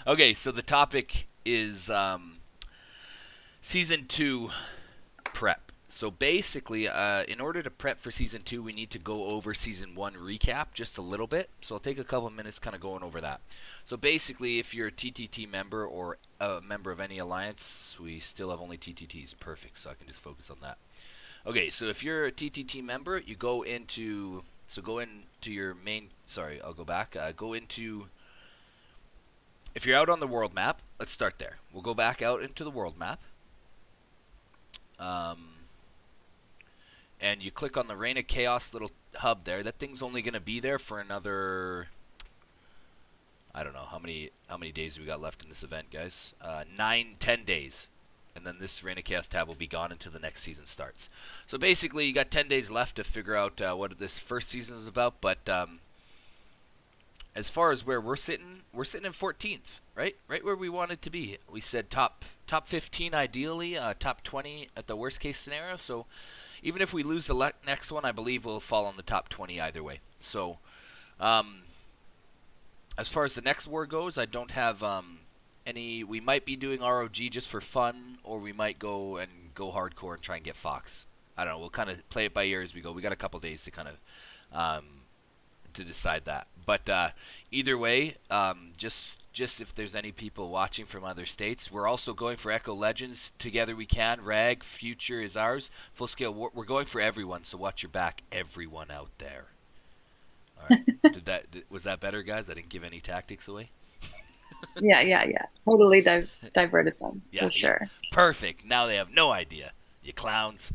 Okay, so the topic is Season 2 prep. So basically, in order to prep for Season 2, we need to go over Season 1 recap just a little bit. So I'll take a couple of minutes kind of going over that. So basically, if you're a TTT member or a member of any alliance, we still have only TTTs. Perfect, so I can just focus on that. Okay, so if you're a TTT member, you go into... So go into your main... Sorry, I'll go back. Go into... If you're out on the world map, let's start there. We'll go back out into the world map. And you click on the Reign of Chaos little hub there. That thing's only going to be there for another... I don't know, how many days we got left in this event, guys? 9-10 days. And then this Reign of Chaos tab will be gone until the next season starts. So basically, you got 10 days left to figure out what this first season is about. But as far as where we're sitting in 14th, right? Right where we wanted to be. We said top 15 ideally, top 20 at the worst case scenario. So even if we lose the next one, I believe we'll fall on the top 20 either way. So as far as the next war goes, I don't have any. We might be doing RoG just for fun, or we might go hardcore and try and get Fox. I don't know. We'll kind of play it by ear as we go. We got a couple days to kind of to decide that. But either way, just if there's any people watching from other states, we're also going for Echo Legends. Together we can. Rag Future is ours. Full Scale War. We're going for everyone. So watch your back, everyone out there. All right. Was that better, guys? I didn't give any tactics away. Yeah. Totally diverted them Yeah, for sure. perfect. Now they have no idea. You clowns.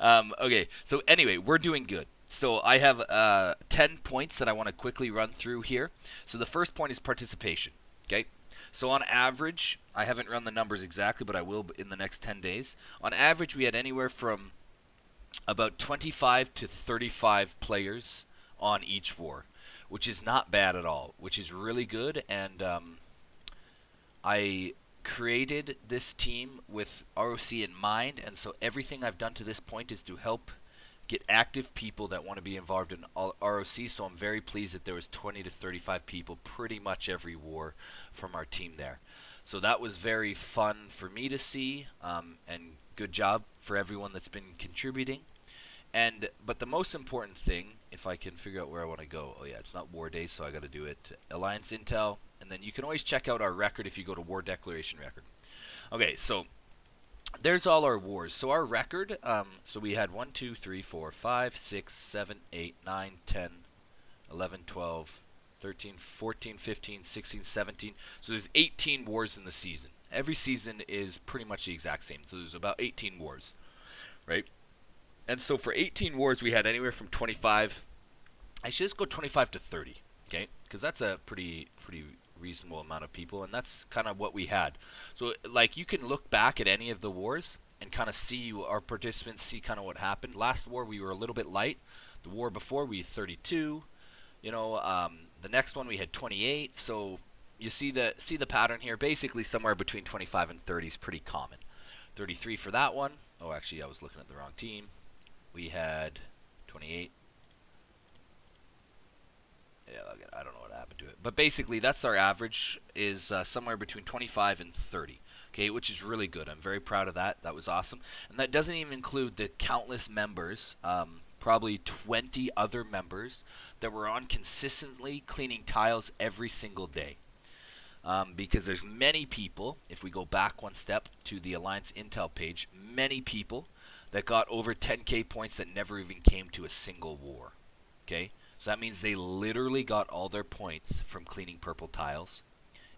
Okay, so anyway, we're doing good. So I have 10 points that I want to quickly run through here. So the first point is participation. Okay. So on average, I haven't run the numbers exactly, but I will in the next 10 days. On average, we had anywhere from about 25 to 35 players on each war, which is not bad at all, which is really good. And I created this team with RoC in mind, and so everything I've done to this point is to help get active people that want to be involved in RoC. So I'm very pleased that there was 20 to 35 people pretty much every war from our team there. So that was very fun for me to see, and good job for everyone that's been contributing. But the most important thing, if I can figure out where I want to go, oh yeah, it's not War Day, so I got to do it. Alliance Intel, and then you can always check out our record if you go to War Declaration record. Okay, so there's all our wars. So our record, so we had 1, 2, 3, 4, 5, 6, 7, 8, 9, 10, 11, 12, 13, 14, 15, 16, 17. So there's 18 wars in the season. Every season is pretty much the exact same. So there's about 18 wars, right? And so for 18 wars, we had anywhere from 25. I should just go 25 to 30, okay? Because that's a pretty reasonable amount of people, and that's kind of what we had. So, like, you can look back at any of the wars and kind of see our participants, see kind of what happened. Last war, we were a little bit light. The war before, we had 32. You know, the next one we had 28. So you see the pattern here. Basically, somewhere between 25 and 30 is pretty common. 33 for that one. Oh, actually, I was looking at the wrong team. We had 28. Yeah, I don't know what happened to it. But basically, that's our average, is somewhere between 25 and 30. Okay, which is really good. I'm very proud of that. That was awesome. And that doesn't even include the countless members, probably 20 other members, that were on consistently cleaning tiles every single day. Because there's many people, if we go back one step to the Alliance Intel page, many people that got over 10k points that never even came to a single war. Okay? So that means they literally got all their points from cleaning purple tiles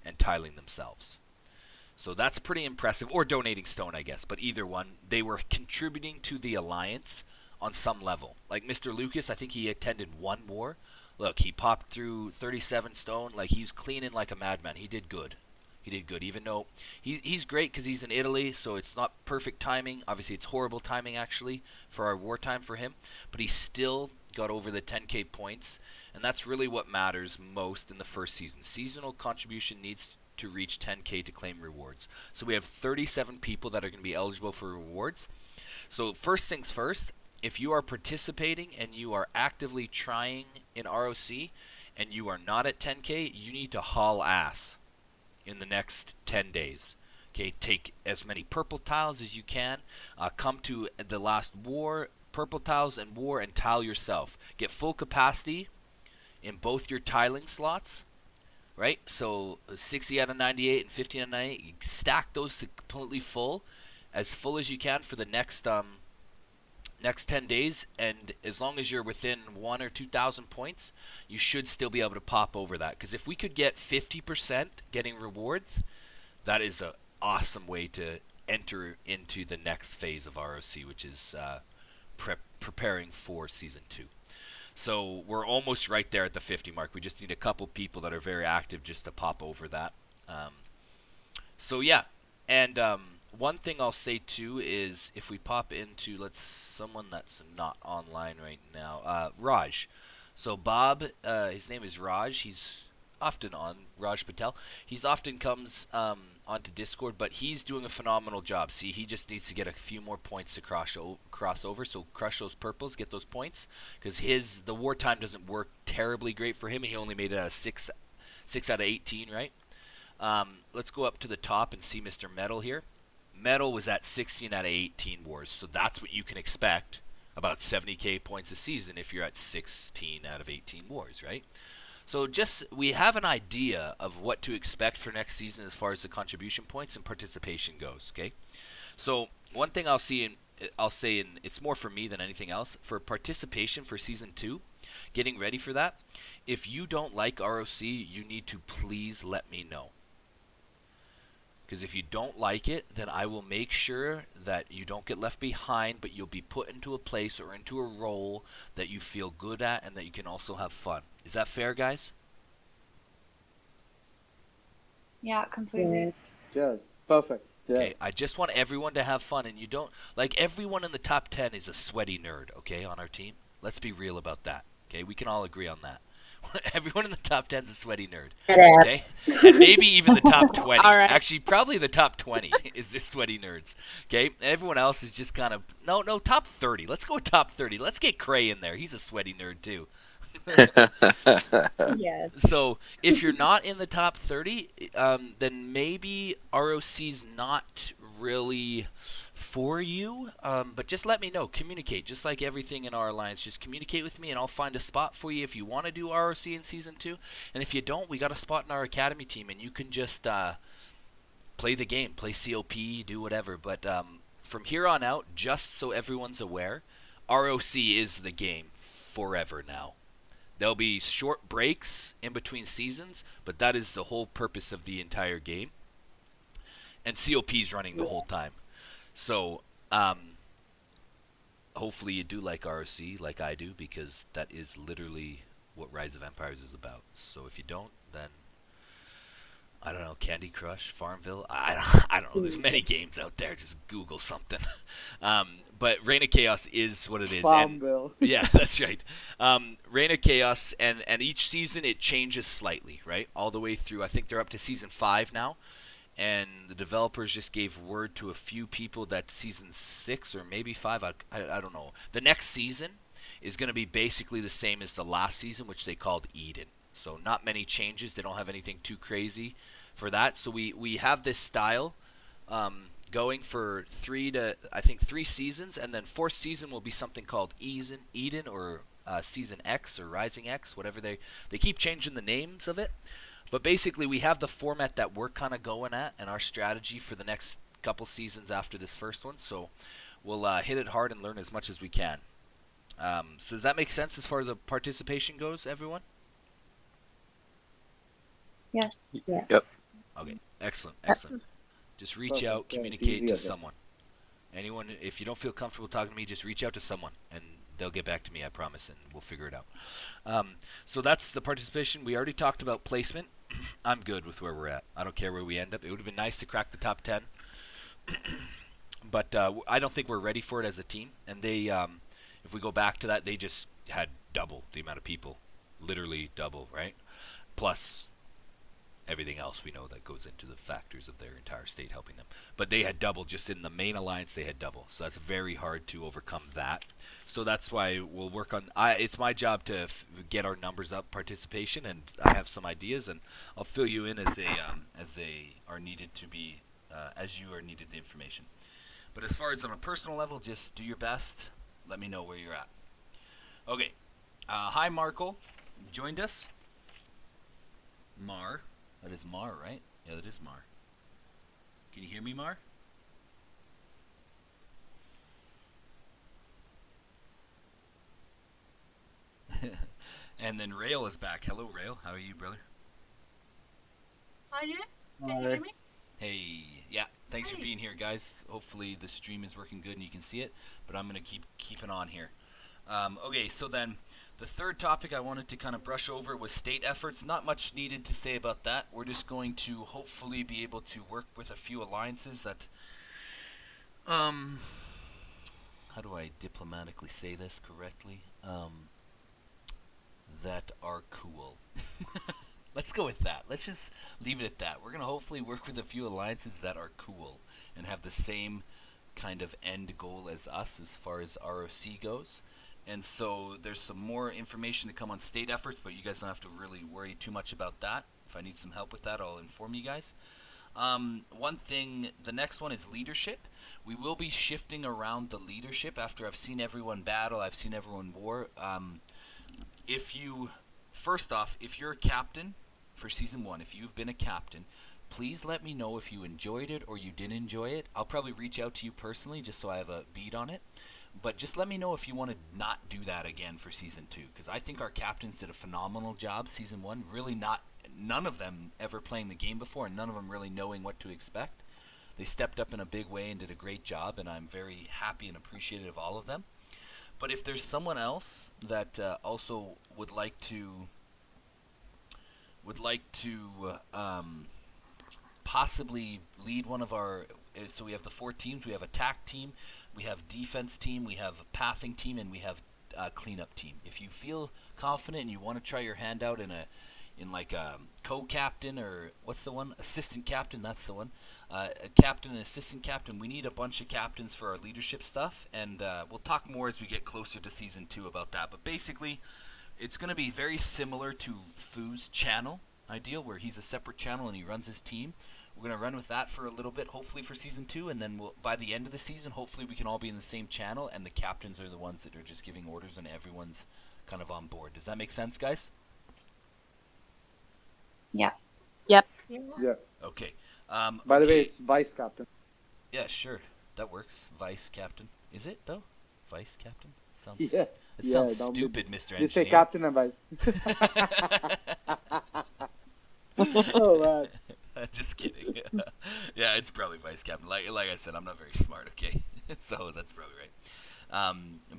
and tiling themselves. So that's pretty impressive. Or donating stone, I guess. But either one, they were contributing to the Alliance on some level. Like Mr. Lucas, I think he attended one war. Look, he popped through 37 stone. Like, he's cleaning like a madman. He did good. He did good, even though he's great because he's in Italy, so it's not perfect timing. Obviously, it's horrible timing, actually, for our wartime for him. But he still got over the 10k points, and that's really what matters most in the first season. Seasonal contribution needs to reach 10k to claim rewards. So we have 37 people that are going to be eligible for rewards. So first things first, if you are participating and you are actively trying in RoC, and you are not at 10K, you need to haul ass in the next 10 days. Okay, take as many purple tiles as you can. Come to the last war, purple tiles and war, and tile yourself. Get full capacity in both your tiling slots, right? So 60 out of 98 and 15 out of 98, you stack those to completely full as you can for the next 10 days, and as long as you're within 1 or 2,000 points, you should still be able to pop over that. Because if we could get 50% getting rewards, that is a awesome way to enter into the next phase of RoC, which is preparing for Season 2. So we're almost right there at the 50 mark. We just need a couple people that are very active just to pop over that. So yeah, and one thing I'll say too is if we pop into someone that's not online right now, Raj. So Bob, his name is Raj. He's often on, Raj Patel. He's often comes onto Discord, but he's doing a phenomenal job. See, he just needs to get a few more points to cross over. So crush those purples, get those points, because the wartime doesn't work terribly great for him. He only made it out of 6 out of 18, right? Let's go up to the top and see Mr. Metal here. Metal was at 16 out of 18 wars, so that's what you can expect, about 70k points a season if you're at 16 out of 18 wars, right? So we have an idea of what to expect for next season as far as the contribution points and participation goes, okay? So one thing I'll say, and it's more for me than anything else, for participation for Season 2, getting ready for that, if you don't like RoC, you need to please let me know. Because if you don't like it, then I will make sure that you don't get left behind, but you'll be put into a place or into a role that you feel good at and that you can also have fun. Is that fair, guys? Yeah, completely. Yes. Yeah, perfect. Yeah. Okay, I just want everyone to have fun, and you don't, like, everyone in the top 10 is a sweaty nerd, okay, on our team? Let's be real about that, okay? We can all agree on that. Everyone in the top 10 is a sweaty nerd, okay? And maybe even the top 20. All right. Actually, probably the top 20 is the sweaty nerds, okay? Everyone else is just kind of, no, top 30. Let's go top 30. Let's get Cray in there. He's a sweaty nerd, too. Yes. So if you're not in the top 30, then maybe RoC's not really for you. But just let me know. Communicate. Just like everything in our alliance, just communicate with me, and I'll find a spot for you if you want to do RoC in Season 2. And if you don't, we got a spot in our academy team, and you can just play the game, play COP, do whatever. But from here on out, just so everyone's aware, RoC is the game forever now. There'll be short breaks in between seasons, but that is the whole purpose of the entire game. And COP's running the whole time. So, hopefully you do like RoC, like I do, because that is literally what Rise of Empires is about. So if you don't, then I don't know, Candy Crush, Farmville. I don't know. There's many games out there. Just Google something. But Reign of Chaos is what it is. Farmville. Yeah, that's right. Reign of Chaos, and each season it changes slightly, right? All the way through. I think they're up to Season 5 now. And the developers just gave word to a few people that Season 6 or maybe 5, I don't know. The next season is going to be basically the same as the last season, which they called Eden. So not many changes. They don't have anything too crazy for that. So we have this style going for 3 seasons, and then 4th season will be something called Eden or Season X or Rising X, whatever they keep changing the names of it. But basically we have the format that we're kind of going at and our strategy for the next couple seasons after this first one. So we'll hit it hard and learn as much as we can. So does that make sense as far as the participation goes, everyone? Yes. Yeah. Yep. Okay, excellent. Just reach Perfect. out, Yeah, communicate it's easy, to I think. someone. Anyone, if you don't feel comfortable talking to me, just reach out to someone, and they'll get back to me, I promise, and we'll figure it out. So that's the participation. We already talked about placement. I'm good with where we're at. I don't care where we end up. It would have been nice to crack the top 10, but I don't think we're ready for it as a team. And they, if we go back to that, they just had double the amount of people, literally double, right? Plus everything else we know that goes into the factors of their entire state helping them. But they had double, just in the main alliance they had double, so that's very hard to overcome that. So that's why we'll work on. It's my job to get our numbers up, participation, and I have some ideas, and I'll fill you in as they are needed to be, as you are needed the information. But as far as on a personal level, just do your best. Let me know where you're at. Okay. Hi, Marco. Joined us. Mar. That is Mar, right? Yeah, that is Mar. Can you hear me, Mar? And then Rail is back. Hello, Rail. How are you, brother? Hi, can you hear me? Hey, yeah. Thanks for Hi. being here, guys. Hopefully the stream is working good and you can see it. But I'm gonna keep it on here. Okay, so then the third topic I wanted to kind of brush over was state efforts. Not much needed to say about that. We're just going to hopefully be able to work with a few alliances that, how do I diplomatically say this correctly? That are cool. Let's go with that. Let's just leave it at that. We're going to hopefully work with a few alliances that are cool and have the same kind of end goal as us as far as RoC goes. And so there's some more information to come on state efforts, but you guys don't have to really worry too much about that. If I need some help with that, I'll inform you guys. One thing, the next one is leadership. We will be shifting around the leadership after I've seen everyone battle, I've seen everyone war. First off, if you're a captain for Season 1, if you've been a captain, please let me know if you enjoyed it or you didn't enjoy it. I'll probably reach out to you personally just so I have a beat on it. But just let me know if you want to not do that again for Season 2, because I think our captains did a phenomenal job Season 1. Really none of them ever playing the game before, and none of them really knowing what to expect. They stepped up in a big way and did a great job, and I'm very happy and appreciative of all of them. But if there's someone else that also would like to possibly lead one of our, so we have the 4 teams. We have attack team, we have defense team, we have pathing team, and we have cleanup team. If you feel confident and you want to try your hand out in like a co-captain, or what's the one? Assistant captain, that's the one. A captain and assistant captain. We need a bunch of captains for our leadership stuff, and we'll talk more as we get closer to Season 2 about that. But basically, it's going to be very similar to Foo's channel ideal, where he's a separate channel and he runs his team. We're going to run with that for a little bit, hopefully for Season 2, and then by the end of the season, hopefully we can all be in the same channel, and the captains are the ones that are just giving orders, and everyone's kind of on board. Does that make sense, guys? Yeah. Yeah. Yeah. Okay. By the way, okay. it's vice captain. Yeah, sure. That works. Vice captain. Is it, though? Vice captain? Sounds, Yeah. it Yeah, sounds don't be- stupid, Mr. You say Engineer. captain and vice. Oh man. Just kidding. Yeah, it's probably vice captain. Like I said, I'm not very smart, okay? So that's probably right.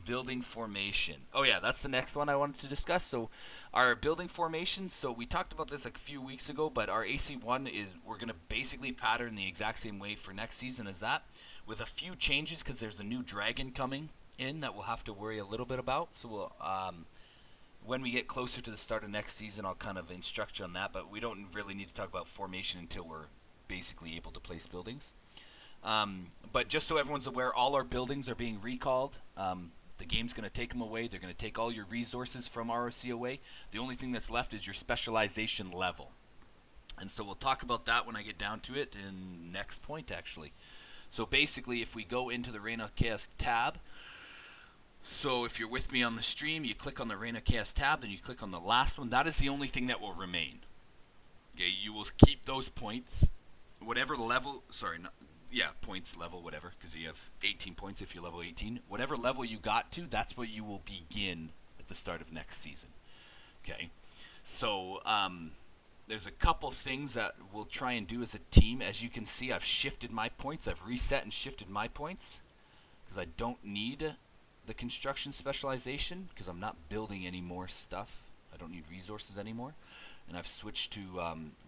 Building formation. Oh yeah, that's the next one I wanted to discuss. So our building formation, so we talked about this like a few weeks ago, but our AC1 is, we're going to basically pattern the exact same way for next season as that, with a few changes because there's a new dragon coming in that we'll have to worry a little bit about. So we'll, when we get closer to the start of next season, I'll kind of instruct you on that, but we don't really need to talk about formation until we're basically able to place buildings. But just so everyone's aware, all our buildings are being recalled. The game's going to take them away. They're going to take all your resources from RoC away. The only thing that's left is your specialization level. And so we'll talk about that when I get down to it in next point, actually. So basically, if we go into the Reign of Chaos tab, so if you're with me on the stream, you click on the Reign of Chaos tab, then you click on the last one. That is the only thing that will remain. Okay, you will keep those points, whatever level, points level, whatever, because you have 18 points if you're level 18. Whatever level you got to, that's what you will begin at the start of next season. Okay, so there's a couple things that we'll try and do as a team. As you can see, I've shifted my points. I've reset and shifted my points because I don't need the construction specialization because I'm not building any more stuff. I don't need resources anymore. And I've switched to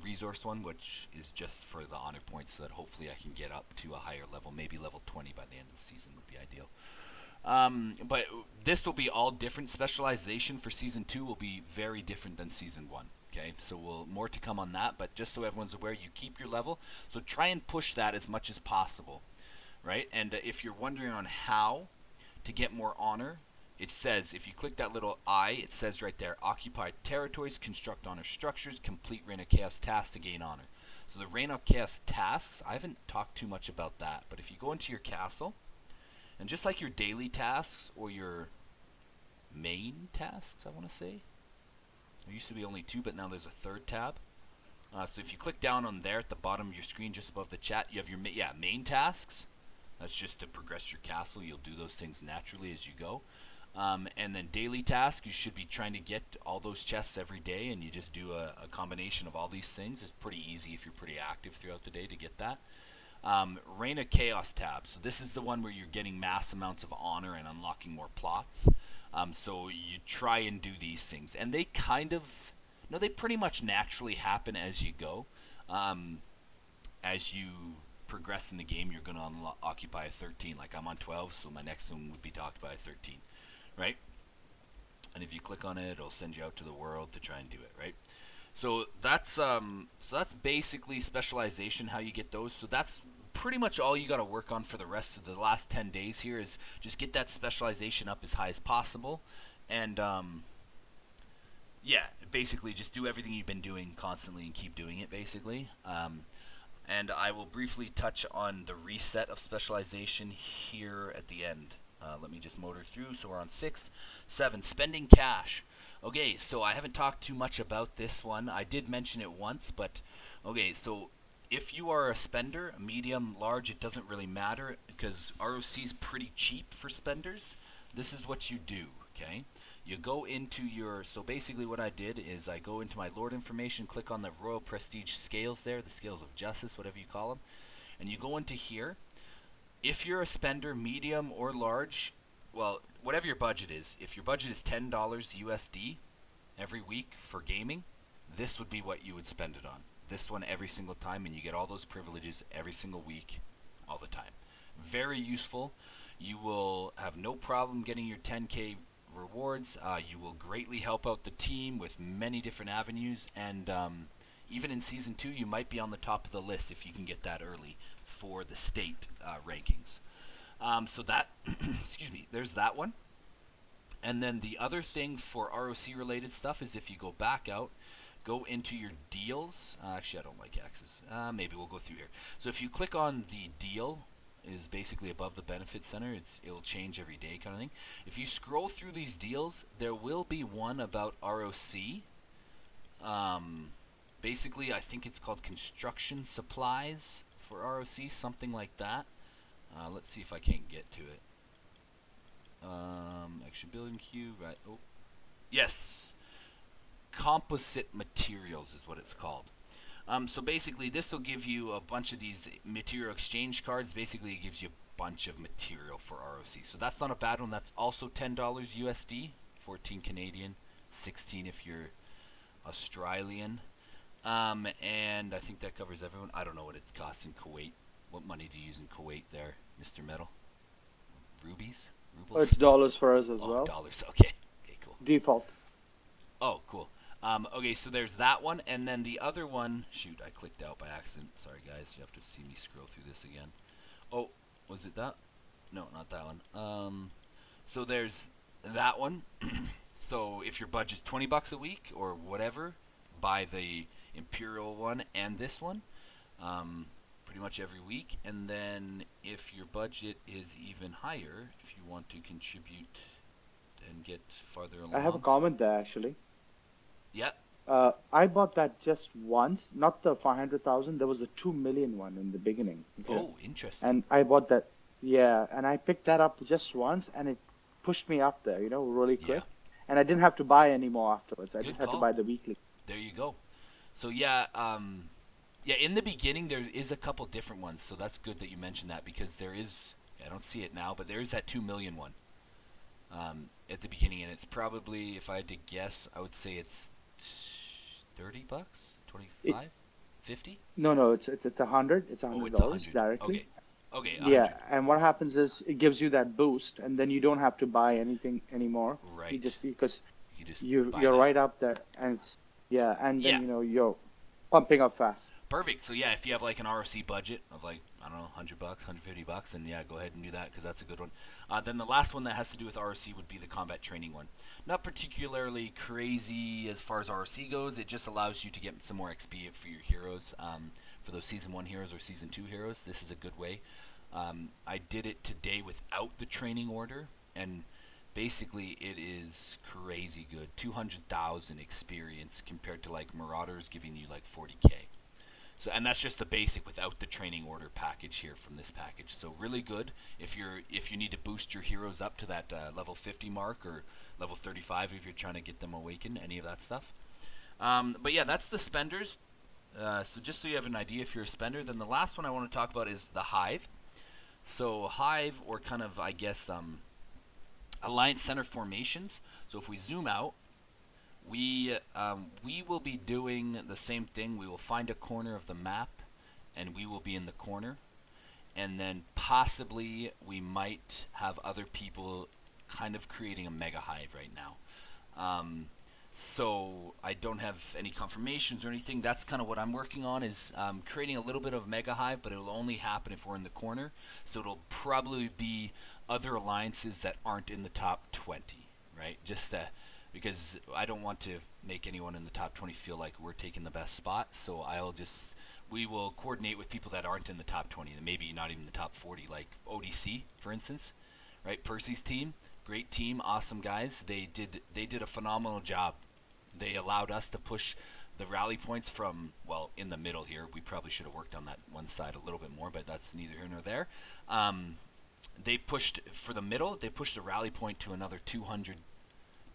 resource one, which is just for the honor points so that hopefully I can get up to a higher level, maybe level 20 by the end of the season would be ideal. But this will be all different. Specialization for Season 2 will be very different than Season 1. Okay, so more to come on that, but just so everyone's aware, you keep your level. So try and push that as much as possible, right? And if you're wondering on how to get more honor, it says, if you click that little I, it says right there, occupy territories, construct honor structures, complete Reign of Chaos tasks to gain honor. So the Reign of Chaos tasks, I haven't talked too much about that, but if you go into your castle, and just like your daily tasks or your main tasks, I want to say, there used to be only 2, but now there's a 3rd tab. So if you click down on there at the bottom of your screen, just above the chat, you have your main tasks. That's just to progress your castle. You'll do those things naturally as you go. And then daily tasks, you should be trying to get all those chests every day, and you just do a combination of all these things. It's pretty easy if you're pretty active throughout the day to get that. Reign of Chaos tab. So this is the one where you're getting mass amounts of honor and unlocking more plots. So you try and do these things, and they they pretty much naturally happen as you go. As you progress in the game, you're going to occupy a 13. Like I'm on 12, so my next one would be to occupy a 13, right? And if you click on it, it'll send you out to the world to try and do it, right? So that's basically specialization, how you get those. So that's pretty much all you got to work on for the rest of the last 10 days here, is just get that specialization up as high as possible, and yeah, basically just do everything you've been doing constantly and keep doing it, basically. And I will briefly touch on the reset of specialization here at the end. Let me just motor through. So we're on 6, 7, spending cash. Okay, so I haven't talked too much about this one. I did mention it once, but okay, so if you are a spender, medium, large, it doesn't really matter, because RoC is pretty cheap for spenders. This is what you do, okay? You go into your, so basically what I did is I go into my Lord information, click on the Royal Prestige scales there, the scales of justice, whatever you call them, and you go into here. If you're a spender, medium or large, well, whatever your budget is, if your budget is $10 USD every week for gaming, this would be what you would spend it on. This one every single time, and you get all those privileges every single week, all the time. Very useful. You will have no problem getting your 10K rewards. You will greatly help out the team with many different avenues, and even in Season 2, you might be on the top of the list if you can get that early for the state rankings. So that, excuse me, there's that one. And then the other thing for RoC related stuff is if you go back out, go into your deals. Actually, I don't like X's. Maybe we'll go through here. So if you click on the deal, is basically above the benefit center. It'll change every day kind of thing. If you scroll through these deals, there will be one about RoC. Basically, I think it's called construction supplies for RoC, something like that. Let's see if I can't get to it. Extra building queue, right? Oh, yes. Composite Materials is what it's called. So basically, this will give you a bunch of these material exchange cards. Basically, it gives you a bunch of material for RoC. So that's not a bad one. That's also $10 USD, 14 Canadian, 16 if you're Australian. And I think that covers everyone. I don't know what it costs in Kuwait. What money do you use in Kuwait there, Mr. Metal? Rubies? Rubles? Oh, it's dollars for us as well. Dollars. Okay. Okay, cool. Default. Oh, cool. Okay, so there's that one, and then the other one, shoot, I clicked out by accident. Sorry, guys, you have to see me scroll through this again. Oh, was it that? No, not that one. So there's that one. So if your budget's $20 a week or whatever, buy the Imperial one and this one, pretty much every week. And then if your budget is even higher, if you want to contribute and get farther along. I have a comment there actually. Yeah. I bought that just once, not the 500,000. There was a 2 million one in the beginning. Okay? Oh, interesting. And I bought that, yeah, and I picked that up just once, and it pushed me up there, really quick. Yeah. And I didn't have to buy any more afterwards. I Good just had to call. buy the weekly. There you go. So yeah, in the beginning there is a couple different ones. So that's good that you mentioned that, because there is, I don't see it now, but there is that 2 million one at the beginning, and it's probably, if I had to guess, I would say it's $30, 25, 50. No, it's $100. It's $100 Oh, it's $100 directly. Okay. Yeah, 100. and what happens is it gives you that boost, and then you don't have to buy anything anymore. Right. You just because You just you're buy that. right up there, and Yeah, and then Yeah. you're pumping up fast. Perfect. So yeah, if you have like an RoC budget of like, I don't know, $100, $150, then yeah, go ahead and do that because that's a good one. Then the last one that has to do with RoC would be the combat training one. Not particularly crazy as far as RoC goes. It just allows you to get some more XP for your heroes. For those Season 1 heroes or Season 2 heroes, this is a good way. I did it today without the training order, and basically it is crazy good. 200,000 experience compared to like Marauders giving you like 40k. So, and that's just the basic without the training order package here from this package. So really good if you need to boost your heroes up to that level 50 mark or level 35 if you're trying to get them awakened, any of that stuff. But yeah, that's the spenders. So just so you have an idea if you're a spender, then the last one I want to talk about is the Hive. So Hive, or kind of I guess alliance center formations. So if we zoom out, we will be doing the same thing. We will find a corner of the map, and we will be in the corner, and then possibly we might have other people kind of creating a mega hive right now. So I don't have any confirmations or anything. That's kind of what I'm working on, is creating a little bit of mega hive, but it will only happen if we're in the corner. So it'll probably be other alliances that aren't in the top 20, right? Just because I don't want to make anyone in the top 20 feel like we're taking the best spot. So we will coordinate with people that aren't in the top 20, and maybe not even the top 40, like ODC, for instance, right? Percy's team, great team, awesome guys. They did a phenomenal job. They allowed us to push the rally points from, well, in the middle here. We probably should have worked on that one side a little bit more, but that's neither here nor there. They pushed for the middle. They pushed the rally point to another 200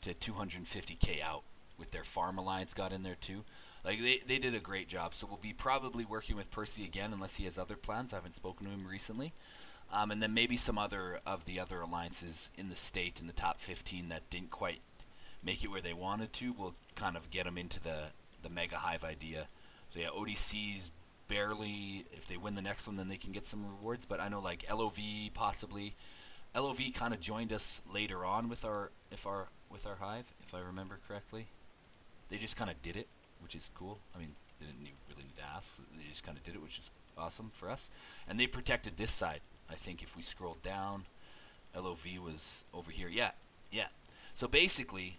to 250k out with their farm alliance got in there too. Like they did a great job. So we'll be probably working with Percy again unless he has other plans. I haven't spoken to him recently. And then maybe some other of the other alliances in the state in the top 15 that didn't quite make it where they wanted to. We'll kind of get them into the mega hive idea. So yeah, ODC's barely. If they win the next one, then they can get some rewards. But I know like LOV possibly. LOV kind of joined us later on with our hive, if I remember correctly. They just kind of did it, which is cool. I mean, they didn't really need to ask. They just kind of did it, which is awesome for us. And they protected this side. I think if we scroll down, LOV was over here. Yeah. So basically,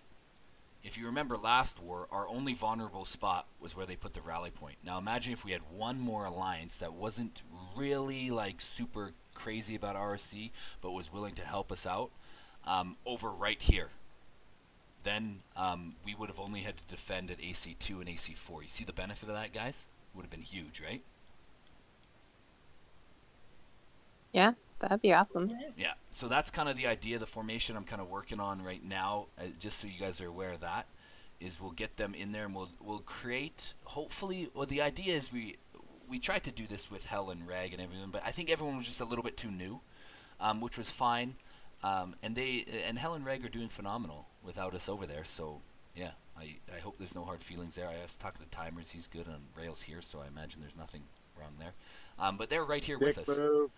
if you remember last war, our only vulnerable spot was where they put the rally point. Now imagine if we had one more alliance that wasn't really like super crazy about RoC, but was willing to help us out over right here. Then we would have only had to defend at AC2 and AC4. You see the benefit of that, guys? Would have been huge, right? Yeah, that'd be awesome. Yeah, so that's kind of the idea, the formation I'm kind of working on right now, just so you guys are aware of that, is we'll get them in there and we'll create, hopefully, well the idea is we tried to do this with Hell and Rag and everyone, but I think everyone was just a little bit too new, which was fine, and Hell and Rag are doing phenomenal without us over there, so yeah, I hope there's no hard feelings there. I was talking to Timers, he's good on Rails here, so I imagine there's nothing wrong there, but they're right here with us. Move.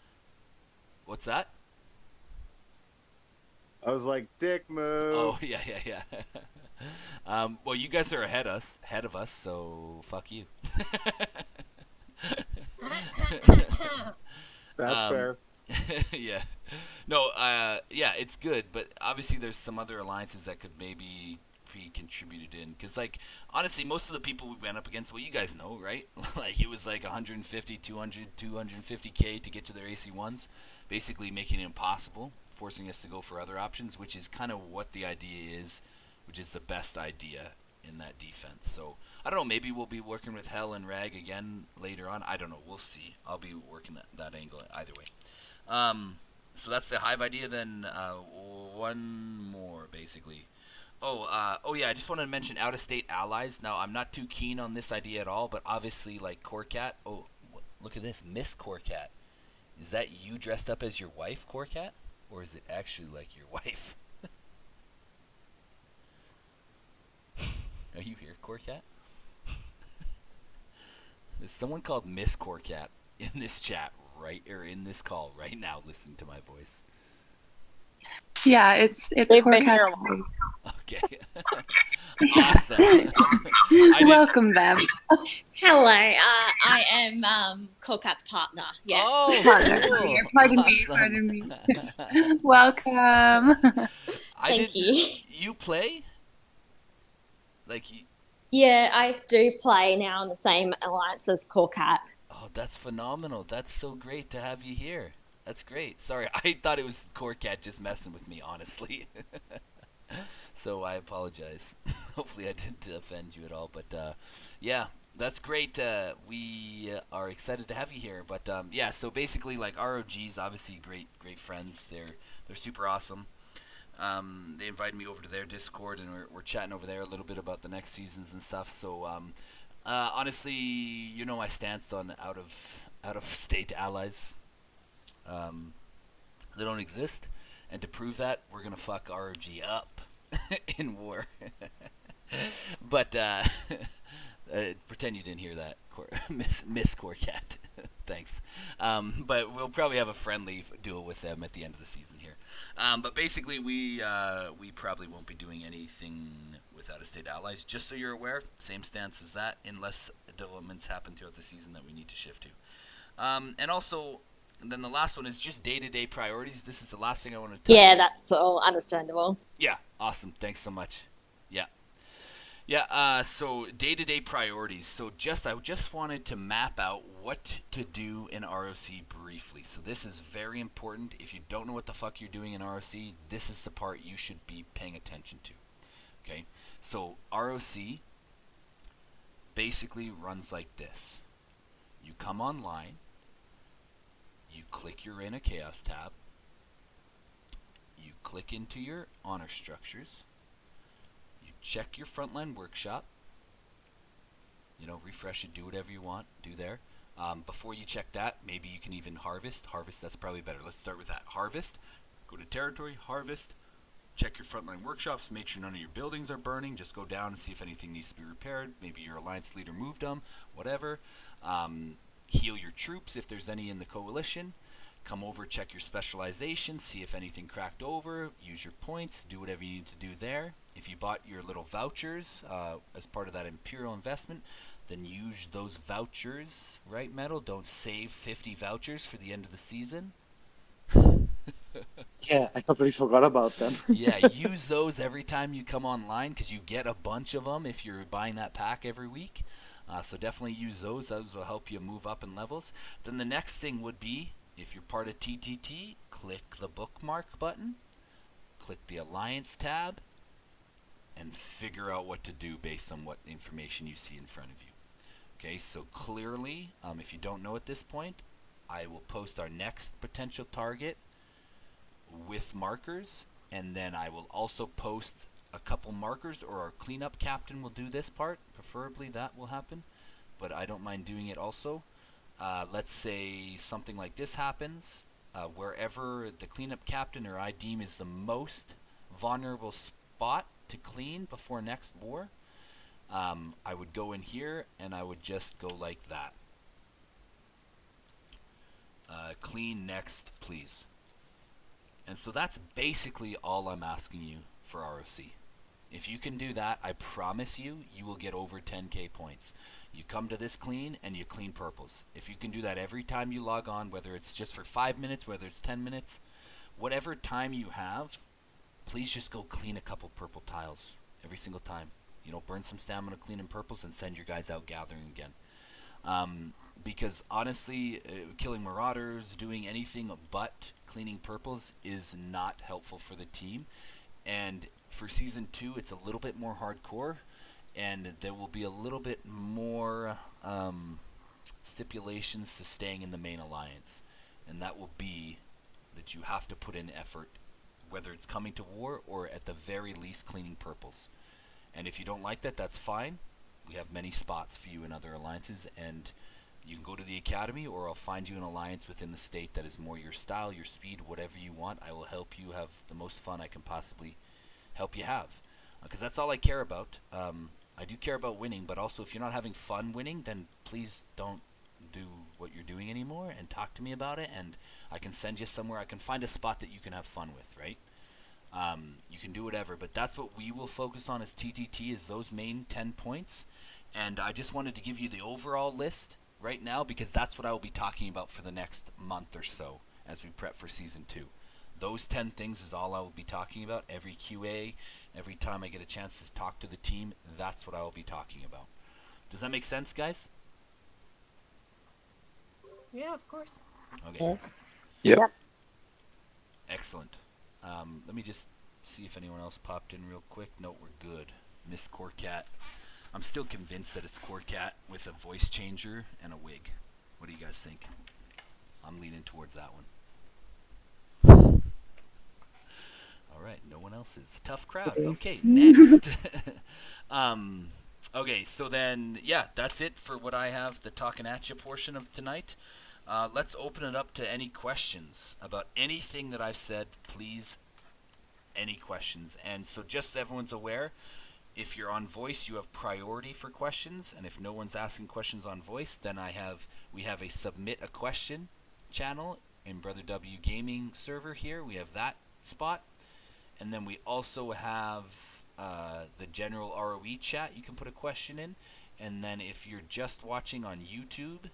What's that? I was like, dick move. Oh yeah. Well, you guys are ahead of us, so fuck you. That's fair. Yeah. No. Yeah, it's good, but obviously there's some other alliances that could maybe be contributed in, because like honestly, most of the people we went up against, well, you guys know, right? Like it was like 150, 200, 250k to get to their AC1s. Basically making it impossible, forcing us to go for other options, which is kind of what the idea is, which is the best idea in that defense. So, I don't know, maybe we'll be working with Hell and Rag again later on. I don't know, we'll see. I'll be working that angle either way. So that's the Hive idea. Then one more, basically. Oh yeah, I just wanted to mention out-of-state allies. Now, I'm not too keen on this idea at all, but obviously, like Corcat. Oh, look at this, Miss Corcat. Is that you dressed up as your wife, Corcat? Or is it actually like your wife? Are you here, Corcat? There's someone called Miss Corcat in this chat in this call right now listening to my voice. Yeah, it's They've been here a Corcat's while. wife. Okay. Awesome. I didn't- Welcome them. Hello, I am Corcat's partner. Yes. Oh, Partner. cool. Pardon me, Awesome. pardon me. Welcome. Thank you. You play? Like, Yeah, I do play now in the same alliance as Corcat. oh, that's phenomenal. That's so great to have you here. That's great. Sorry, I thought it was Corcat just messing with me, honestly. So I apologize. Hopefully I didn't offend you at all. But yeah, that's great. We are excited to have you here. But yeah, so basically, like ROG's obviously great friends. They're super awesome. They invited me over to their Discord, and we're chatting over there a little bit about the next seasons and stuff. So honestly, you know my stance on out of state allies. They don't exist, and to prove that, we're gonna fuck ROG up in war. But pretend you didn't hear that, Miss Corcat. Thanks. But we'll probably have a friendly duel with them at the end of the season here. But basically, we probably won't be doing anything with out-of-state allies. Just so you're aware, same stance as that, unless developments happen throughout the season that we need to shift to. And also, then the last one is just day-to-day priorities. This is the last thing I want to touch Yeah, on. that's all understandable. Yeah, awesome. Thanks so much. Yeah, so day-to-day priorities. So I just wanted to map out what to do in RoC briefly. So this is very important. If you don't know what the fuck you're doing in RoC, this is the part you should be paying attention to. Okay, so RoC basically runs like this. You come online, you click your Arena Chaos tab, you click into your honor structures, check your frontline workshop, refresh it, do whatever you want, do there. Before you check that, maybe you can even harvest, that's probably better. Let's start with that. Harvest, go to territory, harvest, check your frontline workshops, make sure none of your buildings are burning, just go down and see if anything needs to be repaired, maybe your alliance leader moved them, whatever. Heal your troops if there's any in the coalition. Come over, check your specialization, see if anything cracked over, use your points, do whatever you need to do there. If you bought your little vouchers as part of that Imperial investment, then use those vouchers, right, Metal? Don't save 50 vouchers for the end of the season. Yeah, I completely forgot about them. Yeah, use those every time you come online because you get a bunch of them if you're buying that pack every week. So definitely use those. Those will help you move up in levels. Then the next thing would be, if you're part of TTT, click the bookmark button, click the Alliance tab, and figure out what to do based on what information you see in front of you. Okay, so clearly, if you don't know at this point, I will post our next potential target with markers, and then I will also post a couple markers, or our cleanup captain will do this part. Preferably that will happen, but I don't mind doing it also. Let's say something like this happens, wherever the cleanup captain or I deem is the most vulnerable spot to clean before next war, I would go in here and I would just go like that. Clean next, please. And so that's basically all I'm asking you for RoC. If you can do that, I promise you, you will get over 10k points. You come to this clean and you clean purples. If you can do that every time you log on, whether it's just for 5 minutes, whether it's 10 minutes, whatever time you have, please just go clean a couple purple tiles every single time. Burn some stamina cleaning purples and send your guys out gathering again. Because honestly, killing marauders, doing anything but cleaning purples is not helpful for the team. And for Season 2, it's a little bit more hardcore, and there will be a little bit more stipulations to staying in the main alliance. And that will be that you have to put in effort, whether it's coming to war or at the very least cleaning purples. And if you don't like that, that's fine. We have many spots for you in other alliances, and you can go to the academy, or I'll find you an alliance within the state that is more your style, your speed, whatever you want. I will help you have the most fun I can possibly help you have, because that's all I care about. I do care about winning, but also if you're not having fun winning, then please don't do what you're doing anymore and talk to me about it, and I can send you somewhere. I can find a spot that you can have fun with, right? You can do whatever, but that's what we will focus on as TTT, is those main 10 points. And I just wanted to give you the overall list right now because that's what I will be talking about for the next month or so as we prep for Season 2. Those 10 things is all I will be talking about. Every QA, every time I get a chance to talk to the team, that's what I will be talking about. Does that make sense, guys? Yeah, of course. Okay. Yes. Yep. Excellent. Let me just see if anyone else popped in real quick. No, we're good. Miss Corcat. I'm still convinced that it's Corcat with a voice changer and a wig. What do you guys think? I'm leaning towards that one. All right, no one else is. Tough crowd. Okay, next. Okay, so then, yeah, that's it for what I have, the talking at you portion of tonight. Let's open it up to any questions about anything that I've said, please. Any questions. And so just so everyone's aware, if you're on voice, you have priority for questions, and if no one's asking questions on voice, then we have a submit a question channel in BrotherW gaming server here. We have that spot. And then we also have the general ROE chat. You can put a question in. And then if you're just watching on YouTube,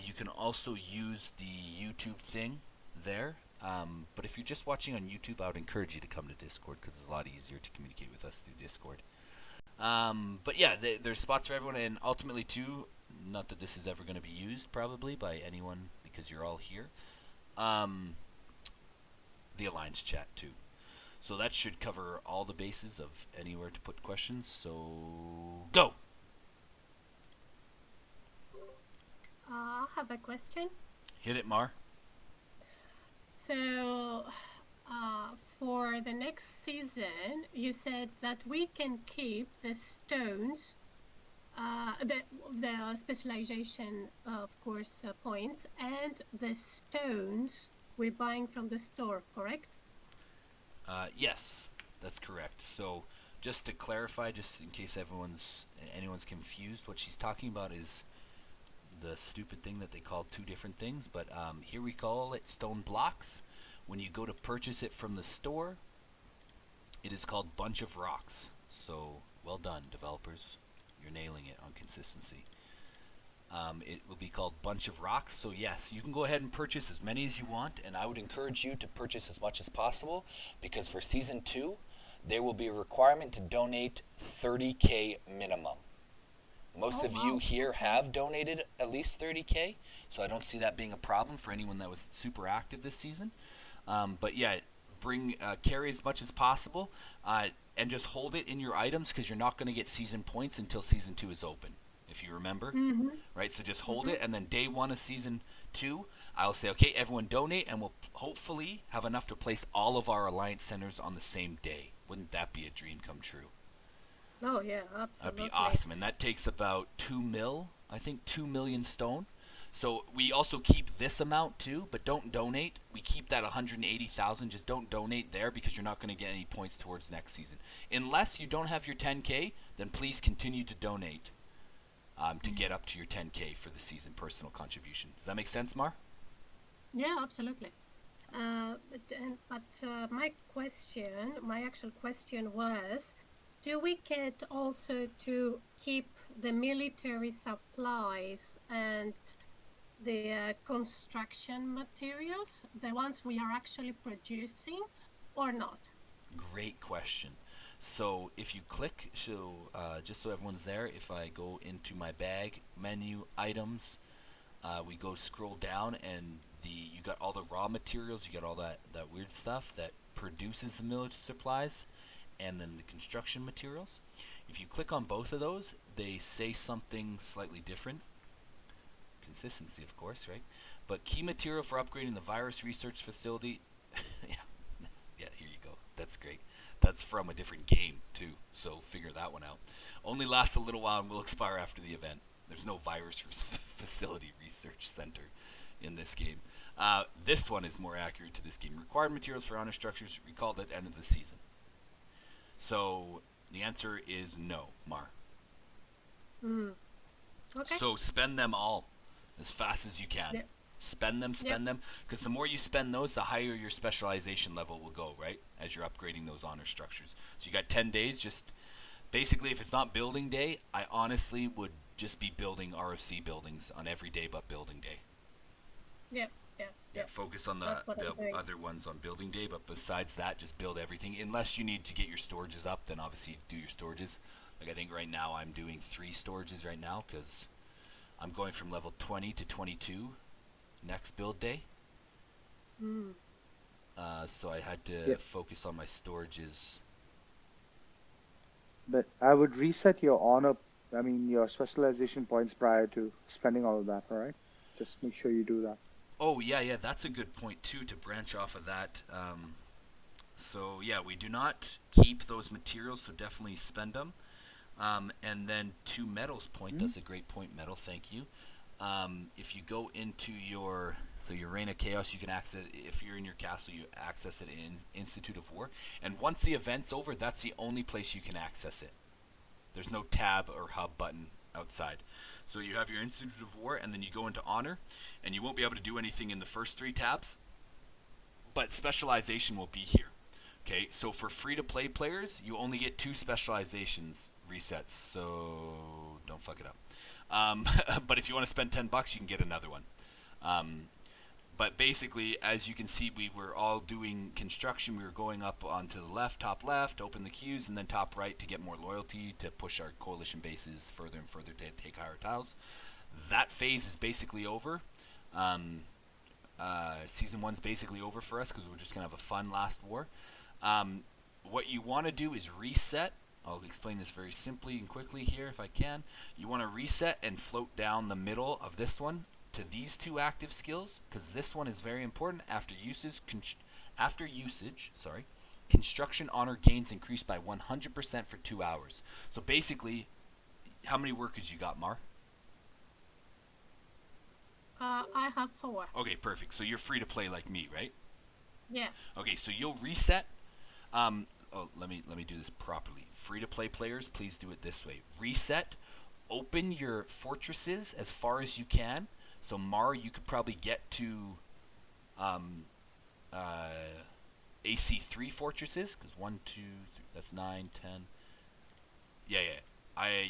you can also use the YouTube thing there. But if you're just watching on YouTube, I would encourage you to come to Discord because it's a lot easier to communicate with us through Discord. But yeah, there's spots for everyone, and ultimately too, not that this is ever going to be used probably by anyone because you're all here, the Alliance chat too. So that should cover all the bases of anywhere to put questions. So go! I have a question. Hit it, Mar. So, for the next season, you said that we can keep the stones, the specialization, of course, points, and the stones we're buying from the store, correct? Yes, that's correct. So just to clarify, just in case anyone's confused, what she's talking about is the stupid thing that they call two different things, but here we call it stone blocks. When you go to purchase it from the store, it is called bunch of rocks. So well done, developers. You're nailing it on consistency. It will be called bunch of rocks. So yes, you can go ahead and purchase as many as you want, and I would encourage you to purchase as much as possible because for Season 2, there will be a requirement to donate 30K minimum. Most of you here have donated at least 30K, so I don't see that being a problem for anyone that was super active this season. But yeah, carry as much as possible, and just hold it in your items because you're not going to get season points until Season 2 is open, if you remember. Mm-hmm. Right, so just hold it, and then day 1 of Season 2, I'll say, okay, everyone donate, and we'll hopefully have enough to place all of our Alliance centers on the same day. Wouldn't that be a dream come true? Oh yeah, absolutely. That'd be awesome, and that takes about 2 million stone. So we also keep this amount too, but don't donate. We keep that 180,000. Just don't donate there because you're not going to get any points towards next season. Unless you don't have your 10K, then please continue to donate to get up to your 10K for the season personal contribution. Does that make sense, Mar? Yeah, absolutely. But my actual question was, do we get also to keep the military supplies and the construction materials, the ones we are actually producing, or not? Great question. So if you click, just so everyone's there, if I go into my bag, menu, items, we go scroll down, and you got all the raw materials, you got all that weird stuff that produces the military supplies, and then the construction materials. If you click on both of those, they say something slightly different. Consistency, of course, right? But key material for upgrading the virus research facility. yeah, here you go. That's great. That's from a different game, too, so figure that one out. Only lasts a little while and will expire after the event. There's no virus facility research center in this game. This one is more accurate to this game. Required materials for honor structures recalled at the end of the season. So the answer is no, Mar. Okay. So spend them all as fast as you can. Yeah. Spend them, because the more you spend those, the higher your specialization level will go, right? As you're upgrading those honor structures. So you got 10 days. Just basically, if it's not building day, I honestly would just be building RoC buildings on every day but building day. Yep. Yeah, focus on the That's what I'm doing. other ones on building day, but besides that, just build everything. Unless you need to get your storages up, then obviously do your storages. Like I think right now I'm doing 3 storages right now because I'm going from level 20 to 22 next build day. So I had to focus on my storages. But I would reset your your specialization points prior to spending all of that, all right? Just make sure you do that. Oh, yeah, that's a good point, too, to branch off of that. So, yeah, we do not keep those materials, so definitely spend them. And then to Metal's point, that's a great point, Metal, thank you. If you go into your Reign of Chaos, you can access, if you're in your castle, you access it in Institute of War. And once the event's over, that's the only place you can access it. There's no tab or hub button outside. So you have your Institute of War, and then you go into Honor, and you won't be able to do anything in the first 3 tabs, but Specialization will be here. Okay, so for free-to-play players, you only get 2 specializations resets, so don't fuck it up. But if you want to spend $10, you can get another one. But basically, as you can see, we were all doing construction. We were going up onto the left, top left, open the queues, and then top right to get more loyalty, to push our coalition bases further and further to take higher tiles. That phase is basically over. Season 1's basically over for us because we're just going to have a fun last war. What you want to do is reset. I'll explain this very simply and quickly here if I can. You want to reset and float down the middle of this one to these 2 active skills, because this one is very important. After usage, construction honor gains increase by 100% for 2 hours. So basically, how many workers you got, Mar? I have 4. Okay, perfect. So you're free to play like me, right? Yeah. Okay, so you'll reset. Let me do this properly. Free to play players, please do it this way. Reset. Open your fortresses as far as you can. So Mar, you could probably get to AC 3 fortresses, because 1, 2, 3, that's 9, 10. Yeah.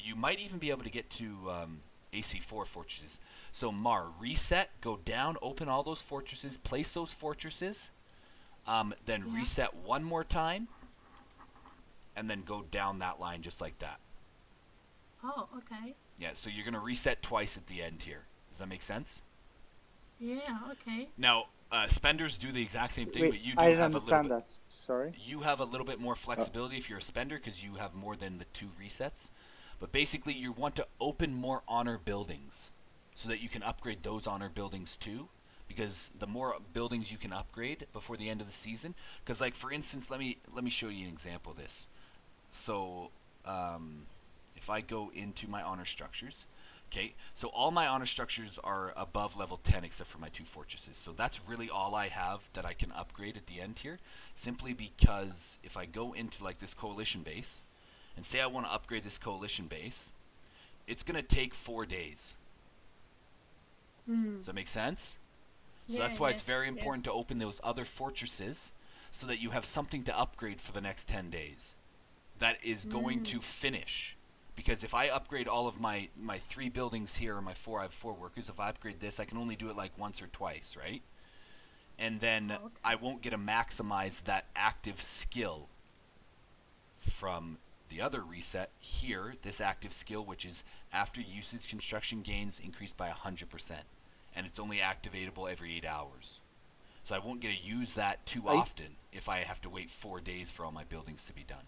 You might even be able to get to AC 4 fortresses. So Mar, reset, go down, open all those fortresses, place those fortresses, then reset one more time, and then go down that line just like that. Oh, okay. Yeah, so you're going to reset twice at the end here. Does that make sense? Yeah, okay. Now, spenders do the exact same thing, Wait, but you do I didn't have a little understand bit. that. Sorry. You have a little bit more flexibility if you're a spender because you have more than the 2 resets. But basically, you want to open more honor buildings so that you can upgrade those honor buildings too. Because the more buildings you can upgrade before the end of the season, because like for instance, let me show you an example of this. So, if I go into my honor structures. Okay, so all my honor structures are above level 10 except for my 2 fortresses. So that's really all I have that I can upgrade at the end here. Simply because if I go into like this coalition base, and say I want to upgrade this coalition base, it's going to take 4 days. Does that make sense? So that's why it's very important to open those other fortresses so that you have something to upgrade for the next 10 days. That is going to finish. Because if I upgrade all of my 3 buildings here, or my 4, I have 4 workers. If I upgrade this, I can only do it like once or twice, right? And then I won't get to maximize that active skill from the other reset here, this active skill, which is after usage construction gains increased by 100%. And it's only activatable every 8 hours. So I won't get to use that too often if I have to wait 4 days for all my buildings to be done.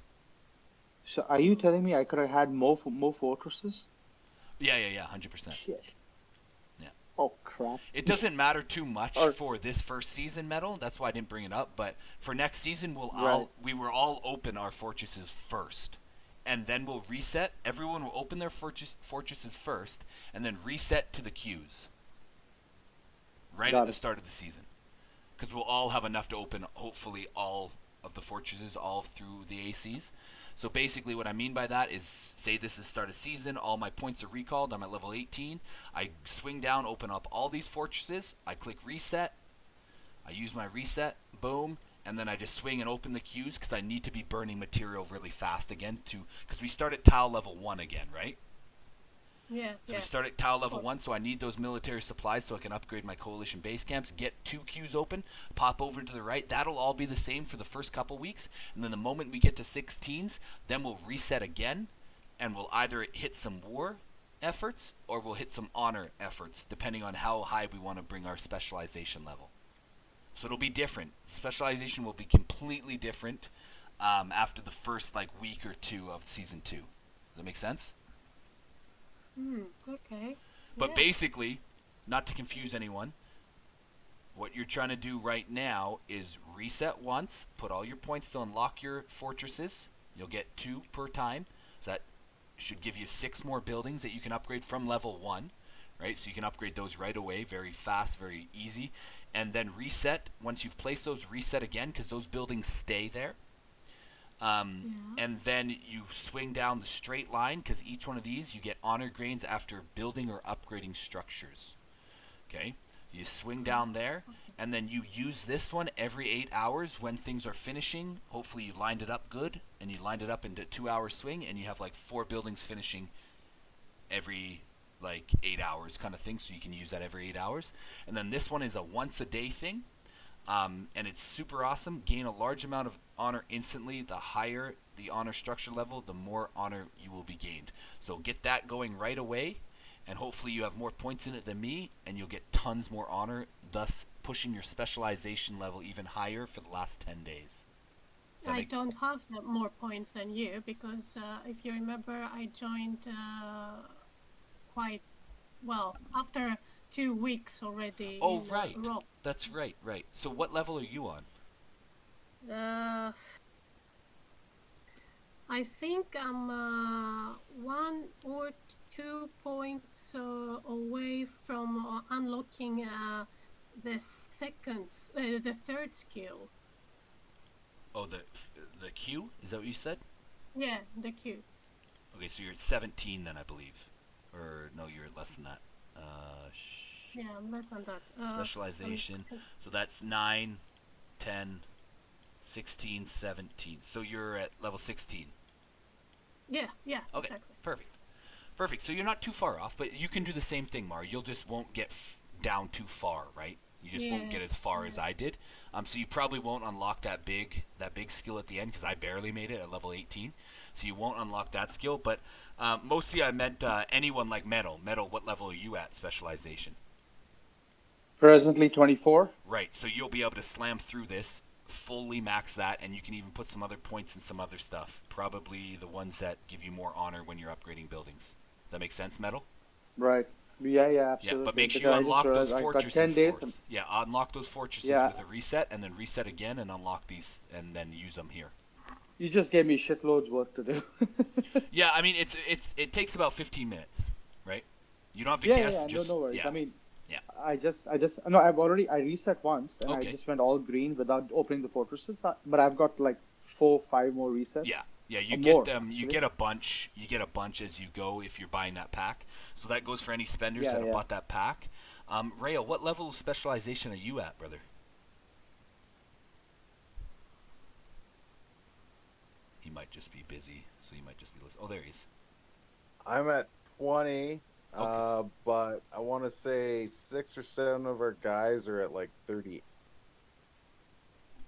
So are you telling me I could have had more fortresses? Yeah, 100%. Shit. Yeah. Oh, crap. It doesn't matter too much for this first season, Metal. That's why I didn't bring it up. But for next season, we will all open our fortresses first. And then we'll reset. Everyone will open their fortresses first, and then reset to the queues. Right at the start of the season. Because we'll all have enough to open, hopefully, all of the fortresses all through the ACs. So basically what I mean by that is, say this is start of season, all my points are recalled, I'm at level 18, I swing down, open up all these fortresses, I click reset, I use my reset, boom, and then I just swing and open the queues because I need to be burning material really fast again because we start at tile level 1 again, right? Yeah, So yeah. we start at tile level 1, so I need those military supplies so I can upgrade my coalition base camps, get 2 queues open, pop over to the right. That'll all be the same for the first couple weeks, and then the moment we get to 16s, then we'll reset again, and we'll either hit some war efforts or we'll hit some honor efforts, depending on how high we want to bring our specialization level. So it'll be different. Specialization will be completely different after the first week or two of season 2. Does that make sense? Okay. But Yeah. basically, not to confuse anyone, what you're trying to do right now is reset once, put all your points to unlock your fortresses. You'll get 2 per time. So that should give you 6 more buildings that you can upgrade from level 1. Right? So you can upgrade those right away, very fast, very easy. And then reset, once you've placed those, reset again, because those buildings stay there. And then you swing down the straight line, because each one of these you get honor grains after building or upgrading structures. Okay, you swing down there, and then you use this one every 8 hours when things are finishing. Hopefully you lined it up good, and you lined it up into 2-hour swing, and you have 4 buildings finishing every 8 hours kind of thing, so you can use that every 8 hours. And then this one is a once a day thing. And it's super awesome. Gain a large amount of honor instantly. The higher the honor structure level, the more honor you will be gained. So get that going right away, and hopefully you have more points in it than me, and you'll get tons more honor, thus pushing your specialization level even higher for the last 10 days. I don't have more points than you because if you remember, I joined quite well after 2 weeks already. Oh, in, right. RoC. That's right. So what level are you on? I think I'm 1 or 2 points away from unlocking the third skill. Oh, the Q? Is that what you said? Yeah, the Q. Okay, so you're at 17 then, I believe. Or, no, you're less than that. Yeah, I'm less than that. Specialization. So that's 9, 10, 16, 17. So you're at level 16. Yeah, Okay, exactly. Perfect. So you're not too far off, but you can do the same thing, Mar. You'll just won't get down too far, right? You just won't get as far as I did. So you probably won't unlock that big skill at the end, because I barely made it at level 18. So you won't unlock that skill. But mostly I meant anyone like Metal. Metal, what level are you at specialization? Presently 24. Right. So you'll be able to slam through this, fully max that, and you can even put some other points in some other stuff. Probably the ones that give you more honor when you're upgrading buildings. That makes sense, Metal? Right. Yeah, absolutely. Yeah, but make sure Because you I unlock just those realized I got fortresses. 10 days. Yeah, unlock those fortresses Yeah. with a reset, and then reset again and unlock these, and then use them here. You just gave me shitloads work to do. Yeah, I mean it takes about 15 minutes, right? You don't have to Yeah, guess. yeah, Just, no worries. Yeah. I mean, Yeah. no, I reset once and Okay. I just went all green without opening the fortresses. But I've got 4, 5 more resets. Yeah, you Or get more, you actually. get a bunch. You get a bunch as you go if you're buying that pack. So that goes for any spenders that have Yeah. bought that pack. Rayo, what level of specialization are you at, brother? He might just be busy, so he might just be listening. Oh, there he is. I'm at 20, but I want to say 6 or 7 of our guys are at 30.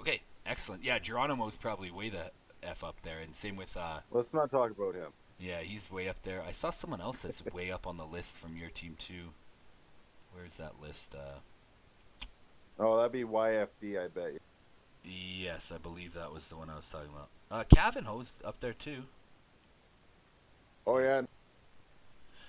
Okay, excellent. Yeah, Geronimo's probably way the F up there, and same with Let's not talk about him. yeah, he's way up there. I saw someone else that's way up on the list from your team too. Where's that list? Oh, that'd be YFD, I bet you. Yes, I believe that was the one I was talking about. Cavanho's up there too. Oh, yeah.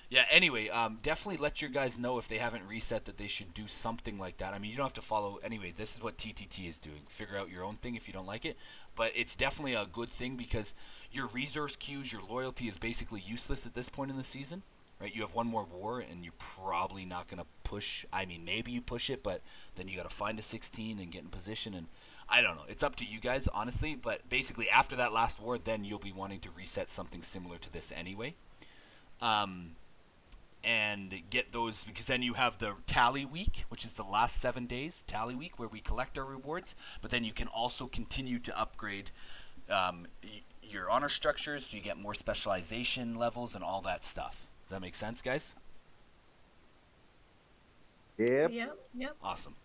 Yeah, anyway, definitely let your guys know if they haven't reset that they should do something like that. I mean, you don't have to follow. Anyway, this is what TTT is doing. Figure out your own thing if you don't like it. But it's definitely a good thing because your resource queues, your loyalty is basically useless at this point in the season. Right? You have one more war, and you're probably not going to push. I mean, maybe you push it, but then you got to find a 16 and get in position. And I don't know. It's up to you guys, honestly. But basically, after that last war, then you'll be wanting to reset something similar to this anyway. And get those, because then you have the tally week, which is the last 7 days tally week, where we collect our rewards. But then you can also continue to upgrade your honor structures, so you get more specialization levels and all that stuff. Does that make sense, guys? Yep. Yep. Awesome.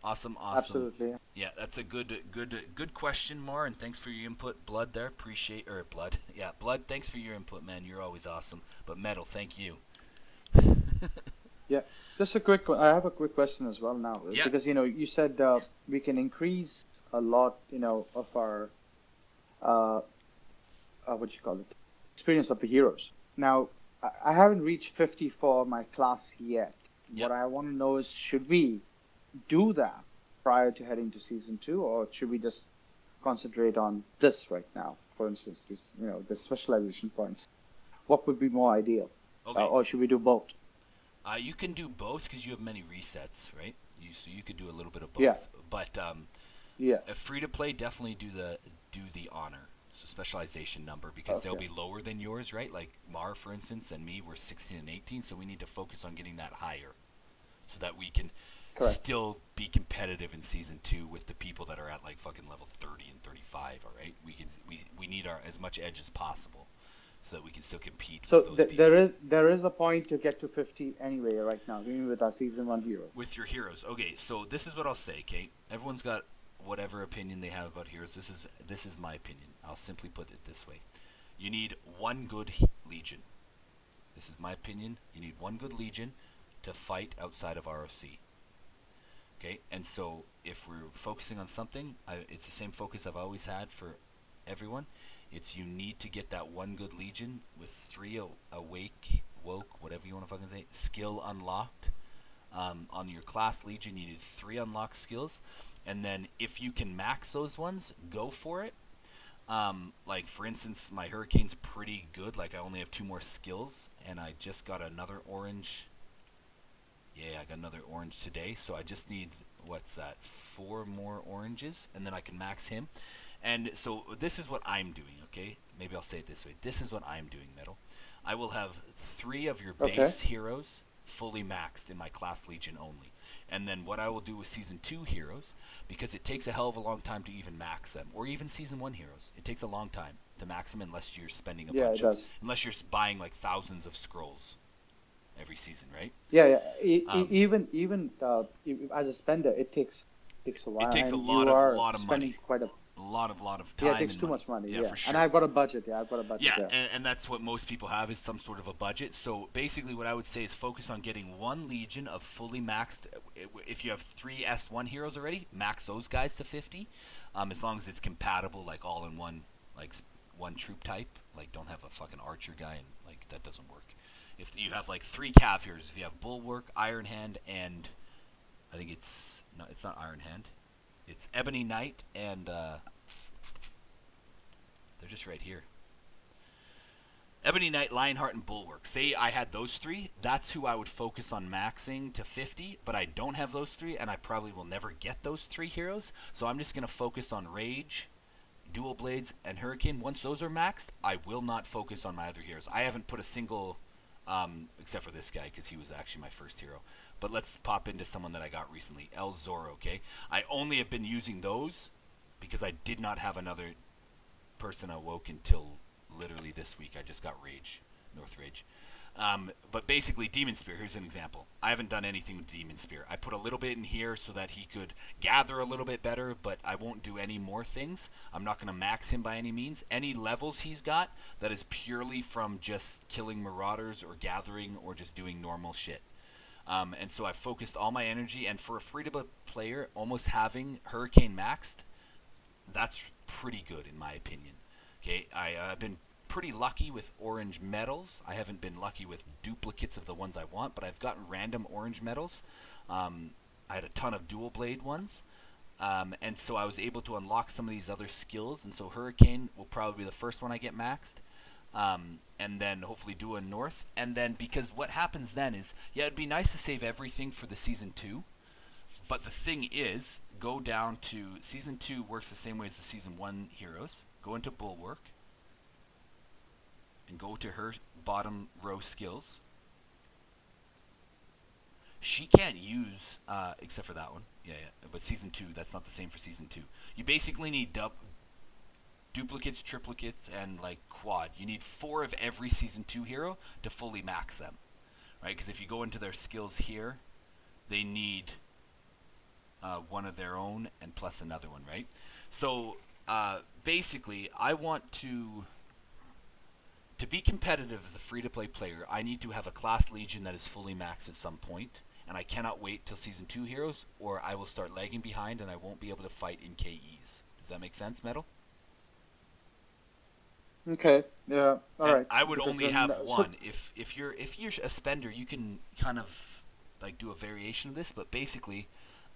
Awesome. Absolutely. Yeah, that's a good question, Mar, and thanks for your input, Blood. There, appreciate Blood. Yeah, Blood. Thanks for your input, man. You're always awesome. But Metal, thank you. Yeah. Just a quick. I have a quick question as well now, Yeah. because you said we can increase a lot, of our what you call it, experience of the heroes. Now, I haven't reached 50 for my class yet. Yep. What I want to know is, should we do that prior to heading to season 2, or should we just concentrate on this right now? For instance, the specialization points. What would be more ideal? Okay. Or should we do both? You can do both because you have many resets, right? So you could do a little bit of both. Yeah. But Yeah. free to play, definitely do the honor, so specialization number, because they'll Okay. be lower than yours, right? Like Mar, for instance, and me, we're 16 and 18, so we need to focus on getting that higher, so that we can Correct. still be competitive in season 2 with the people that are at like fucking level 30 and 35. All right, we need our as much edge as possible, so that we can still compete. So with those people. there is a point to get to 50 anyway right now, even with our season 1 hero. With your heroes. Okay, so this is what I'll say, okay? Everyone's got whatever opinion they have about heroes. This is my opinion. I'll simply put it this way. You need one good legion. This is my opinion. You need one good legion to fight outside of RoC. Okay? And so if we're focusing on something, it's the same focus I've always had for everyone. It's you need to get that one good legion with 3 woke, whatever you want to fucking say, skill unlocked. On your class legion, you need 3 unlocked skills, and then if you can max those ones, go for it. Like for instance, my Hurricane's pretty good. Like I only have 2 more skills, and I just got another orange. Yeah, I got another orange today, so I just need, what's that, 4 more oranges, and then I can max him. And so this is what I'm doing, okay? Maybe I'll say it this way. This is what I'm doing, Metal. I will have 3 of your base heroes fully maxed in my class legion only. And then what I will do with season 2 heroes, because it takes a hell of a long time to even max them, or even season 1 heroes. It takes a long time to max them unless you're spending a bunch it does. unless you're buying like thousands of scrolls every season, right? Yeah. Even as a spender, it takes a while. It takes a and lot you are of spending money. quite a lot of time. Yeah, it takes and too much money. Yeah, for sure. and I've got a budget. Yeah, I've got a budget. Yeah, Yeah. and that's what most people have, is some sort of a budget. So basically what I would say is focus on getting 1 legion of fully maxed. If you have 3 S1 heroes already, max those guys to 50. As long as it's compatible, like all in one, like one troop type. Like don't have a fucking archer guy, and like that doesn't work. If you have like 3 cav heroes, if you have Bulwark, Iron Hand, and I think it's not Iron Hand. It's Ebony Knight, and they're just right here. Ebony Knight, Lionheart, and Bulwark. Say I had those 3, that's who I would focus on maxing to 50, but I don't have those 3, and I probably will never get those 3 heroes, so I'm just going to focus on Rage, Dual Blades, and Hurricane. Once those are maxed, I will not focus on my other heroes. I haven't put a single, except for this guy, because he was actually my first hero. But let's pop into someone that I got recently, El Zorro, okay? I only have been using those because I did not have another person awoke until literally this week. I just got Rage, North Rage. But basically, Demon Spear, here's an example. I haven't done anything with Demon Spear. I put a little bit in here so that he could gather a little bit better, but I won't do any more things. I'm not going to max him by any means. Any levels he's got, that is purely from just killing marauders or gathering or just doing normal shit. And so I focused all my energy, and for a free-to-play player, almost having Hurricane maxed, that's pretty good in my opinion. Okay, I've been pretty lucky with orange medals. I haven't been lucky with duplicates of the ones I want, but I've gotten random orange medals. I had a ton of dual blade ones, and so I was able to unlock some of these other skills, and so Hurricane will probably be the first one I get maxed. And then hopefully do a North, and then because what happens then is, yeah, it'd be nice to save everything for the season 2, But the thing is, go down to Season 2 works the same way as the Season 1 heroes. Go into Bulwark and go to her bottom row skills. She can't use, except for that one. Yeah. But Season 2, that's not the same for Season 2. You basically need duplicates, triplicates, and like quad. You need 4 of every Season 2 hero to fully max them. Right? Because if you go into their skills here, they need one of their own and plus another one, right? So basically, I want to be competitive as a free-to-play player. I need to have a class legion that is fully maxed at some point, and I cannot wait till Season 2 heroes, or I will start lagging behind and I won't be able to fight in KEs. Does that make sense, Metal? Okay. Yeah. All And right. I would Because only then, have so- one. If you're a spender, you can kind of like do a variation of this, but basically,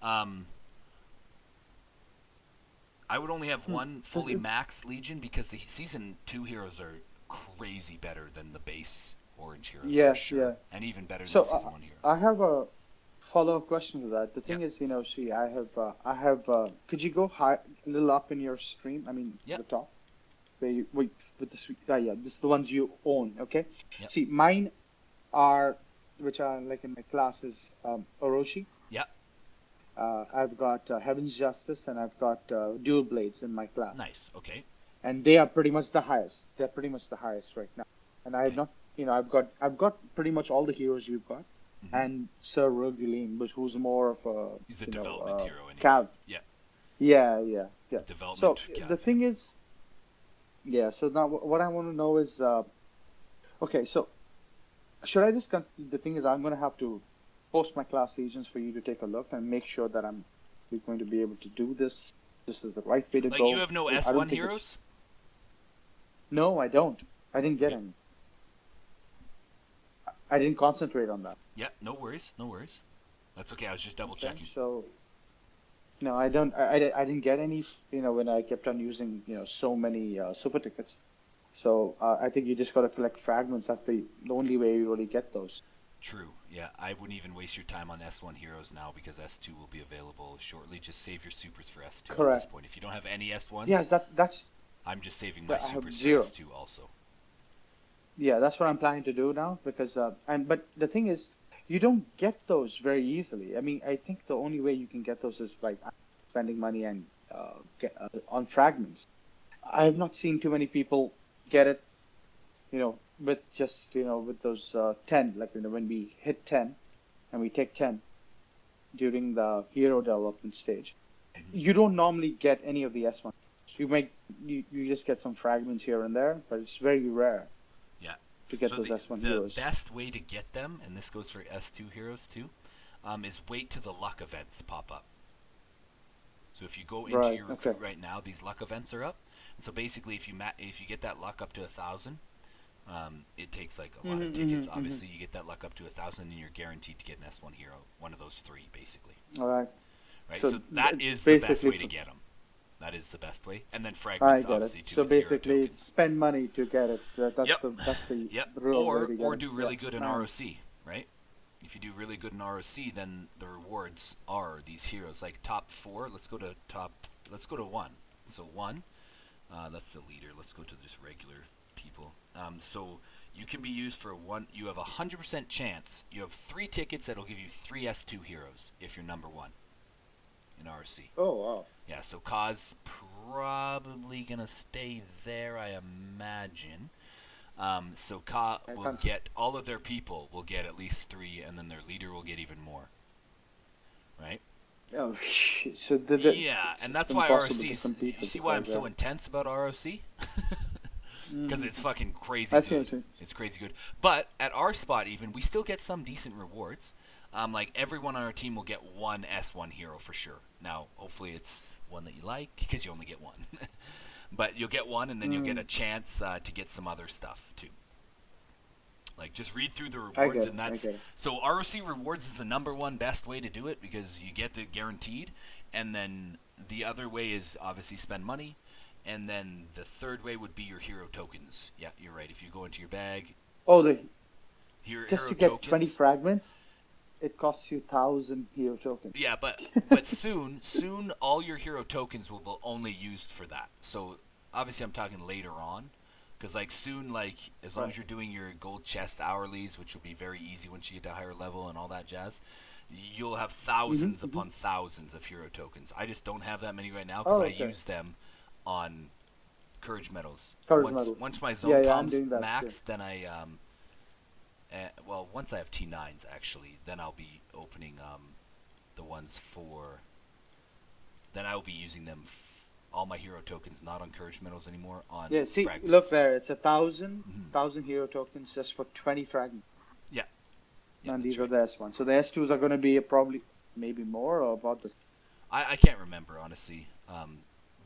I would only have one fully maxed legion because the Season 2 heroes are crazy better than the base orange heroes, Yeah, for sure, yeah. and even better So than Season 1 heroes. I have a follow-up question to that. The thing Yeah. is, see, I have. Could you go high, a little up in your stream? I mean, Yeah. the top, where you wait with the yeah, this is the ones you own. Okay. Yep. See, mine are, which are like in my classes, Orochi. Yeah, I've got Heaven's Justice, and I've got Dual Blades in my class, nice. Okay, and they are pretty much the highest. They're pretty much the highest right now. And I have Okay. not, I've got pretty much all the heroes you've got, and Sir Rogueline, who's more of a he's a development hero anyway. cav. Yeah, Yeah. development. So cav. the thing is, yeah. So now what I want to know is, okay. So should I just? The thing is, I'm going to have to post my class legions for you to take a look and make sure that we're going to be able to do this. This is the right way to Like go. you have no I don't S1 think it's- heroes? No, I don't. I didn't get Okay. any. I didn't concentrate on that. Yeah, no worries. That's okay. I was just double Okay, checking. so no, I don't. I didn't get any. When I kept on using so many super tickets. So I think you just got to collect fragments. That's the only way you really get those. True. Yeah, I wouldn't even waste your time on S1 heroes now because S2 will be available shortly. Just save your supers for S2 at Correct. this point. If you don't have any S1s, Yes, that's I'm just saving my I have supers zero. for S2 also. yeah, that's what I'm planning to do now because but the thing is, you don't get those very easily. I mean, I think the only way you can get those is like spending money and on fragments. I have not seen too many people get it, with just with those 10, like when we hit 10 and we take 10 during the hero development stage. You don't normally get any of the S1. You just get some fragments here and there, but it's very rare. Yeah. To get So those the, S1 the heroes. best way to get them, and this goes for S2 heroes too, is wait till the luck events pop up. So if you go into Right, your recruit okay. right now, these luck events are up. And so basically, if you get that luck up to 1,000, it takes like a lot of tickets. Obviously, you get that luck up to 1,000, and you're guaranteed to get an S1 hero, one of those 3, basically. All right. Right. So So that th- is the best basically way to for- get them. That is the best way, and then I fragments get obviously it. too. So with hero basically, tokens. spend money to get it. That's Yep. the Yep. real Or way to get or it. do really Yeah. good in Nice. RoC, right? If you do really good in RoC, then the rewards are these heroes. Like top 4. Let's go to 1. So 1, that's the leader. Let's go to just regular people. So you can be used for 1. You have a 100% chance. You have 3 tickets that'll give you 3 S2 heroes if you're number 1 in RoC. Oh wow. Yeah, so Kaz probably gonna stay there, I imagine. So Ka I will can't s- get all of their people will get at least 3, and then their leader will get even more. Right? Oh, so Yeah, it's and that's just why impossible RoC. to compete You with see this why I'm guy, so yeah. intense about RoC? Because it's fucking crazy I see, good. I see. It's crazy good. But at our spot, even we still get some decent rewards. Like everyone on our team will get 1 S1 hero for sure. Now, hopefully, it's one that you like because you only get 1. But you'll get 1, and then you'll get a chance to get some other stuff too. Like just read through the rewards, get it, and I that's get it. so RoC rewards is the #1 best way to do it because you get it guaranteed, and then the other way is obviously spend money, and then the third way would be your hero tokens. Yeah, you're right. If you go into your bag, Oh, hero just to get tokens, 20 fragments. it costs you 1,000 hero tokens. Yeah, but soon all your hero tokens will be only used for that. So obviously I'm talking later on, because like soon, like as long as Right. you're doing your gold chest hourlies, which will be very easy once you get to higher level and all that jazz, you'll have thousands Mhm. upon thousands of hero tokens. I just don't have that many right now because Oh, I okay. use them on courage medals. Courage medals. Once my Yeah, zone yeah, I'm comms doing that max, too. then I well, once I have T9s actually, then I'll be opening the ones for. Then I will be using them. All my hero tokens, not on courage medals anymore, on Yeah, see, fragments. look there. It's 1,000, Mhm. 1,000 hero tokens just for 20 fragments. Yeah, And that's these right. are the S1s. So the S2s are going to be probably maybe more or about this. I can't remember honestly,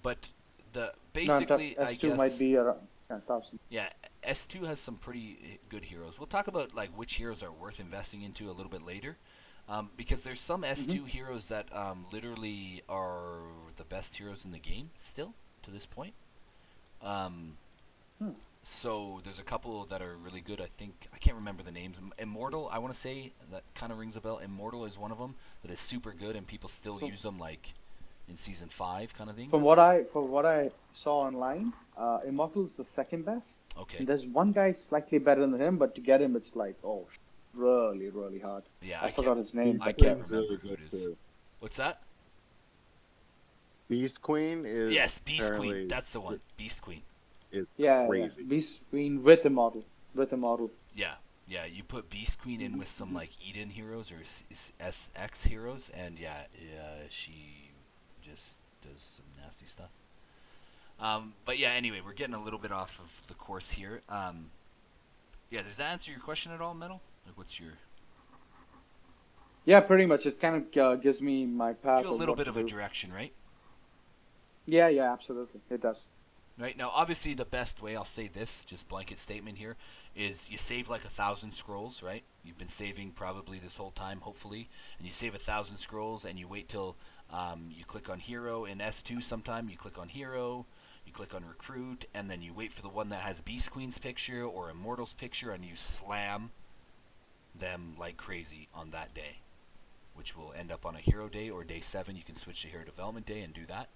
but the No, I'm basically I S2 guess might be around 1,000. yeah, S2 has some pretty good heroes. We'll talk about like which heroes are worth investing into a little bit later, because there's some S2 heroes that literally are the best heroes in the game still to this point. Um, Hmm. So there's a couple that are really good. I think I can't remember the names. Immortal, I want to say that kind of rings a bell. Immortal is one of them that is super good, and people still So- use them like in season 5 kind of thing. From what I saw online, Immortal's the second best. Okay. And there's one guy slightly better than him, but to get him, it's like really, really hard. Yeah, I forgot his name. I but can't yeah. remember who it is. What's that? Beast Queen is Yes, Beast apparently Queen. That's the one. Beast Queen. is Yeah, crazy. yeah. Beast Queen with Immortal. Yeah, yeah. You put Beast Queen in with some like Eden heroes or SX heroes, and yeah, she just does some nasty stuff. But yeah, anyway, we're getting a little bit off of the course here. Yeah, does that answer your question at all, Metal? Like, what's your Yeah, pretty much. It kind of gives me my path a of little what bit to of a do. direction, right? Yeah, yeah, absolutely. It does. Right now, obviously, the best way I'll say this, just blanket statement here, is you save like 1,000 scrolls, right? You've been saving probably this whole time, hopefully, and you save 1,000 scrolls, and you wait till you click on hero in S2. Sometime you click on hero, you click on recruit, and then you wait for the one that has Beast Queen's picture or Immortal's picture, and you slam them like crazy on that day, which will end up on a hero day or day 7. You can switch to hero development day and do that,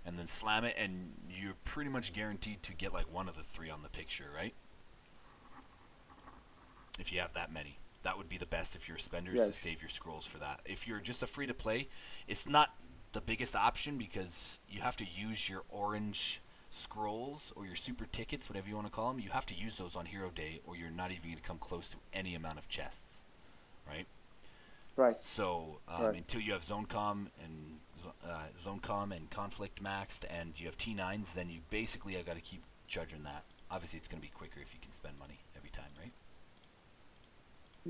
and then slam it, and you're pretty much guaranteed to get like one of the 3 on the picture, right? If you have that many, that would be the best if you're spenders to Yes. save your scrolls for that. If you're just a free to play, it's not the biggest option because you have to use your orange scrolls or your super tickets, whatever you want to call them. You have to use those on hero day, or you're not even going to come close to any amount of chests, right? Right. So Right. until you have Zonecom and Conflict maxed, and you have T9s, then you basically have got to keep charging that. Obviously, it's going to be quicker if you can spend money every time, right?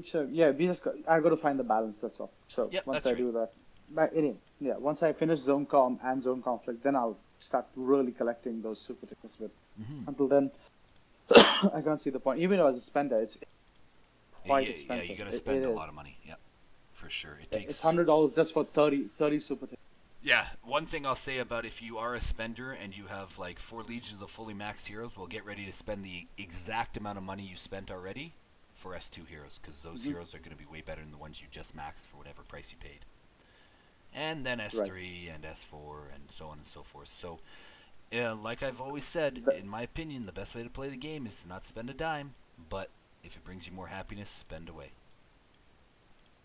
So yeah, I got to find the balance. That's all. So Yep, once that's I do that, but anyway, yeah, once I finish Zone Com and Zone Conflict, then I'll start really collecting those super tickets. But Mm-hmm. until then, I can't see the point. Even though as a spender, it's quite Yeah, expensive. you got to It spend a is. lot of money. Yep, for sure. It takes. It's $100 just for 30 super tickets. Yeah, one thing I'll say about if you are a spender and you have like 4 legions of fully maxed heroes, well, get ready to spend the exact amount of money you spent already for S2 heroes, because those heroes are going to be way better than the ones you just maxed for whatever price you paid. And then S3 and S4 and so on and so forth. So, like I've always said, in my opinion, the best way to play the game is to not spend a dime, but if it brings you more happiness, spend away.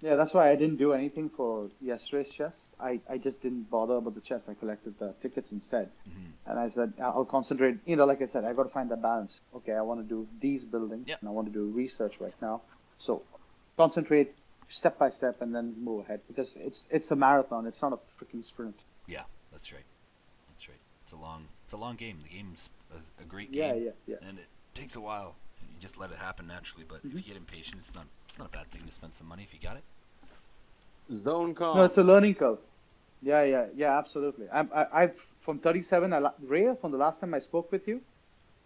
Yeah, that's why I didn't do anything for yesterday's chest. I just didn't bother about the chest. I collected the tickets instead. Mm-hmm. And I said, I'll concentrate. Like I said, I got to find that balance. Okay, I want to do these buildings, Yep. and I want to do research right now. So concentrate step by step, and then move ahead, because it's a marathon. It's not a freaking sprint. Yeah, that's right. That's right. It's a long game. The game's a great Yeah, game. yeah. And it takes a while. You just let it happen naturally. But if you get impatient, it's not a bad thing to spend some money if you got it. Zone Com. No, it's a learning curve. Yeah, absolutely. I've from 37. Ray, from the last time I spoke with you,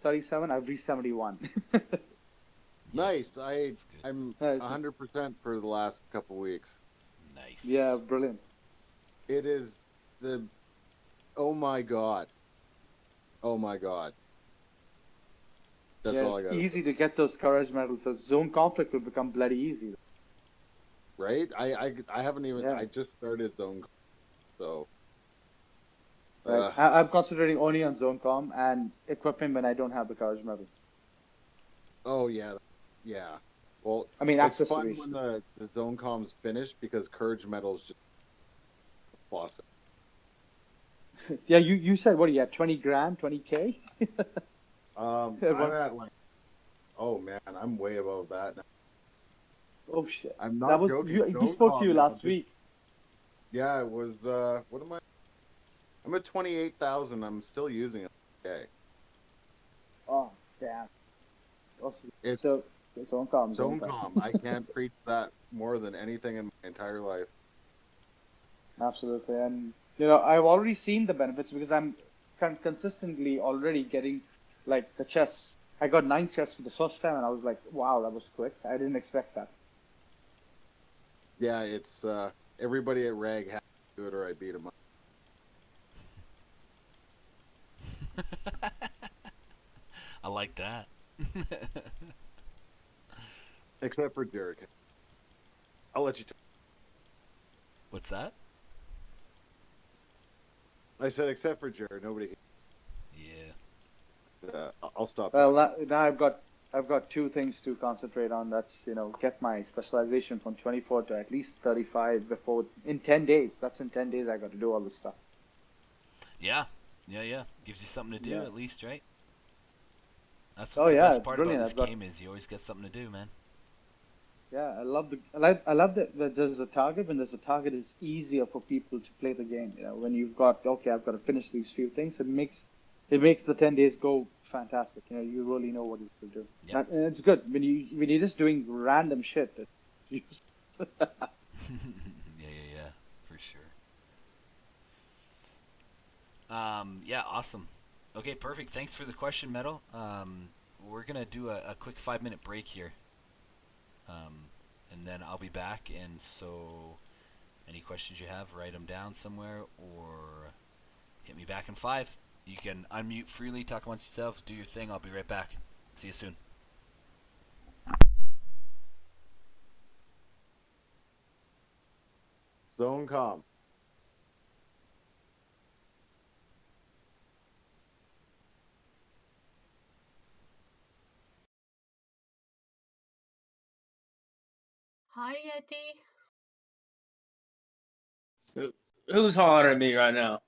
37. I've reached 71. Nice. Good. I'm Nice. 100% for the last couple weeks. Nice. Yeah, brilliant. It is the. Oh my god. Oh my god. That's Yeah, all I it's got. easy to get those courage medals. So zone conflict will become bloody easy. right? I haven't even. Yeah. I just started zone, so. Right. I'm concentrating only on zone com and equipment when I don't have the courage medals. Oh yeah, yeah. Well, I mean, it's fun accessories. when the zone com's finished because courage medals just awesome. Yeah, you said what? You had 20 grand, 20K? I'm at like, oh man, I'm way above that now. Oh shit. I'm That not was joking. you. He Zone spoke to you com now, last week. Yeah, it was. What am I? I'm at 28,000. I'm still using it. Okay. Oh damn. Awesome. It's So zone com. zone com. I can't preach that more than anything in my entire life. Absolutely, and you know I've already seen the benefits because I'm consistently already getting like the chests. I got 9 chests for the first time, and I was like, wow, that was quick. I didn't expect that. Yeah, it's everybody at RAG has to do it or I beat them up. I like that. Except for Derek. I'll let you talk. What's that? I said except for Jared, nobody. Yeah. I'll stop. Well, now I've got 2 things to concentrate on. That's get my specialization from 24 to at least 35 before in 10 days. That's in 10 days. I got to do all this stuff. Yeah. Yeah. Gives you something to do Yeah. at least, right? That's Oh what the yeah, best it's part brilliant. about this I've got game is you always get something to do, man. Yeah, I love that there's a target. When there's a target, it's easier for people to play the game. When you've got okay, I've got to finish these few things. It makes the 10 days go fantastic. You really know what you will do. Yep. And it's good when you're just doing random shit. Yeah, for sure. Yeah, awesome. Okay, perfect. Thanks for the question, Metal. We're gonna do a quick 5-minute break here. And then I'll be back, and so any questions you have, write them down somewhere or hit me back in 5. You can unmute freely, talk amongst yourselves, do your thing. I'll be right back. See you soon. Zone com. Hi, Yeti. Who's hollering at me right now? Is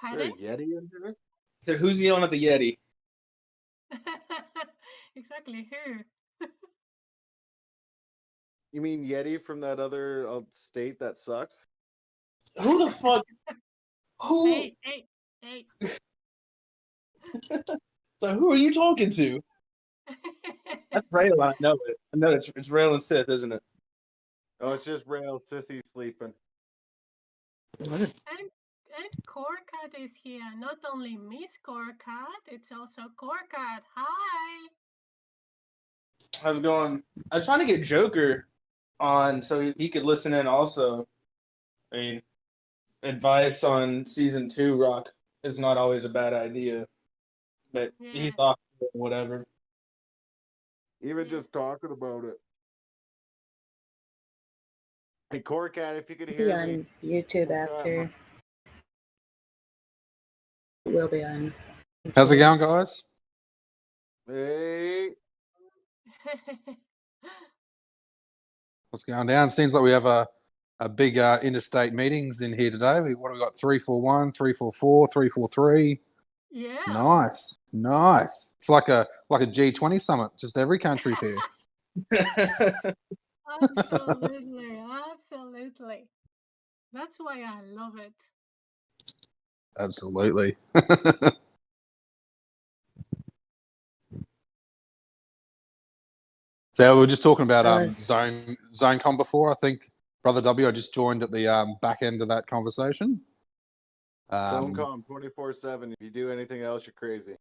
there a Pardon? Yeti in there? I said, who's yelling at the Yeti? Exactly, who? You mean Yeti from that other state that sucks? Who the fuck? Who? Hey. So who are you talking to? That's Raylan. I know it. I know it's Raylan Sith, isn't it? Oh, it's just Rail Sissy sleeping. And Corcat is here. Not only Miss Corcat, it's also Corcat. Hi. How's it going? I was trying to get Joker on so he could listen in also. I mean, advice on season 2 RoC is not always a bad idea. But Yeah. he's off whatever. Even Yeah. just talking about it. Hey, Corcat, if you could Be hear on me. YouTube after. Will be on. How's it going, guys? Hey. What's going down? Seems like we have a big interstate meetings in here today. What have we got? 341, 344, 343. Yeah. Nice. It's like a G20 summit. Just every country's here. Absolutely. That's why I love it. Absolutely. So we were just talking about ZoneCon before. I think BrotherW, I just joined at the back end of that conversation. Zone com 24/7. If you do anything else, you're crazy.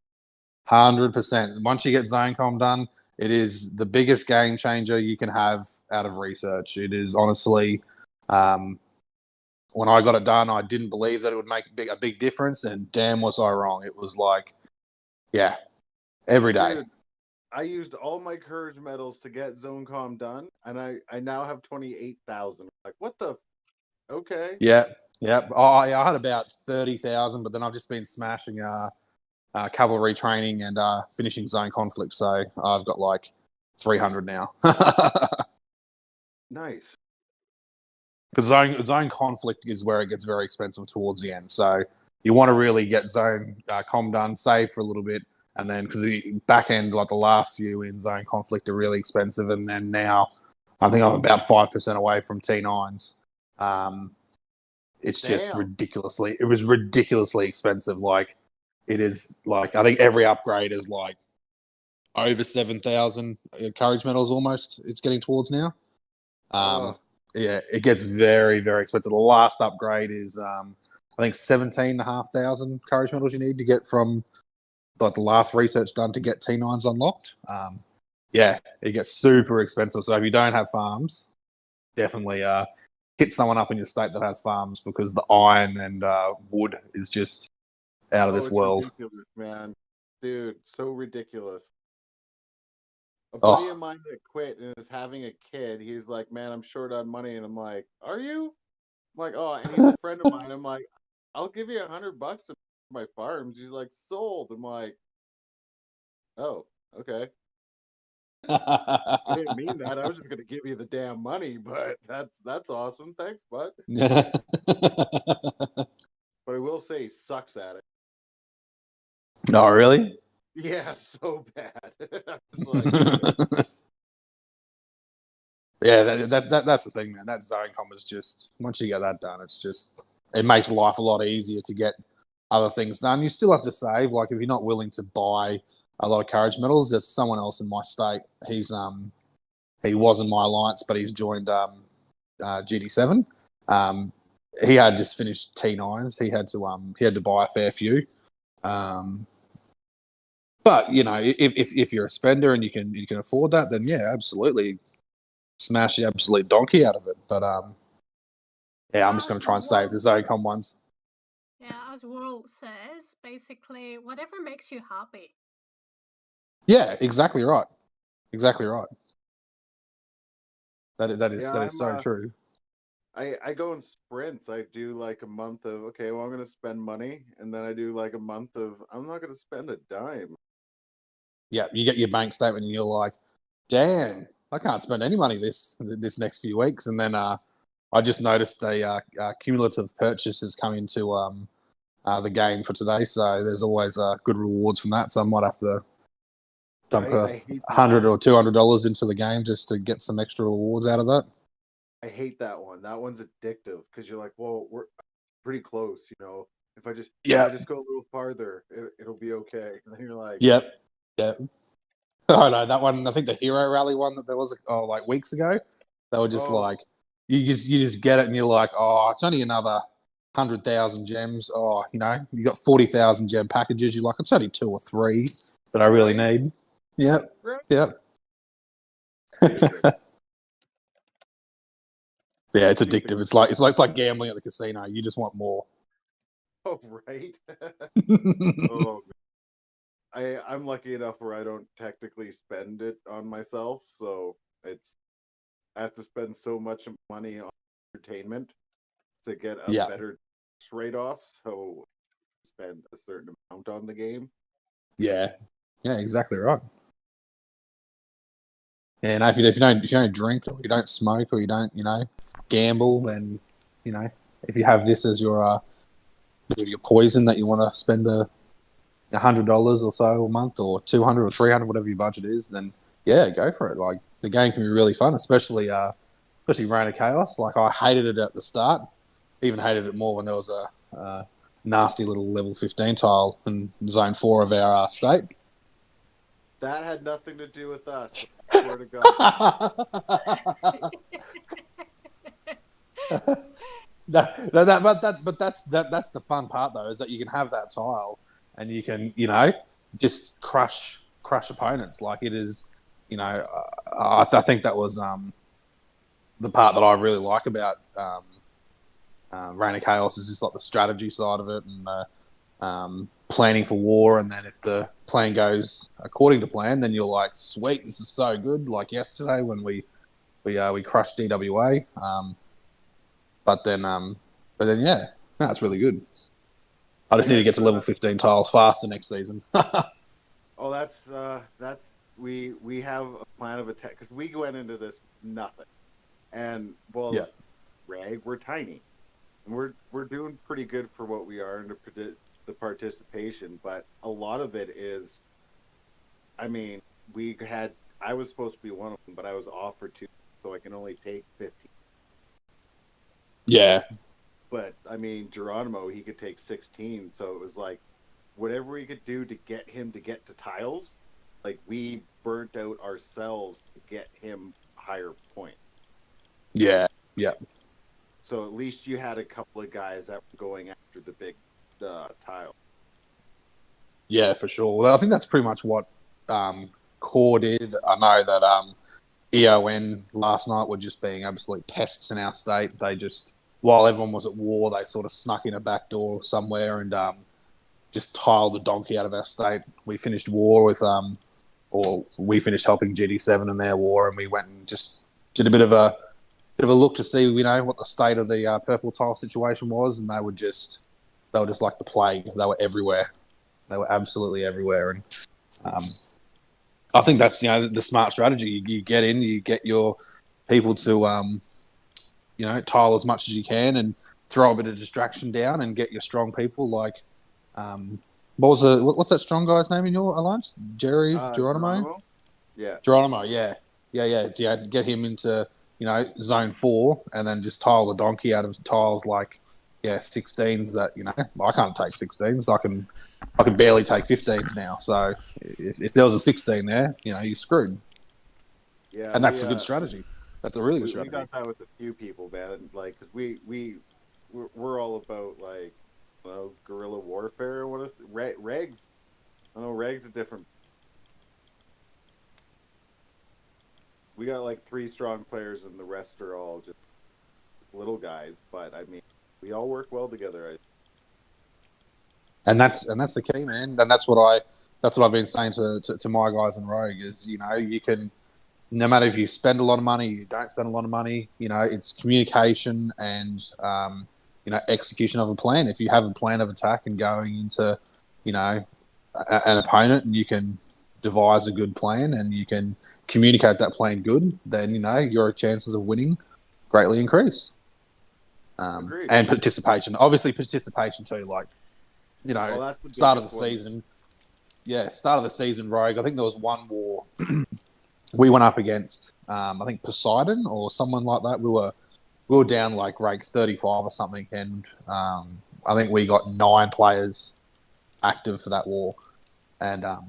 100%. Once you get ZoneCom done, it is the biggest game changer you can have out of research. It is honestly, when I got it done, I didn't believe that it would make a big difference, and damn was I wrong. It was like, yeah, every day. Dude, I used all my courage medals to get Zone Com done, and I now have 28,000. Like, what the? Okay. Yeah, yeah. Oh, yeah, I had about 30,000, but then I've just been smashing cavalry training and finishing zone conflict. So I've got like 300 now. Nice. Because zone conflict is where it gets very expensive towards the end. So you want to really get zone com done, save for a little bit, and then because the back end, like the last few in zone conflict, are really expensive. And then now, I think I'm about 5% away from T9s. It's just Damn. ridiculously. It was ridiculously expensive. Like it is. Like I think every upgrade is like over 7,000 courage medals almost. It's getting towards now. Yeah, it gets very, very expensive. The last upgrade is, I think, 17,500 courage medals you need to get from like the last research done to get T9s unlocked. Yeah, it gets super expensive. So if you don't have farms, definitely hit someone up in your state that has farms because the iron and wood is just out of this it's world. ridiculous, man. Dude, so ridiculous. A Oh. buddy of mine that quit and is having a kid, he's like, man, I'm short on money. And I'm like, are you? I'm like, oh, and he's a friend of mine. I'm like, I'll give you $100 to my farms. He's like, sold. I'm like, oh, okay. I didn't mean that. I was just gonna give you the damn money, but that's awesome. Thanks, bud. But I will say he sucks at it. Oh, really? Yeah, so bad. Like, yeah, that's the thing, man. That zone com is just once you get that done, it makes life a lot easier to get other things done. You still have to save, like if you're not willing to buy a lot of courage medals. There's someone else in my state. He was in my alliance, but he's joined GD7. He had just finished T9s. He had to buy a fair few. But you know, if you're a spender and you can afford that, then yeah, absolutely smash the absolute donkey out of it. But yeah, I'm just going to try and save the Zocom ones. Yeah, as World says, basically, whatever makes you happy. Yeah, exactly right. Exactly right. That is so true. I go in sprints. I do like a month of, okay, well, I'm going to spend money. And then I do like a month of, I'm not going to spend a dime. Yeah, you get your bank statement and you're like, damn, I can't spend any money this next few weeks. And then I just noticed a cumulative purchase has come into the game for today. So there's always good rewards from that. So I might have to dump $100 or $200 into the game just to get some extra rewards out of that. I hate that one. That one's addictive because you're like, well, we're pretty close, you know. If I just go a little farther, it'll be okay. And then you're like, Yep. Oh no, that one. I think the Hero Rally one that there was like weeks ago. They were just like, you just get it and you're like, oh, it's only another 100,000 gems. Oh, you know, you got 40,000 gem packages. You're like, it's only 2 or 3 that I really need. Yep. Right. Yep. Yeah, it's addictive. It's like gambling at the casino. You just want more. Oh, right. Oh, man. I'm lucky enough where I don't technically spend it on myself, so I have to spend so much money on entertainment to get a better trade-off. So spend a certain amount on the game. Yeah, exactly right. Yeah, no, if you don't drink or you don't smoke or you don't gamble, then if you have this as your poison that you want to spend $100 or so a month or 200 or 300, whatever your budget is, then yeah, go for it. Like the game can be really fun, especially Reign of Chaos. Like I hated it at the start, even hated it more when there was a nasty little level 15 tile in Zone 4 of our state. That had nothing to do with us. I swear to God. But that's the fun part though, is that you can have that tile and you can just crush opponents. Like it is, I think that was the part that I really like about Reign of Chaos is just like the strategy side of it and planning for war, and then if the plan goes according to plan, then you're like, sweet, this is so good. Like yesterday when we crushed DWA, but then yeah, no, it's really good. I just need to get to level 15 tiles faster next season. Oh, that's we have a plan of attack because we went into this nothing, and well, Yeah. Rag, we're tiny, and we're doing pretty good for what we are under the participation, but a lot of it is, I mean, I was supposed to be one of them, but I was offered 2, so I can only take 15. Yeah, But I mean, Geronimo, he could take 16, so it was like whatever we could do to get him to get to tiles, like we burnt out ourselves to get him higher point. yeah. So at least you had a couple of guys that were going after the big tile. Yeah, for sure. Well, I think that's pretty much what Core did. I know that EON last night were just being absolute pests in our state. They just, while everyone was at war, they sort of snuck in a back door somewhere and just tiled the donkey out of our state. We finished war with, or we finished helping GD7 in their war, and we went and just did a bit of a look to see, what the state of the purple tile situation was, and they were just like the plague. They were everywhere. They were absolutely everywhere, and I think that's the smart strategy. You get in, you get your people to tile as much as you can, and throw a bit of distraction down, and get your strong people. Like, what's that strong guy's name in your alliance? Geronimo. Yeah. Geronimo. Yeah. Get him into zone 4, and then just tile the donkey out of tiles like 16s. That I can't take 16s. I can barely take 15s now. So if there was a 16 there, you're screwed. Yeah, And that's a good strategy. That's a really good strategy. We got that with a few people, man. Like, because we're all about like, guerrilla warfare. What is regs? I know regs are different. We got like 3 strong players, and the rest are all just little guys. But I mean, we all work well together. And that's the key, man. And that's what I've been saying to my guys in RoC is, you can, no matter if you spend a lot of money, you don't spend a lot of money, it's communication and execution of a plan. If you have a plan of attack and going into an opponent, and you can devise a good plan and you can communicate that plan good, then your chances of winning greatly increase. And participation, obviously participation too. Like, start of the season. Yeah, start of the season, RoC. I think there was one war we went up against. I think Poseidon or someone like that. We were down like rank 35 or something, and I think we got 9 players active for that war, and I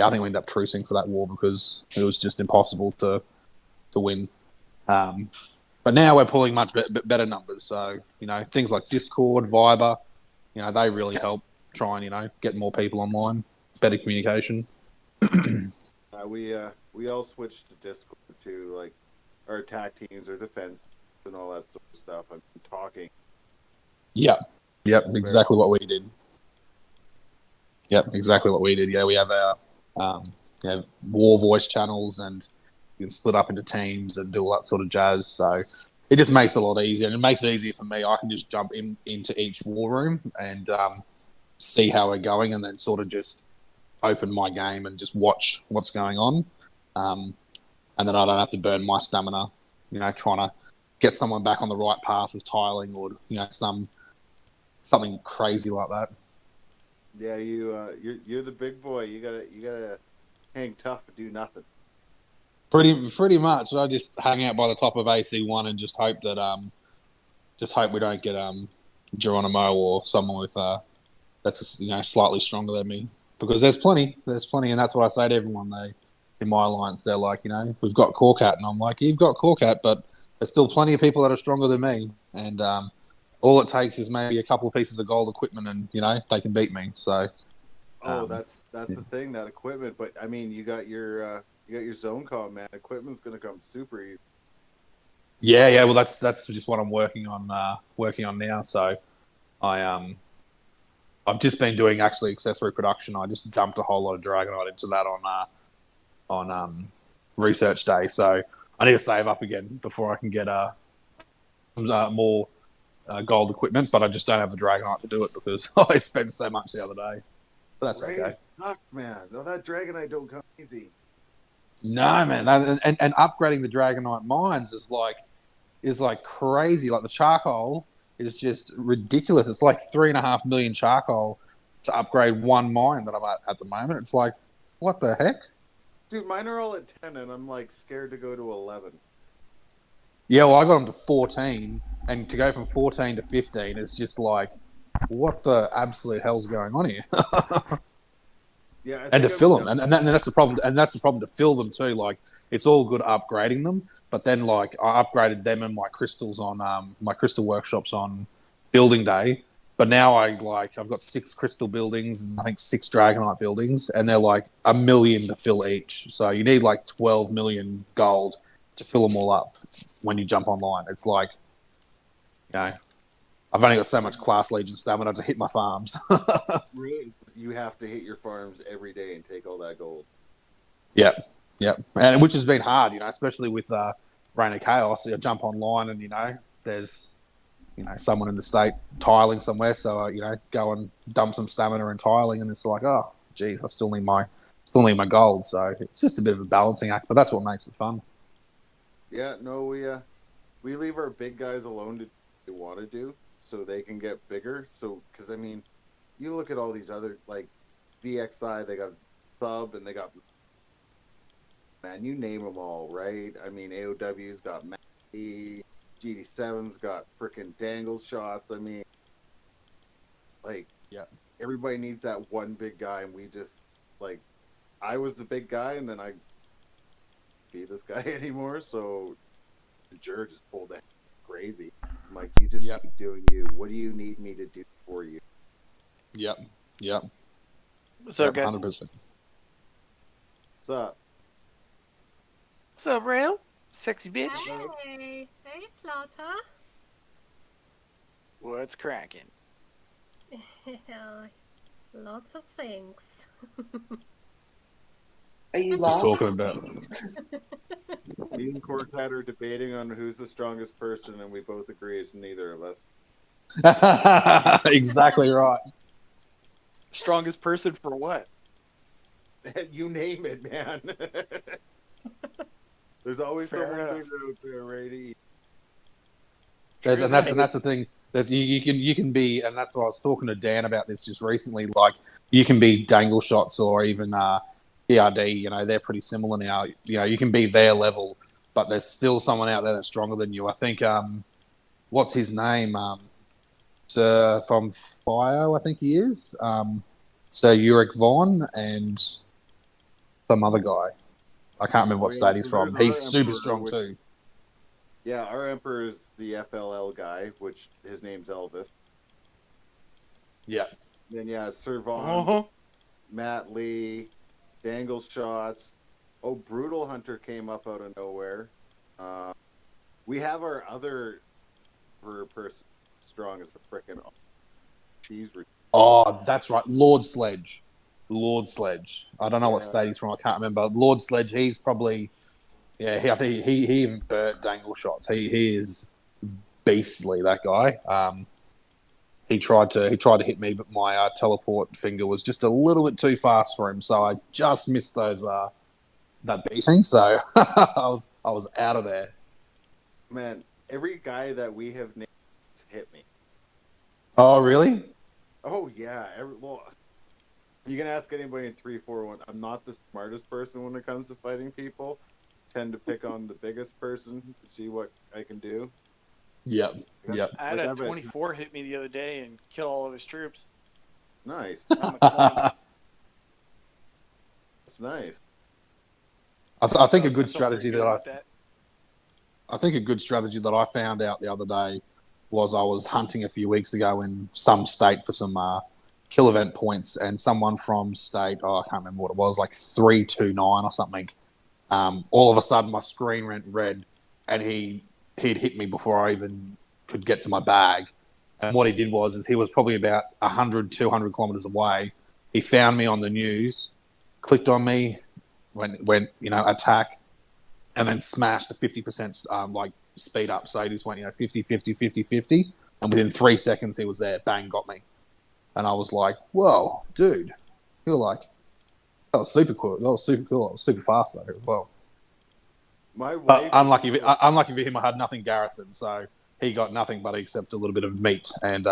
think we ended up trucing for that war because it was just impossible to win. But now we're pulling much better numbers. So things like Discord, Viber, they really help try and get more people online, better communication. We all switched to Discord too, like our attack teams, our defense, and all that sort of stuff. I'm talking. Yep, exactly what we did. Yeah, we have our war voice channels, and you can split up into teams and do all that sort of jazz. So it just makes it a lot easier, and it makes it easier for me. I can just jump into each war room and see how we're going, and then sort of just open my game and just watch what's going on. And then I don't have to burn my stamina, trying to get someone back on the right path of tiling or something crazy like that. Yeah, you're the big boy. You gotta hang tough and do nothing. Pretty much. I just hang out by the top of AC1 and just hope we don't get Geronimo or someone with that's slightly stronger than me, because there's plenty, and that's what I say to everyone. In my alliance, they're like, we've got Corcat, and I'm like, you've got Corcat, but there's still plenty of people that are stronger than me, and all it takes is maybe a couple of pieces of gold equipment, and they can beat me. So, that's the thing, that equipment. But I mean, you got your zone call, man. Equipment's gonna come super easy. Yeah. Well, that's just what I'm working on now. So, I I've just been doing actually accessory production. I just dumped a whole lot of Dragonite into that on research day. So I need to save up again before I can get more gold equipment. But I just don't have the Dragonite to do it because I spent so much the other day. But that's Right? okay. Fuck, man. No, that Dragonite don't come easy. No, man, and upgrading the Dragonite mines is like crazy. Like the charcoal is just ridiculous. It's like 3.5 million charcoal to upgrade one mine that I'm at the moment. It's like, what the heck? Dude, mine are all at 10, and I'm like scared to go to 11. Yeah, well, I got them to 14, and to go from 14 to 15 is just like, what the absolute hell's going on here? Yeah, And to fill them, and that's the problem. And that's the problem to fill them too. Like it's all good upgrading them, but then like I upgraded them and my crystals on my crystal workshops on building day. But now I've got 6 crystal buildings and I think 6 Dragonite buildings, and they're like 1 million to fill each. So you need like 12 million gold to fill them all up when you jump online. It's like, I've only got so much class legion stamina to hit my farms. Really? You have to hit your farms every day and take all that gold. Yep, and which has been hard, especially with Reign of Chaos. You jump online and there's someone in the state tiling somewhere, so go and dump some stamina and tiling, and it's like, oh, geez, I still need my gold. So it's just a bit of a balancing act, but that's what makes it fun. Yeah, no, we leave our big guys alone to do what they want to do, so they can get bigger. So, because I mean, you look at all these other, like, VXI, they got Sub, and they got, man, you name them all, right? I mean, AOW's got Matty, GD7's got frickin' dangle shots. I mean, like, yeah, everybody needs that one big guy, and we just, like, I was the big guy, and then I be this guy anymore, so Jer just pulled that crazy. I'm like, you just keep doing you. What do you need me to do for you? Yep. What's up, guys? 100%. What's up? What's up, Rail? Sexy bitch. Hey, Slaughter. What's cracking? Lots of things. Are you Just lost? talking about. Me and Cortat are debating on who's the strongest person, and we both agree it's neither of us. Exactly right. Strongest person for what? You name it, man. There's always Fair someone enough. bigger out there, right? And that's the thing. You can be, and that's what I was talking to Dan about this just recently. Like you can be dangle shots or even CRD. They're pretty similar now. You can be their level, but there's still someone out there that's stronger than you. I think what's his name? From Fire, I think he is. Sir Ulrich Vaughn and some other guy. I can't remember what state he's from. He's super strong too. Yeah, our Emperor is the FLL guy, which his name's Elvis. Yeah. Then Sir Vaughn, Matt Lee, Dangle Shots. Oh, Brutal Hunter came up out of nowhere. We have our other person strong as the frickin' cheese. Oh, that's right. Lord Sledge. I don't know what state he's from. I can't remember. Lord Sledge, he's probably... Yeah, I think he even burnt dangle shots. He is beastly, that guy. He tried to hit me, but my teleport finger was just a little bit too fast for him, so I just missed those that beating. So I was out of there. Man, every guy that we have named hit me. Oh, really? Oh yeah. Well, you can ask anybody in 3-4-1. I'm not the smartest person when it comes to fighting people. Tend to pick on the biggest person to see what I can do. Yep. I had a 24 hit me the other day and kill all of his troops. Nice. I'm a 20. That's nice. I think a good I felt pretty strategy good that about that. I think a good strategy that I found out the other day was I was hunting a few weeks ago in some state for some kill event points, and someone from state, I can't remember what it was, like 329 or something. All of a sudden, my screen went red, and he'd hit me before I even could get to my bag, And what he did was he was probably about 100, 200 kilometers away. He found me on the news, clicked on me, went attack, and then smashed the 50% like speed up. So he just went 50, 50, 50, 50, and within 3 seconds he was there. Bang, got me. And I was like, "Whoa, dude!" You're like, "That was super cool. That was super cool. It was super fast though as well." My wife. But unlucky for him, I had nothing garrison, so he got nothing but except a little bit of meat and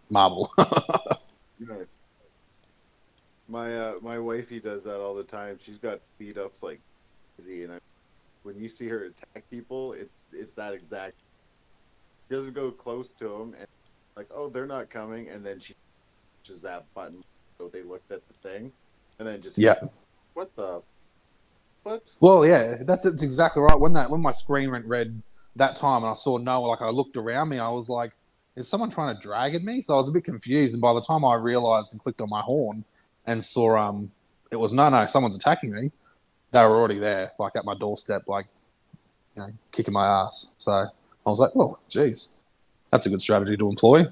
marble. Right. My wifey does that all the time. She's got speed ups like crazy, and when you see her attack people, it's that exact. She doesn't go close to them, and like, oh, they're not coming, and then she pushes that button, so they looked at the thing, and then just hits them. What the? What? Well, yeah, that's exactly right. When my screen went red that time, and I saw Noah, like I looked around me, I was like, "Is someone trying to drag at me?" So I was a bit confused, and by the time I realized and clicked on my horn and saw it was no, someone's attacking me. They were already there, like at my doorstep, like kicking my ass. So I was like, "Well, geez, that's a good strategy to employ."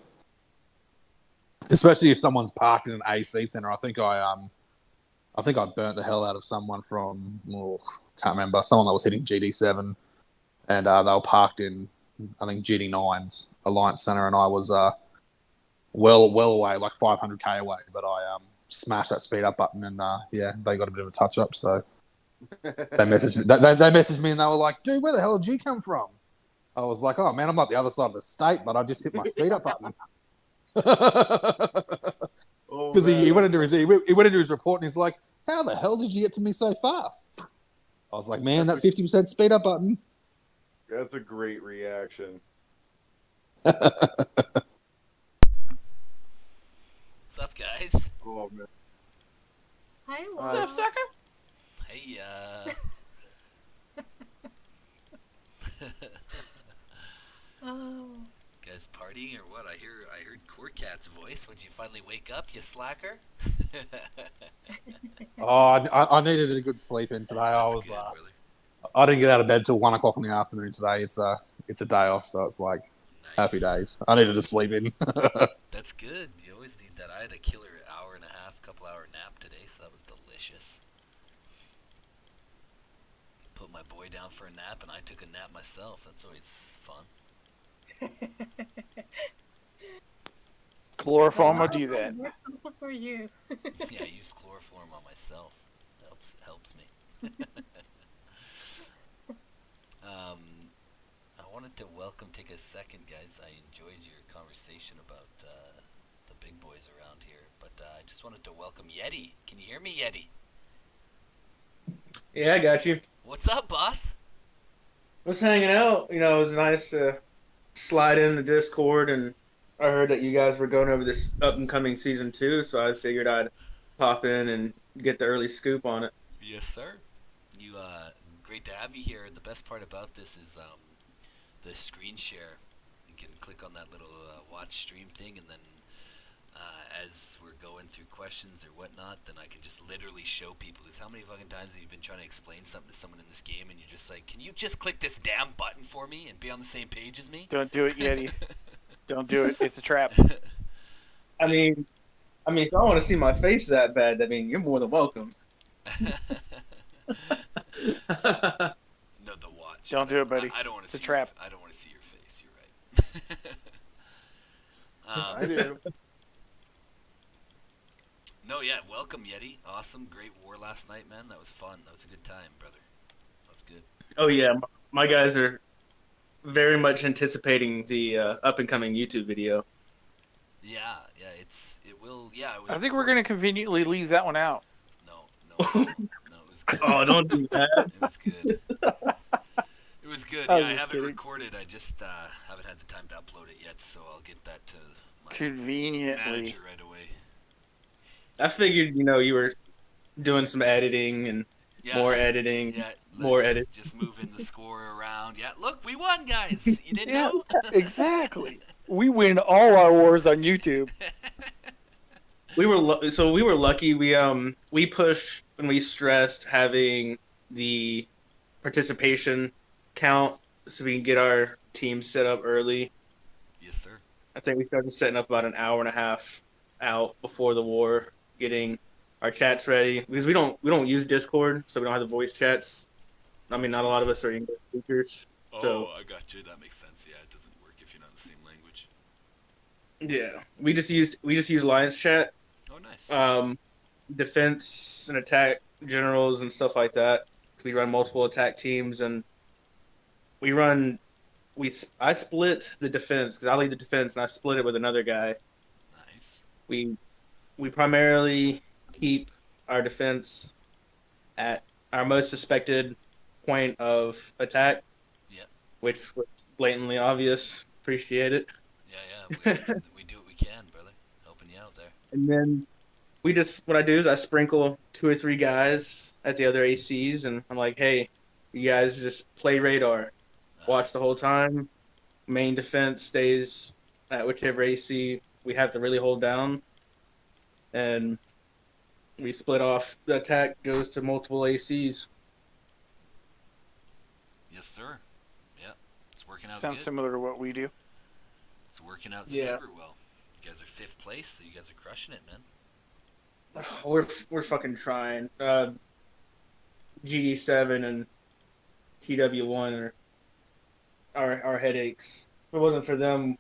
Especially if someone's parked in an AC center. I think I burnt the hell out of someone from can't remember, someone that was hitting GD7, and they were parked in I think GD9's Alliance Center, and I was well away, like 500k away, but I smashed that speed up button, and they got a bit of a touch up. So they messaged me. They messaged me, and they were like, "Dude, where the hell did you come from?" I was like, "Oh man, I'm not the other side of the state, but I just hit my speed up button." Because he went into his report and he's like, "How the hell did you get to me so fast?" I was like, "Man, that 50% speed up button." That's a great reaction. What's up, guys? Oh man. Hi, What's up, sucker? Hey, Oh. guys partying or what? I heard Corcat's voice. When you finally wake up, you slacker? Oh, I needed a good sleep in today. I didn't get out of bed till 1 o'clock in the afternoon today. It's a day off, so it's like happy days. I needed to sleep in. That's good. You always need that. I had a killer hour and a half, couple hour nap today, so that was delicious. Put my boy down for a nap, and I took a nap myself. That's always fun. Chloroform will do that. For you. Yeah, I use chloroform on myself. Helps me. I wanted to take a second, guys. I enjoyed your conversation about the big boys around here, but I just wanted to welcome Yeti. Can you hear me, Yeti? Yeah, I got you. What's up, boss? Was hanging out. It was nice to slide in the Discord, and I heard that you guys were going over this up and coming season 2, so I figured I'd pop in and get the early scoop on it. Yes, sir. Great to have you here. The best part about this is the screen share. You can click on that little watch stream thing, and then as we're going through questions or whatnot, then I can just literally show people. Because how many fucking times have you been trying to explain something to someone in this game, and you're just like, "Can you just click this damn button for me and be on the same page as me?" Don't do it, Yeti. Don't do it. It's a trap. I mean, if I want to see my face that bad, you're more than welcome. No, the watch. Don't do it, buddy. I don't want to see. It's a trap. I don't want to see your face. You're right. I do. No, yeah. Welcome, Yeti. Awesome, great war last night, man. That was fun. That was a good time, brother. That's good. Oh yeah, my guys are very much anticipating the up and coming YouTube video. Yeah. It will. Yeah. It was I think we're gonna conveniently leave that one out. No, it was good. Oh, don't do that. It was good. It was good. I Yeah, was I just have it kidding. recorded. I just haven't had the time to upload it yet, so I'll get that to my Conveniently. manager right away. I figured, you were doing some editing and more editing, Yeah, more let's edit. Just moving the score around. Yeah, look, we won, guys. You didn't Yeah, know? exactly. We win all our wars on YouTube. We were lucky. We pushed and we stressed having the participation count so we can get our team set up early. Yes, sir. I think we started setting up about an hour and a half out before the war, getting our chats ready because we don't use Discord, so we don't have the voice chats. I mean, not a lot of us are English speakers, so I got you. That makes sense. Yeah, it doesn't work if you're not in the same language. yeah, we just use Alliance chat, Oh, nice. defense and attack generals and stuff like that. We run multiple attack teams, and we run. I split the defense because I lead the defense, and I split it with another guy. Nice. We primarily keep our defense at our most suspected point of attack. Yep. Which was blatantly obvious. Appreciate it. Yeah. We do what we can, brother. Helping you out there. And then what I do is I sprinkle 2 or 3 guys at the other ACs, and I'm like, hey, you guys just play radar, watch the whole time. Main defense stays at whichever AC we have to really hold down, and we split off. The attack goes to multiple ACs. Yes, sir. Yeah, it's working out Sounds good. similar to what we do. It's working out Yeah. super well. You guys are 5th place, so you guys are crushing it, man. We're fucking trying. GD7 and TW1 are our headaches. If it wasn't for them,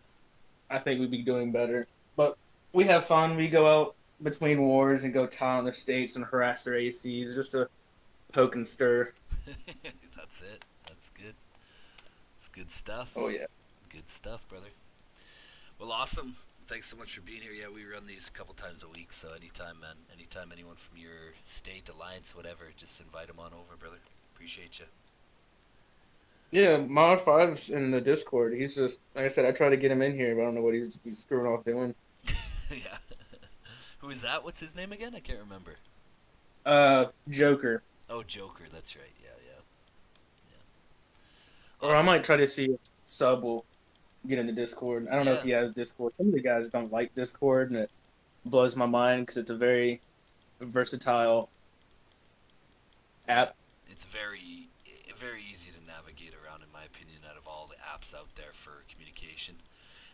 I think we'd be doing better. But we have fun. We go out between wars and go taunt their states and harass their ACs just to poke and stir. That's it. That's good. It's good stuff. Oh yeah. Good stuff, brother. Well, awesome. Thanks so much for being here. Yeah, we run these a couple times a week, so anytime, man. Anytime anyone from your state, alliance, whatever, just invite them on over, brother. Appreciate you. Yeah, Mod 5's in the Discord. He's just, like I said, I try to get him in here, but I don't know what he's screwing off doing. Yeah. Who is that? What's his name again? I can't remember. Joker. Oh, Joker. That's right. Yeah. Or I might try to see if Sub will get in the Discord. I don't know if Yeah. he has Discord. Some of the guys don't like Discord, and it blows my mind because it's a very versatile app. It's very easy to navigate around, in my opinion, out of all the apps out there for communication.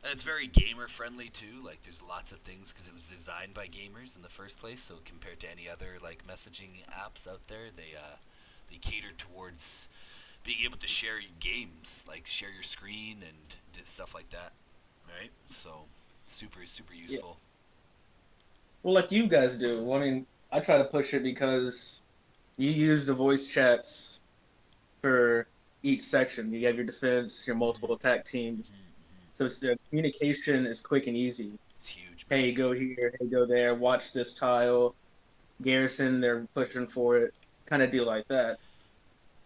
And it's very gamer friendly too. Like, there's lots of things because it was designed by gamers in the first place. So compared to any other like messaging apps out there, they cater towards being able to share your games, like share your screen and stuff like that, right? So super useful. Well, like you guys do. Well, I mean, I try to push it because you use the voice chats for each section. You have your defense, your multiple attack teams. So the communication is quick and easy. It's huge. Hey, go here. Hey, go there. Watch this tile. Garrison, they're pushing for it. Kind of deal like that.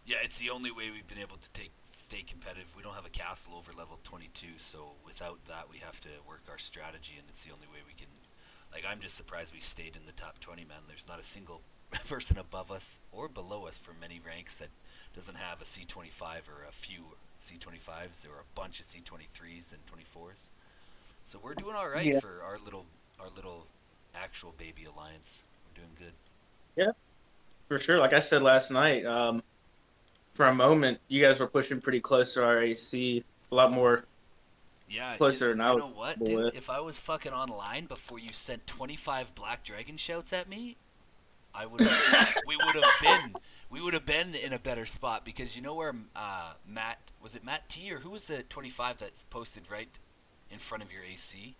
Yeah, it's the only way we've been able to stay competitive. We don't have a castle over level 22, so without that we have to work our strategy, and it's the only way we can. Like, I'm just surprised we stayed in the top 20, man. There's not a single person above us or below us for many ranks that doesn't have a C25 or a few C25s or a bunch of C23s and 24s. So we're doing all right for our little actual baby alliance. We're doing good. Yeah, for sure. Like I said last night, for a moment, you guys were pushing pretty close to our AC, a lot more closer than I was. You know what, dude? If I was fucking online before you sent 25 Black Dragon shouts at me, we would have been in a better spot, because you know where Matt T, or who was the 25 that's posted right in front of your AC?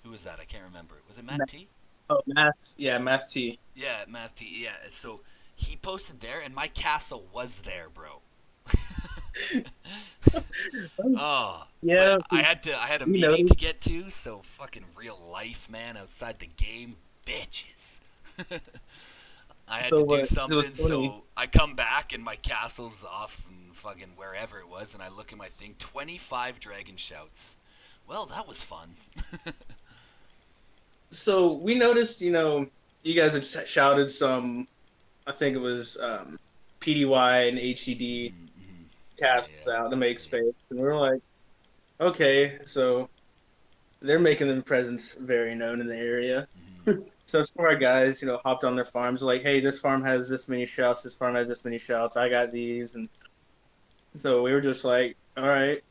Who was that? I can't remember. Was it Matt T? Oh, Math. Yeah, Math T. Yeah, Matt T. Yeah. So he posted there, and my castle was there, bro. Oh yeah. I had a meeting to get to, so fucking real life, man, outside the game, bitches. I had to do something, so I come back and my castle's off and fucking wherever it was, and I look at my thing, 25 dragon shouts. Well, that was fun. So we noticed, you guys had shouted some, I think it was PDY and HED casts out to make space, and we were like, okay, so they're making their presence very known in the area. So some of our guys, hopped on their farms, like, hey, this farm has this many shouts, this farm has this many shouts, I got these, and so we were just like, all right,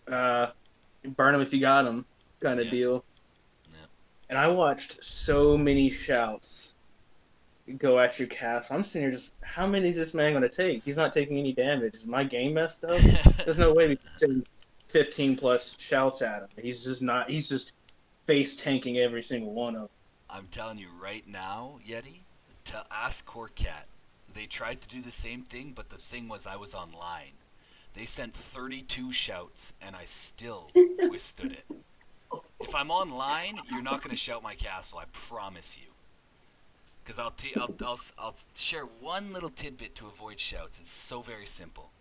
burn them if you got them. kind of Yeah. deal. Yeah. And I watched so many shouts go at your castle. I'm sitting here just, how many is this man going to take? He's not taking any damage. Is my game messed up? There's no way we can send 15 plus shouts at him. He's just not. He's just face tanking every single one of them. I'm telling you right now, Yeti, to ask Corcat. They tried to do the same thing, but the thing was I was online. They sent 32 shouts, and I still withstood it. If I'm online, you're not going to shout my castle, I promise you. Because I'll share one little tidbit to avoid shouts. It's so very simple.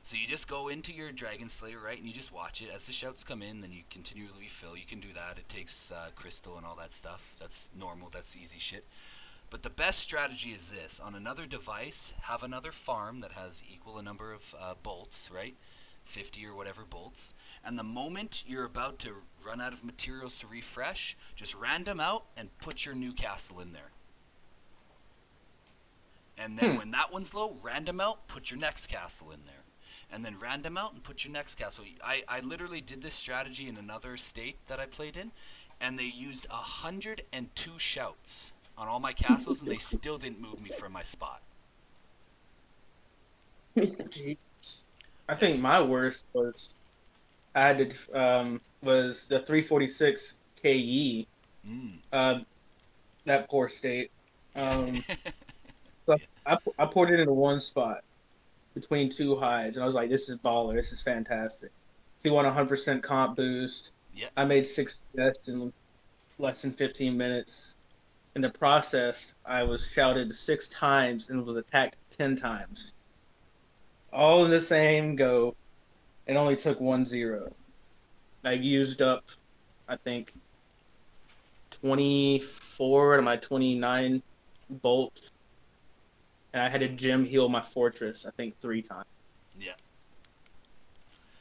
So you just go into your Dragon Slayer, right, and you just watch it. As the shouts come in, then you continually refill. You can do that. It takes crystal and all that stuff. That's normal. That's easy shit. But the best strategy is this. On another device, have another farm that has equal a number of bolts, right? 50 or whatever bolts. And the moment you're about to run out of materials to refresh, just random out and put your new castle in there. And then when that one's low, random out, put your next castle in there. And then random out and put your next castle. I literally did this strategy in another state that I played in, and they used 102 shouts on all my castles, and they still didn't move me from my spot. Jeez. I think my worst was I had to was the 346 KE. That poor state. So I poured it into one spot between two hides, and I was like, "This is baller. This is fantastic." So you want 100% comp boost. Yeah. I made 6 deaths in less than 15 minutes. In the process, I was shouted 6 times and was attacked 10 times. All in the same go. It only took 1-0. I used up, I think, 24 out of my 29 bolts. And I had to gem heal my fortress, I think, 3 times. Yeah.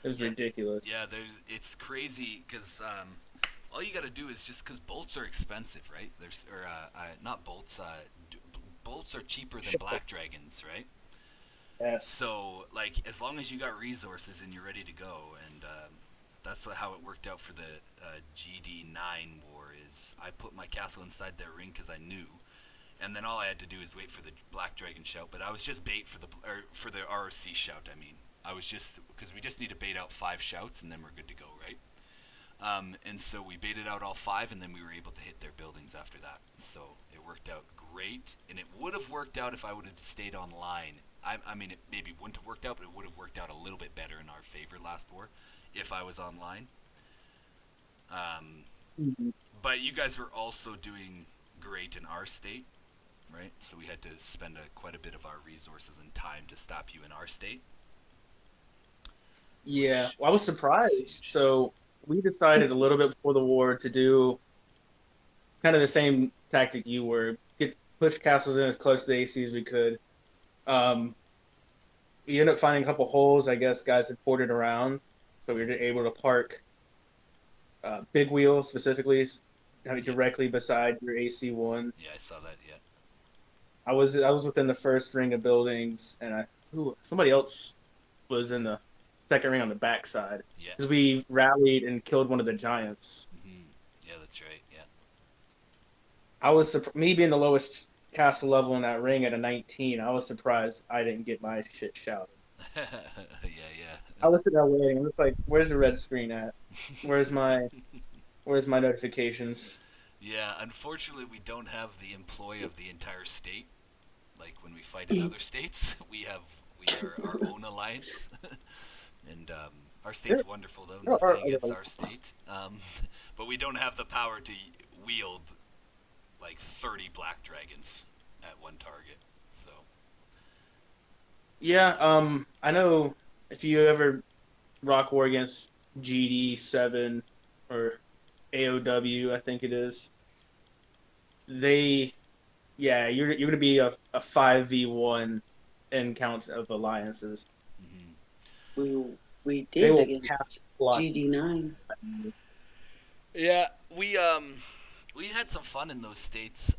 It was ridiculous. Yeah, it's crazy because all you got to do is just because bolts are expensive, right? Not bolts. Bolts are cheaper than black dragons, right? Yes. So, like, as long as you got resources and you're ready to go, and that's how it worked out for the GD9 war. Is I put my castle inside their ring because I knew, and then all I had to do is wait for the black dragon shout. But I was just bait for the RoC shout. I mean, I was just because we just need to bait out 5 shouts and then we're good to go, right? And so we baited out all 5, and then we were able to hit their buildings after that. So it worked out great, and it would have worked out if I would have stayed online. I mean, it maybe wouldn't have worked out, but it would have worked out a little bit better in our favor last war if I was online. But you guys were also doing great in our state, right? So we had to spend quite a bit of our resources and time to stop you in our state. Yeah, well, I was surprised. So we decided a little bit before the war to do kind of the same tactic you were. Push castles in as close to the AC as we could. We ended up finding a couple holes, I guess guys had ported around. So we were able to park Big Wheel specifically directly beside your AC1. Yeah, I saw that, yeah. I was within the first ring of buildings, and somebody else was in the second ring on the backside. Yeah. Because we rallied and killed one of the giants. Yeah, that's right, yeah. I was me being the lowest castle level in that ring at a 19. I was surprised I didn't get my shit shouted. Yeah. I looked at that waiting. It's like, where's the red screen at? Where's my notifications? Yeah, unfortunately, we don't have the employee of the entire state. Like when we fight in other states, we are our own alliance, and our state's wonderful though. Nothing against our state, but we don't have the power to wield like 30 black dragons at one target. So yeah, I know if you ever RoC War against GD7 or AOW, I think it is. You're gonna be a 5v1 in counts of alliances. We did against GD9. Yeah, we had some fun in those states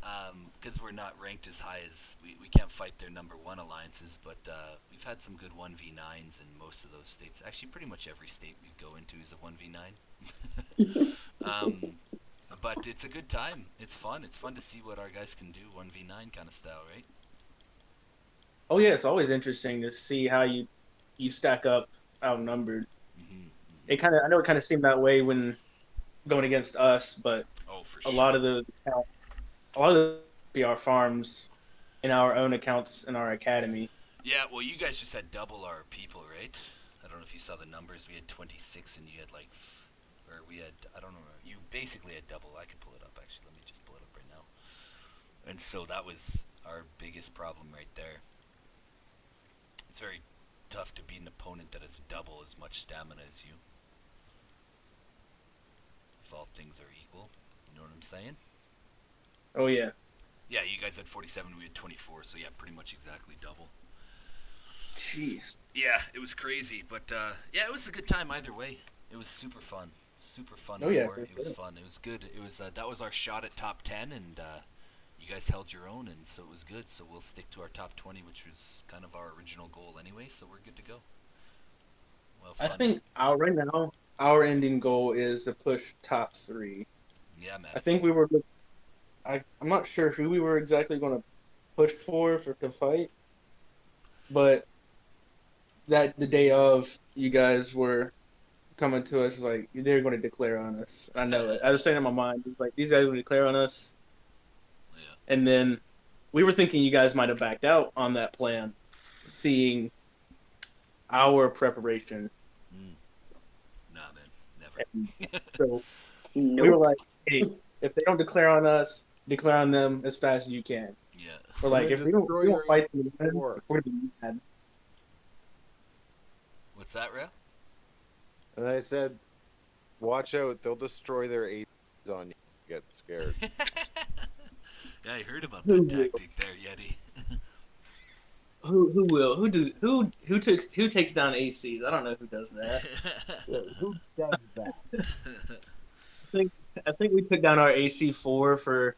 because we're not ranked as high as we can't fight their number 1 alliances, but we've had some good 1v9s in most of those states. Actually, pretty much every state we go into is a 1v9. But it's a good time. It's fun. It's fun to see what our guys can do, 1v9 kind of style, right? Oh yeah, it's always interesting to see how you stack up outnumbered. I know it kind of seemed that way when going against us, but Oh, for a sure. lot of our farms in our own accounts in our academy. Yeah, well, you guys just had double our people, right? I don't know if you saw the numbers. We had 26 and you had like, or we had, I don't know, you basically had double. I can pull it up actually. Let me just pull it up right now. And so that was our biggest problem right there. It's very tough to beat an opponent that has double as much stamina as you. If all things are equal. You know what I'm saying? Oh yeah. Yeah, you guys had 47, we had 24, so yeah, pretty much exactly double. Jeez. Yeah, it was crazy, but yeah, it was a good time either way. It was super fun. Super fun. Oh, yeah, war. It was fun. It was good. It was that was our shot at top 10, and you guys held your own, and so it was good. So we'll stick to our top 20, which was kind of our original goal anyway. So we're good to go. Well, I fun. think right now our ending goal is to push top 3. Yeah, man. I think we were. I'm not sure who we were exactly going to push for to fight, but that the day of, you guys were coming to us like they were going to declare on us. I know it. I was saying in my mind, like these guys are going to declare on us, and then we were thinking you guys might have backed out on that plan, seeing our preparation. Nah, man, never. So we were like, hey, if they don't declare on us, declare on them as fast as you can. Yeah. Or like, if we don't fight them, we're going to be mad. What's that, Rail? And I said, watch out, they'll destroy their ACs on you. Get scared. Yeah, I heard about that tactic there, Yeti. Who will? Who takes down ACs? I don't know who does that. Who does that? I think we took down our AC4 for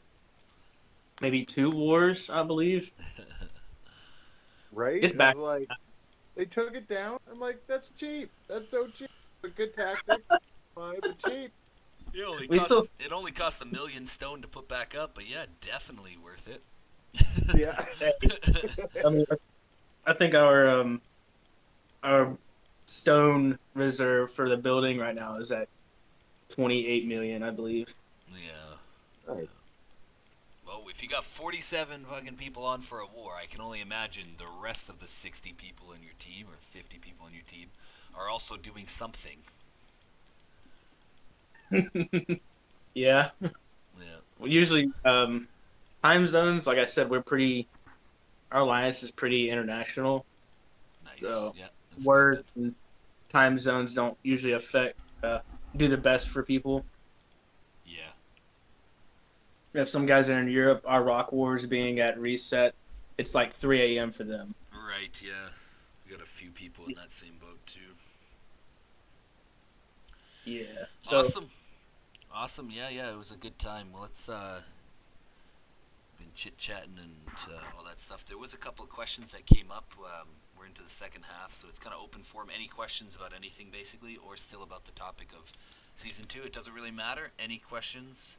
maybe 2 wars, I believe. Right? It's back. Like, they took it down. I'm like, that's cheap. That's so cheap. A good tactic, fine, but cheap. It only costs 1 million stone to put back up, but yeah, definitely worth it. Yeah. I mean, I think our stone reserve for the building right now is at 28 million, I believe. Yeah. Well, if you got 47 fucking people on for a war, I can only imagine the rest of the 60 people in your team or 50 people in your team are also doing something. Yeah. Yeah. Well, usually, time zones, like I said, our alliance is pretty international. Nice. So, yeah, work and time zones don't usually do the best for people. Yeah. If some guys are in Europe, our RoC Wars being at reset, it's like 3 a.m. for them. Right, yeah. We got a few people in that same boat, too. Yeah. So, Awesome, yeah, it was a good time. Well, let's, been chit-chatting and all that stuff. There was a couple of questions that came up. We're into the second half, so it's kind of open form. Any questions about anything, basically, or still about the topic of Season 2? It doesn't really matter. Any questions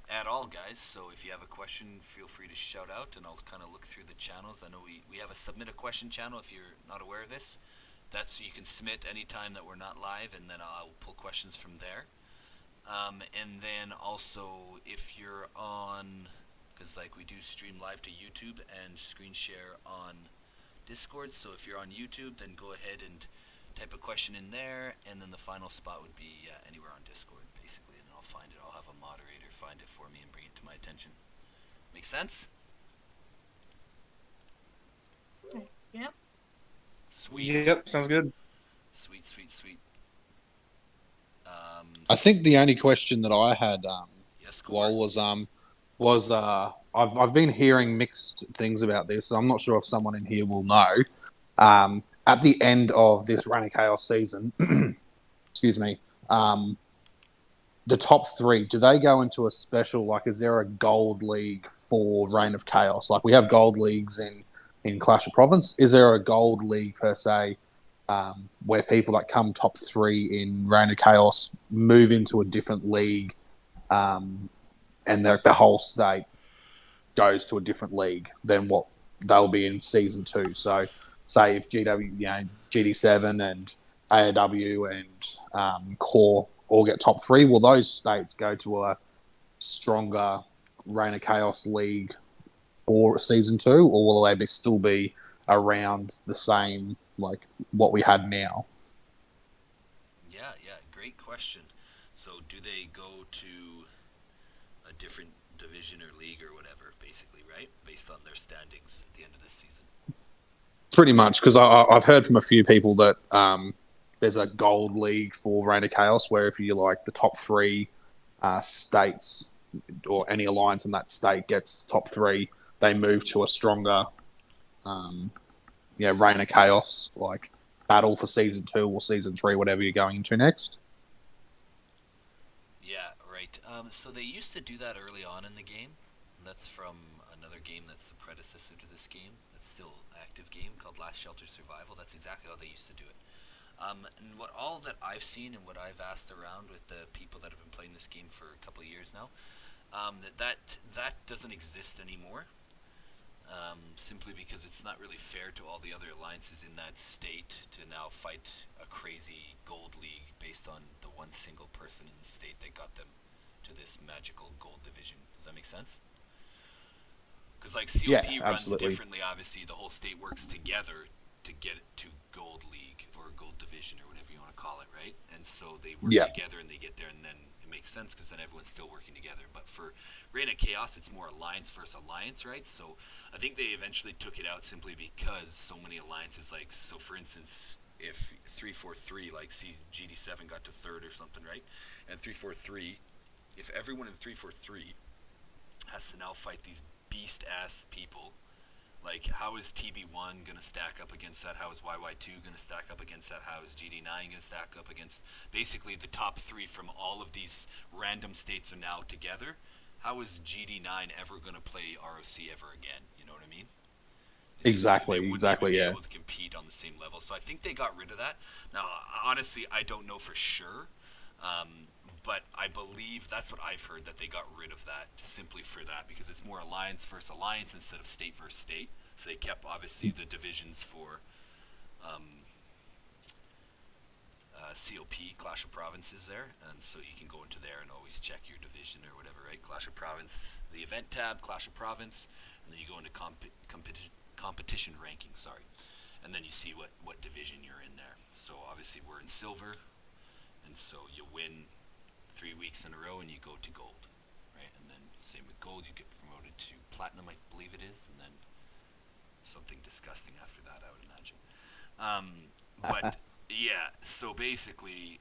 at all, guys? So if you have a question, feel free to shout out, and I'll kind of look through the channels. I know we have a Submit a Question channel, if you're not aware of this. That's you can submit anytime that we're not live, and then I'll pull questions from there. And then also, if you're on, because like we do stream live to YouTube and screen share on Discord, so if you're on YouTube, then go ahead and type a question in there, and then the final spot would be anywhere on Discord, basically, and I'll find it. I'll have a moderator find it for me and bring it to my attention. Make sense? Yep. Sweet. Yep, sounds good. Sweet. I think the only question that I had, yes, was I've been hearing mixed things about this. So I'm not sure if someone in here will know. At the end of this Reign of Chaos season, excuse me, the top 3, do they go into a special? Like, is there a gold league for Reign of Chaos? Like we have gold leagues in Clash of Province. Is there a gold league per se where people that come top 3 in Reign of Chaos move into a different league, and the whole state goes to a different league than what they'll be in Season 2. So, say if GD7 and AOW and Core all get top 3, will those states go to a stronger Reign of Chaos league for Season 2, or will they still be around the same, like what we had now? Yeah, great question. So do they go to a different division or league or whatever, basically, right? Based on their standings at the end of this season. Pretty much, because I've heard from a few people that there's a gold league for Reign of Chaos, where if you like the top 3 states or any alliance in that state gets top 3, they move to a stronger Reign of Chaos, like battle for Season 2 or Season 3, whatever you're going into next. Yeah, right. So they used to do that early on in the game. That's from another game that's the predecessor to this game. That's still an active game called Last Shelter Survival. That's exactly how they used to do it. And all that I've seen and what I've asked around with the people that have been playing this game for a couple of years now, that doesn't exist anymore. Simply because it's not really fair to all the other alliances in that state to now fight a crazy gold league based on the one single person in the state that got them to this magical gold division. Does that make sense? Because like COP runs differently, obviously the whole state works together to get it to gold league or gold division or whatever you want to call it, right? And so they work together and they get there, and then it makes sense because then everyone's still working together. But for Reign of Chaos, it's more alliance versus alliance, right? So I think they eventually took it out simply because so many alliances, like, so for instance, if 343, like GD7 got to 3rd or something, right? And 343, if everyone in 343 has to now fight these beast-ass people, like, how is TB1 going to stack up against that? How is YY2 going to stack up against that? How is GD9 going to stack up against basically the top 3 from all of these random states are now together? How is GD9 ever going to play RoC ever again? You know what I mean? Exactly, Be yeah. able to compete on the same level. So I think they got rid of that. Now, honestly, I don't know for sure. But I believe that's what I've heard, that they got rid of that simply for that, because it's more alliance versus alliance instead of state versus state. So they kept, obviously, the divisions for COP, Clash of Provinces there, and so you can go into there and always check your division or whatever, right? Clash of Province, the event tab, Clash of Province, and then you go into competition ranking, and then you see what division you're in there. So obviously we're in silver, and so you win 3 weeks in a row and you go to gold, right? And then same with gold, you get promoted to platinum, I believe it is, and then something disgusting after that, I would imagine. But yeah, so basically,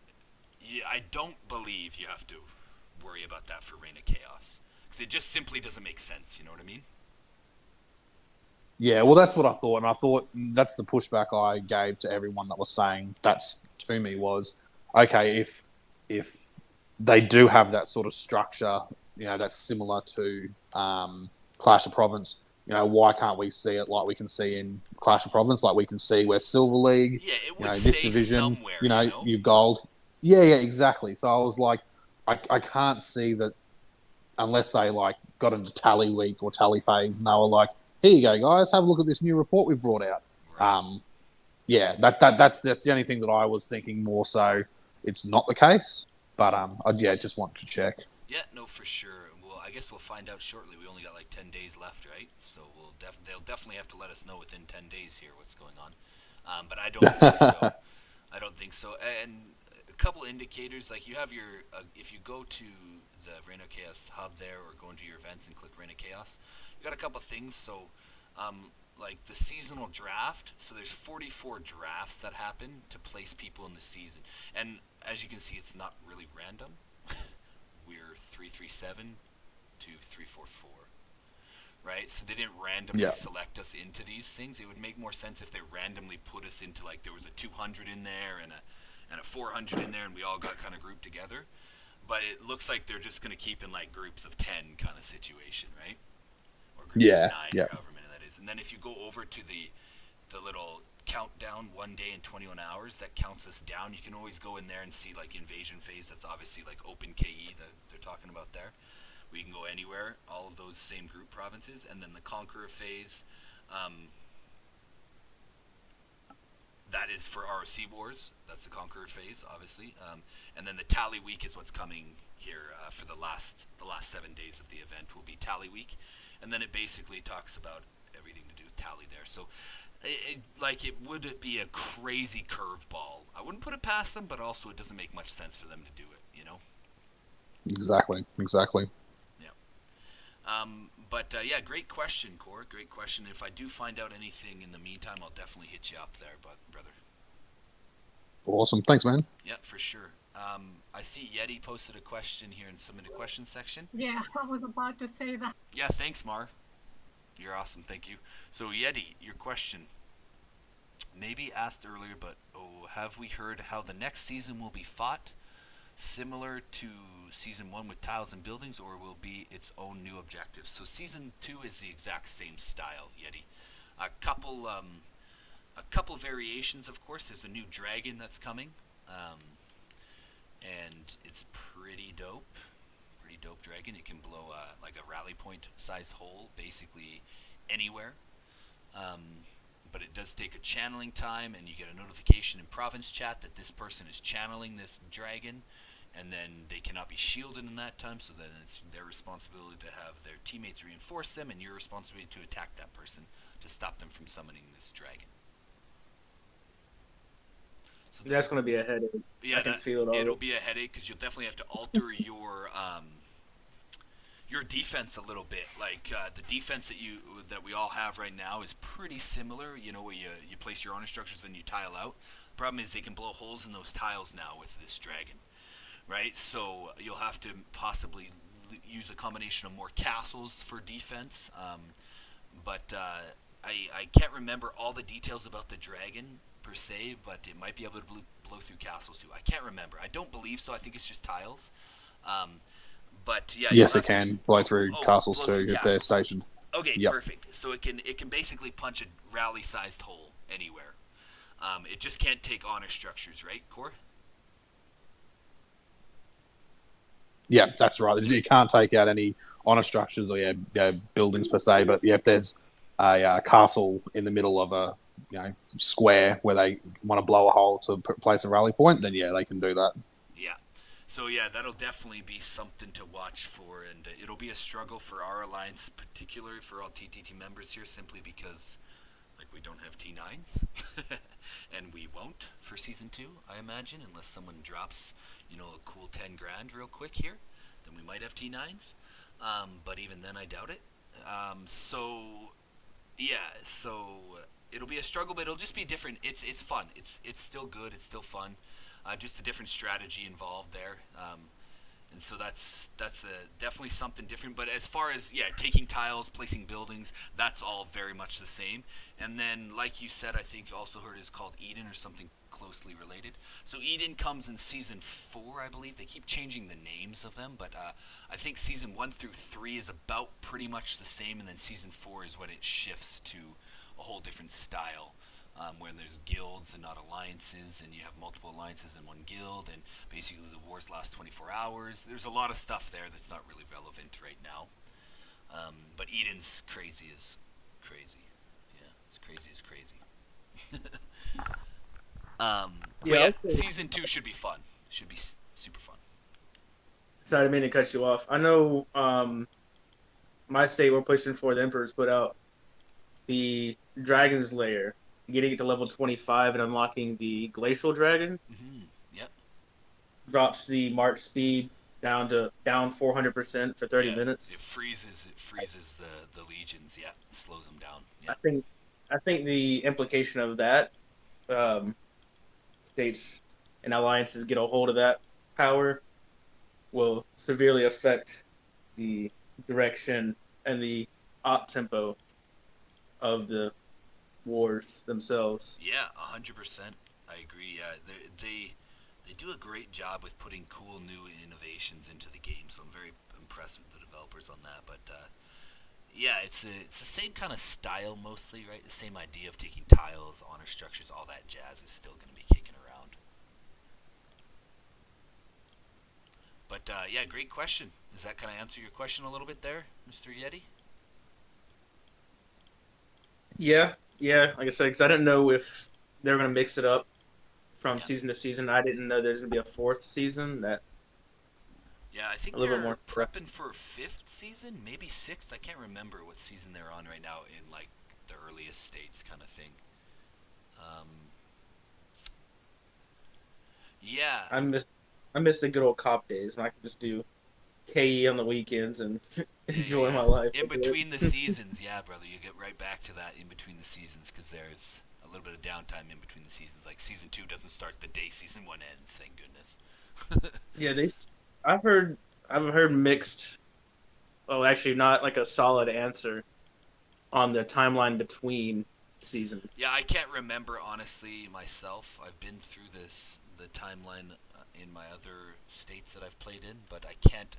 I don't believe you have to worry about that for Reign of Chaos, because it just simply doesn't make sense. You know what I mean? Yeah, well, that's what I thought, and I thought that's the pushback I gave to everyone that was saying that's to me was, okay, if they do have that sort of structure, that's similar to Clash of Province, why can't we see it like we can see in Clash of Province, like we can see where Silver League, it would this say division, somewhere, you gold. Yeah, exactly. So I was like, I can't see that unless they like got into Tally Week or Tally Phase and they were like, here you go, guys, have a look at this new report we've brought out. Right. That's the only thing that I was thinking more so it's not the case. But I just wanted to check. Yeah, no, for sure. Well, I guess we'll find out shortly. We only got like 10 days left, right? So they'll definitely have to let us know within 10 days here what's going on. But I don't think so. I don't think so. And a couple indicators, like you have your, if you go to the Reign of Chaos hub there or go into your events and click Reign of Chaos, you got a couple things. So, like the seasonal draft. So there's 44 drafts that happen to place people in the season. And as you can see, it's not really random. We're 337 to 344. Right? So they didn't randomly select us into these things. It would make more sense if they randomly put us into, like, there was a 200 in there and a 400 in there and we all got kind of grouped together. But it looks like they're just going to keep in, like, groups of 10 kind of situation, right? Or groups of 9, however many that is. And then if you go over to the little countdown 1 day and 21 hours. That counts us down. You can always go in there and see like invasion phase. That's obviously like open KE that they're talking about there. We can go anywhere, all of those same group provinces, and then the Conqueror phase. That is for RoC Wars. That's the Conqueror phase, obviously. And then the Tally Week is what's coming here for the last 7 days of the event will be Tally Week, and then it basically talks about everything to do with Tally there. So, it would be a crazy curveball. I wouldn't put it past them, but also it doesn't make much sense for them to do it. You know. Exactly. Yeah, great question, Core. Great question. If I do find out anything in the meantime, I'll definitely hit you up there, brother. Awesome. Thanks, man. Yeah, for sure. I see Yeti posted a question here in submit a question section. Yeah, I was about to say that. Yeah, thanks, Mar. You're awesome. Thank you. So, Yeti, your question. Maybe asked earlier, but have we heard how the next season will be fought? Similar to Season 1 with tiles and buildings, or will be its own new objectives? So Season 2 is the exact same style, Yeti. A couple variations, of course. There's a new dragon that's coming, and it's pretty dope. Pretty dope dragon. It can blow like a rally point size hole basically anywhere. But it does take a channeling time, and you get a notification in province chat that this person is channeling this dragon, and then they cannot be shielded in that time, so then it's their responsibility to have their teammates reinforce them, and your responsibility to attack that person to stop them from summoning this dragon. So That's going to be a headache. Yeah, I can feel it all. It'll be a headache because you'll definitely have to alter your defense a little bit. Like the defense that we all have right now is pretty similar. You know, where you place your honor structures and you tile out. Problem is they can blow holes in those tiles now with this dragon, right? So you'll have to possibly use a combination of more castles for defense. But I can't remember all the details about the dragon per se, but it might be able to blow through castles too. I can't remember. I don't believe so. I think it's just tiles. But yeah. Yes, it can blow through castles too if they're stationed. Okay, Yep. Perfect. So it can basically punch a rally-sized hole anywhere. It just can't take honor structures, right, Core? Yeah, that's right. You can't take out any honor structures or buildings per se, but if there's a castle in the middle of a square where they want to blow a hole to place a rally point, then they can do that. Yeah. So yeah, that'll definitely be something to watch for, and it'll be a struggle for our alliance, particularly for all TTT members here, simply because we don't have T9s, and we won't for Season 2, I imagine, unless someone drops a cool 10 grand real quick here, then we might have T9s, but even then I doubt it. So it'll be a struggle, but it'll just be different. It's fun. It's still good. It's still fun. Just a different strategy involved there. And so that's definitely something different. But as far as taking tiles, placing buildings, that's all very much the same. And then, like you said, I think also heard is called Eden or something closely related. So Eden comes in Season 4, I believe. They keep changing the names of them, but I think Season 1 through 3 is about pretty much the same, and then Season 4 is when it shifts to a whole different style. Where there's guilds and not alliances, and you have multiple alliances in one guild, and basically the wars last 24 hours. There's a lot of stuff there that's not really relevant right now. But Eden's crazy as crazy. Yeah, it's crazy as crazy. Season 2 should be fun. Should be super fun. Sorry, I didn't mean to cut you off. I know my state, we're pushing for, the Emperor's put out the Dragon's Lair. Getting it to level 25 and unlocking the Glacial Dragon. Mm-hmm. Yep. Drops the march speed down 400% for 30 minutes. It freezes the legions. Yeah, slows them down. Yeah. I think the implication of that, states and alliances get a hold of that power, will severely affect the direction and the op tempo of the wars themselves. Yeah, 100%. I agree. Yeah, they do a great job with putting cool new innovations into the game. So I'm very impressed with the developers on that. But Yeah, it's the same kind of style mostly, right? The same idea of taking tiles, honor structures, all that jazz is still going to be kicking around. But yeah, great question. Does that kind of answer your question a little bit there, Mr. Yeti? Yeah, yeah. Like I said, because I didn't know if they were gonna mix it up from Yeah. season to season. I didn't know there's gonna be a fourth season. That Yeah, I think a little bit they're more prepping for a fifth season, maybe sixth. I can't remember what season they're on right now in like the earliest states kind of thing. Yeah, I miss the good old cop days when I could just do KE on the weekends and enjoy my life. in between the seasons, yeah, brother, you get right back to that in between the seasons because there's a little bit of downtime in between the seasons. Like season 2 doesn't start the day season 1 ends. Thank goodness. Yeah, I've heard mixed. Oh, actually, not like a solid answer on the timeline between seasons. Yeah, I can't remember honestly myself. I've been through the timeline in my other states that I've played in, but I can't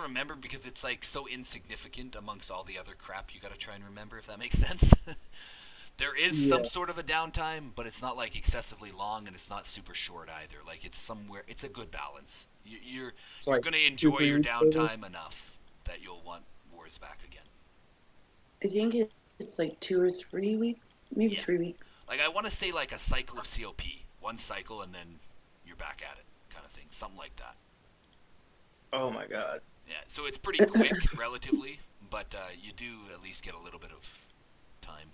remember because it's like so insignificant amongst all the other crap you got to try and remember, if that makes sense. There is some sort of a downtime, but it's not like excessively long and it's not super short either. Like it's somewhere, it's a good balance. You're like going to enjoy your downtime enough that you'll want wars back again. I think it's like 2 or 3 weeks, maybe Yeah. 3 weeks. Like I want to say like a cycle of COP, one cycle and then you're back at it, kind of thing, something like that. Oh my god. Yeah, so it's pretty quick relatively, but you do at least get a little bit of time.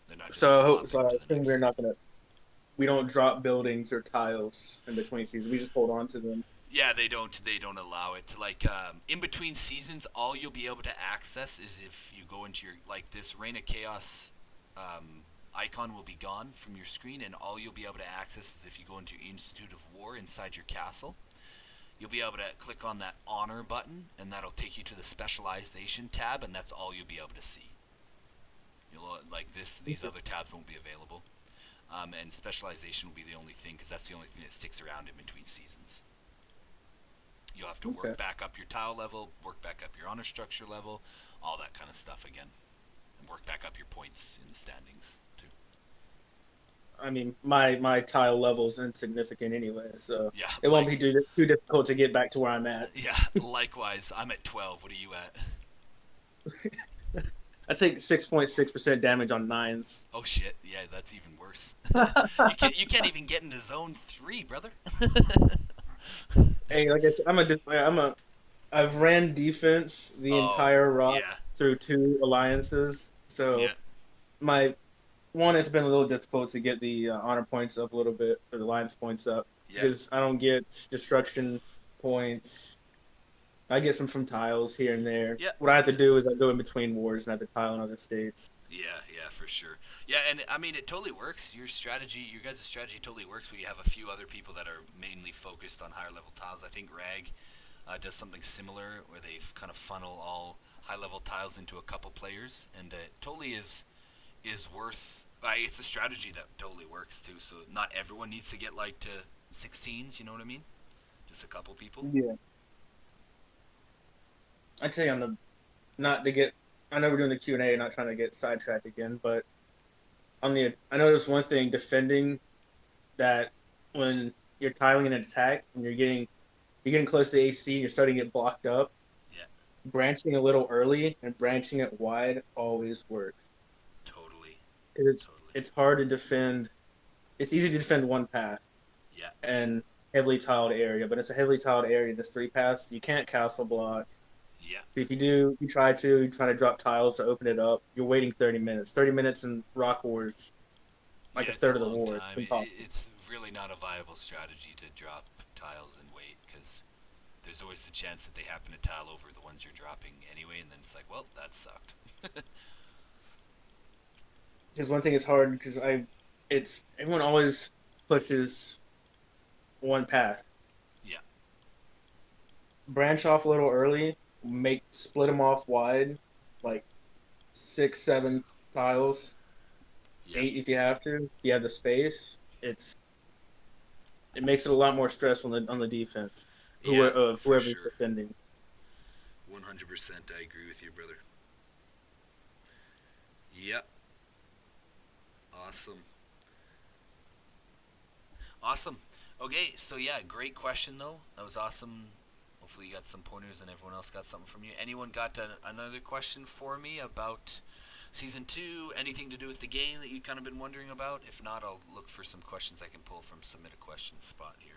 They're not just So I swapping to the think next. we don't drop buildings or tiles in between seasons. We just hold on to them. Yeah, they don't allow it. Like in between seasons, all you'll be able to access is if you go into your like this Reign of Chaos icon will be gone from your screen, and all you'll be able to access is if you go into your Institute of War inside your castle. You'll be able to click on that honor button, and that'll take you to the specialization tab, and that's all you'll be able to see. You'll like these other tabs won't be available, and specialization will be the only thing because that's the only thing that sticks around in between seasons. You'll have to work back up your tile level, work back up your honor structure level, all that kind of stuff again, and work back up your points in the standings too. I mean, my tile level's insignificant anyway, so Yeah, it won't be too difficult to get back to where I'm at. Yeah, likewise. I'm at 12. What are you at? I take 6.6% damage on 9s. Oh shit! Yeah, that's even worse. you can't even get into zone 3, brother. Hey, like I've ran defense the entire RoC through 2 alliances, so my one, it's been a little difficult to get the honor points up a little bit, or the alliance points up, because I don't get destruction points. I get some from tiles here and there. Yeah. What I have to do is I go in between wars and I have to tile in other states. Yeah, for sure. Yeah, and I mean, it totally works. Your guys' strategy totally works where you have a few other people that are mainly focused on higher level tiles. I think RAG does something similar where they kind of funnel all high level tiles into a couple players, and it totally is worth. It's a strategy that totally works too. So not everyone needs to get like to 16s. You know what I mean? Just a couple people. Yeah. I'd say on the not to get. I know we're doing the Q&A, not trying to get sidetracked again, but I noticed one thing defending that when you're tiling an attack and you're getting close to AC and you're starting to get blocked up. Yeah. Branching a little early and branching it wide always works. Totally. It's hard to defend. It's easy to defend one path. Yeah. And heavily tiled area, but it's a heavily tiled area. There's 3 paths. You can't castle block. Yeah. If you try to drop tiles to open it up. You're waiting 30 minutes. 30 minutes in RoC Wars, like a third of the war. It's really not a viable strategy to drop tiles and wait because there's always the chance that they happen to tile over the ones you're dropping anyway, and then it's like, well, that sucked. Because one thing is hard because everyone always pushes one path. Yeah. Branch off a little early. Split them off wide, like 6, 7 tiles, 8 if you have to. If you have the space, it makes it a lot more stressful on the defense. Whoever's defending. 100%, I agree with you, brother. Yep. Awesome. Awesome. Okay, so yeah, great question though. That was awesome. Hopefully you got some pointers and everyone else got something from you. Anyone got another question for me about Season 2? Anything to do with the game that you've kind of been wondering about? If not, I'll look for some questions I can pull from Submit a Question spot here.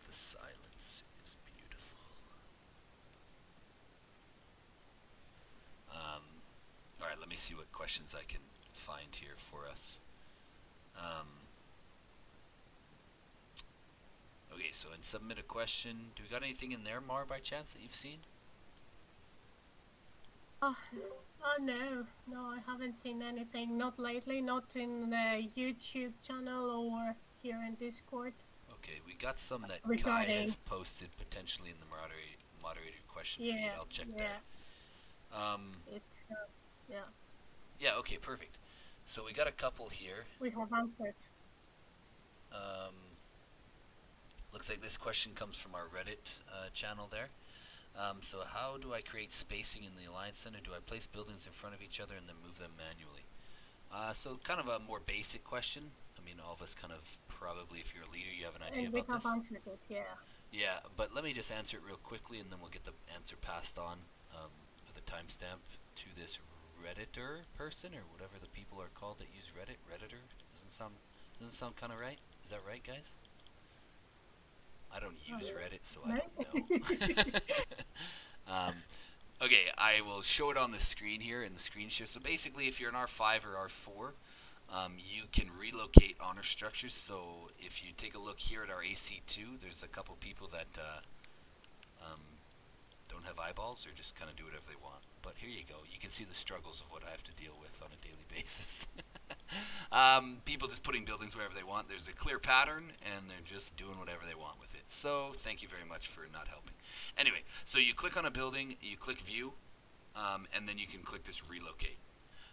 The silence is beautiful. Alright, let me see what questions I can find here for us. Okay, so in Submit a Question, do we got anything in there, Mar, by chance, that you've seen? Oh no, I haven't seen anything. Not lately, not in the YouTube channel or here in Discord. Okay, we got some that Kai Regarding- has posted potentially in the moderator question feed. Yeah, I'll check yeah. that. It's yeah, Yeah, okay, perfect. So we got a couple here. we have answered. Looks like this question comes from our Reddit channel there. So how do I create spacing in the Alliance Center? Do I place buildings in front of each other and then move them manually? So kind of a more basic question. I mean, all of us kind of probably, if you're a leader, you have an idea And we about have this. answered it, yeah. Yeah, but let me just answer it real quickly, and then we'll get the answer passed on with a timestamp to this Redditor person, or whatever the people are called that use Reddit. Redditor doesn't sound kind of right. Is that right, guys? I don't use Reddit, so I don't know. Okay, I will show it on the screen here in the screen share. So basically, if you're an R5 or R4, you can relocate honor structures. So if you take a look here at our AC2, there's a couple people that don't have eyeballs or just kind of do whatever they want. But here you go. You can see the struggles of what I have to deal with on a daily basis. People just putting buildings wherever they want. There's a clear pattern, and they're just doing whatever they want with it. So thank you very much for not helping. Anyway, so you click on a building, you click View, and then you can click this Relocate.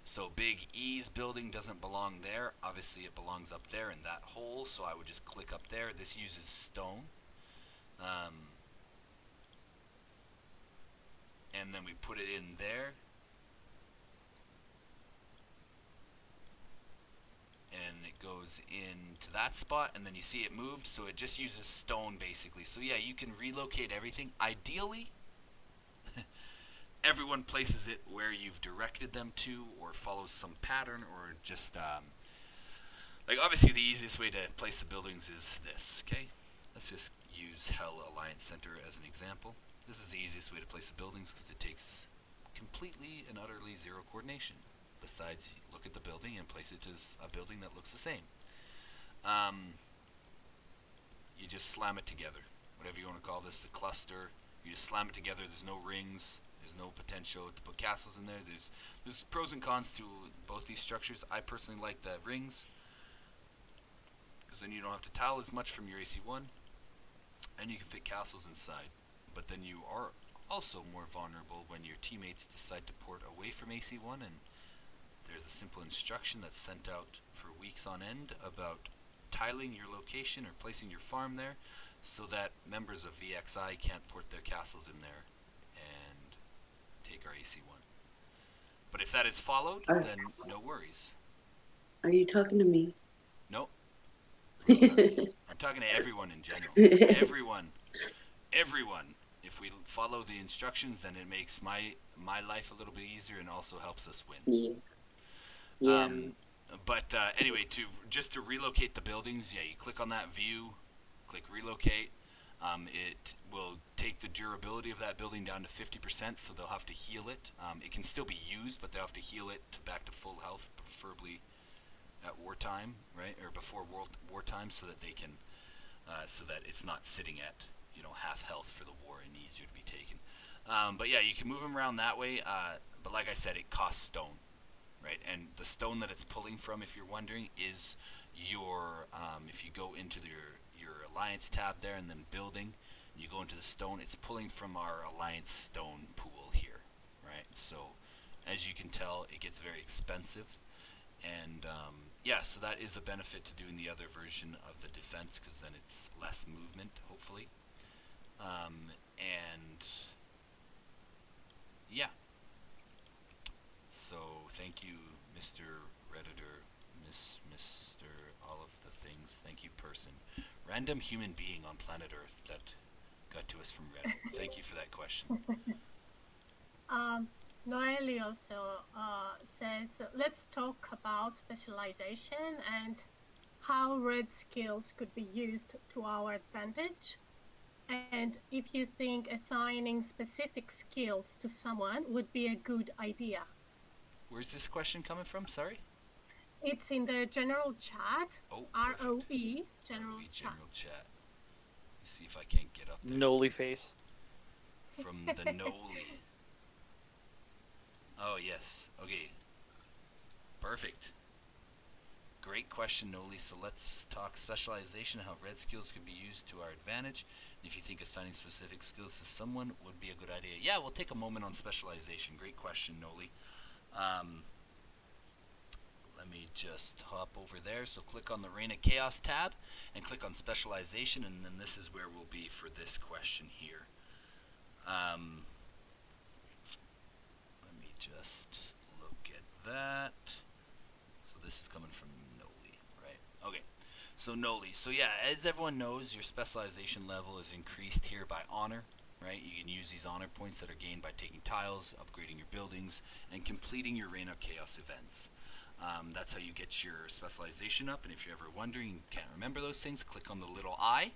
So Big E's building doesn't belong there. Obviously, it belongs up there in that hole, so I would just click up there. This uses stone. And then we put it in there. And it goes into that spot, and then you see it moved, so it just uses stone basically. So yeah, you can relocate everything. Ideally, everyone places it where you've directed them to, or follows some pattern, or just like obviously the easiest way to place the buildings is this. Okay, let's just use Hell Alliance Center as an example. This is the easiest way to place the buildings because it takes completely and utterly zero coordination. Besides, look at the building and place it to a building that looks the same. You just slam it together. Whatever you want to call this, the cluster. You just slam it together. There's no rings. There's no potential to put castles in there. There's pros and cons to both these structures. I personally like the rings because then you don't have to tile as much from your AC1, and you can fit castles inside. But then you are also more vulnerable when your teammates decide to port away from AC1, and there's a simple instruction that's sent out for weeks on end about tiling your location or placing your farm there so that members of VXI can't port their castles in there and take our AC1. But if that is followed, then no worries. Are you talking to me? No. I'm talking to everyone in general. Everyone. If we follow the instructions, then it makes my life a little bit easier and also helps us win. Yeah. But anyway, to relocate the buildings, yeah, you click on that view, click relocate. It will take the durability of that building down to 50%, so they'll have to heal it. It can still be used, but they'll have to heal it back to full health, preferably at wartime, right, or before wartime, so that they can, so that it's not sitting at half health for the war and easier to be taken. But yeah, you can move them around that way. But like I said, it costs stone. Right, and the stone that it's pulling from, if you're wondering, is your, if you go into your Alliance tab there and then building, and you go into the stone, it's pulling from our Alliance stone pool here, right? So as you can tell, it gets very expensive. And yeah, so that is a benefit to doing the other version of the defense, because then it's less movement, hopefully. And yeah. So thank you, Mr. Redditor, Mr. All of the things. Thank you, person. Random human being on planet Earth that got to us from Reddit. Thank you for that question. Noeli also says, let's talk about specialization and how red skills could be used to our advantage. And if you think assigning specific skills to someone would be a good idea. Where's this question coming from? Sorry? It's in the general chat. Oh, RoE, general RoE chat. general chat. Let's see if I can't get up there. Noli face. From the Noli. Oh, yes. Okay. Perfect. Great question, Noli. So let's talk specialization, how red skills can be used to our advantage. And if you think assigning specific skills to someone would be a good idea. Yeah, we'll take a moment on specialization. Great question, Noli. Let me just hop over there. So click on the Reign of Chaos tab and click on specialization, and then this is where we'll be for this question here. Let me just look at that. So this is coming from Noli, right? Okay. So Noli. So yeah, as everyone knows, your specialization level is increased here by honor, right? You can use these honor points that are gained by taking tiles, upgrading your buildings, and completing your Reign of Chaos events. That's how you get your specialization up, and if you're ever wondering, you can't remember those things, click on the little I,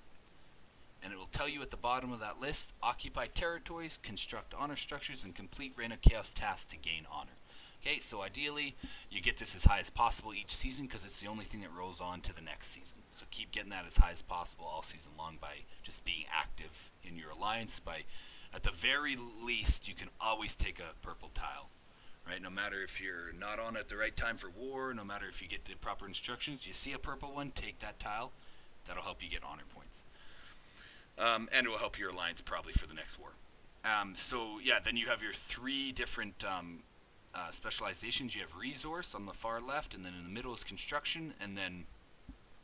and it will tell you at the bottom of that list, occupy territories, construct honor structures, and complete Reign of Chaos tasks to gain honor. Okay, so ideally, you get this as high as possible each season, because it's the only thing that rolls on to the next season. So keep getting that as high as possible all season long by just being active in your alliance. By, at the very least, you can always take a purple tile. Right, no matter if you're not on at the right time for war, no matter if you get the proper instructions, you see a purple one, take that tile. That'll help you get honor points. And it will help your alliance probably for the next war. So yeah, then you have your three different specializations. You have resource on the far left, and then in the middle is construction, and then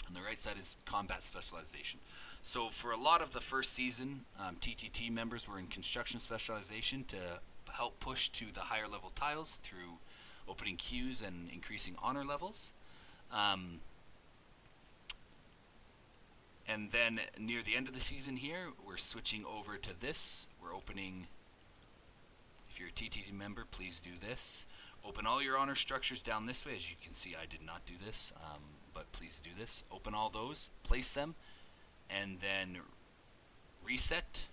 on the right side is combat specialization. So for a lot of the first season, TTT members were in construction specialization to help push to the higher level tiles through opening queues and increasing honor levels. And then near the end of the season here, we're switching over to this. We're opening, if you're a TTT member, please do this. Open all your honor structures down this way. As you can see, I did not do this, but please do this. Open all those, place them, and then reset.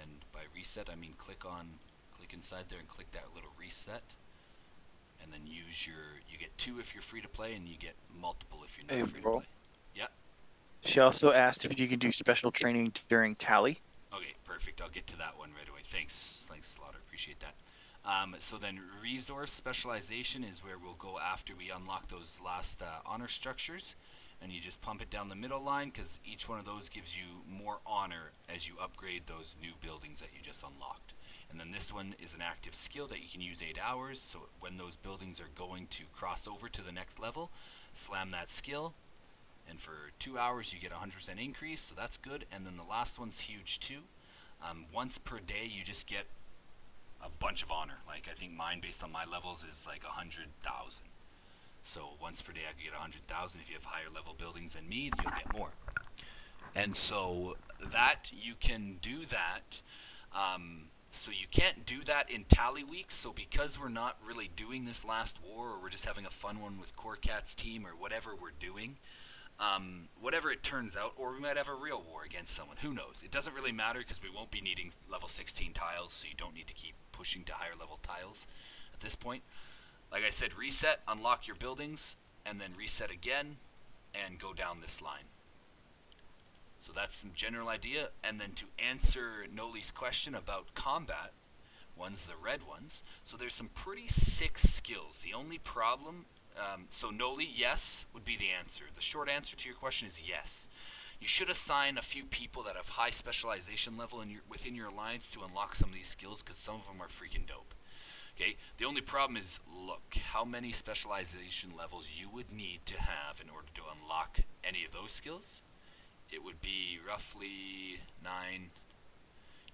And by reset, I mean click inside there and click that little reset, and then use you get 2 if you're free to play, and you get multiple if you're not free to play. Yeah. She also asked if you can do special training during tally. Okay, perfect. I'll get to that one right away. Thanks, Slaughter. Appreciate that. So then resource specialization is where we'll go after we unlock those last honor structures, and you just pump it down the middle line, because each one of those gives you more honor as you upgrade those new buildings that you just unlocked. And then this one is an active skill that you can use 8 hours, so when those buildings are going to cross over to the next level, slam that skill, and for 2 hours you get a 100% increase, so that's good. And then the last one's huge too. Once per day you just get a bunch of honor. Like, I think mine, based on my levels, is like 100,000. So once per day I can get 100,000. If you have higher level buildings than me, you'll get more. And so that, you can do that. So you can't do that in tally weeks. So because we're not really doing this last war, or we're just having a fun one with Corcat's team, or whatever we're doing, whatever it turns out, or we might have a real war against someone, who knows. It doesn't really matter, because we won't be needing level 16 tiles, so you don't need to keep pushing to higher level tiles at this point. Like I said, reset, unlock your buildings, and then reset again, and go down this line. So that's the general idea. And then to answer Noli's question about combat, one's the red ones. So there's some pretty sick skills. The only problem, so Noli, yes, would be the answer. The short answer to your question is yes. You should assign a few people that have high specialization level within your alliance to unlock some of these skills, because some of them are freaking dope. Okay, the only problem is, look, how many specialization levels you would need to have in order to unlock any of those skills. It would be roughly 9.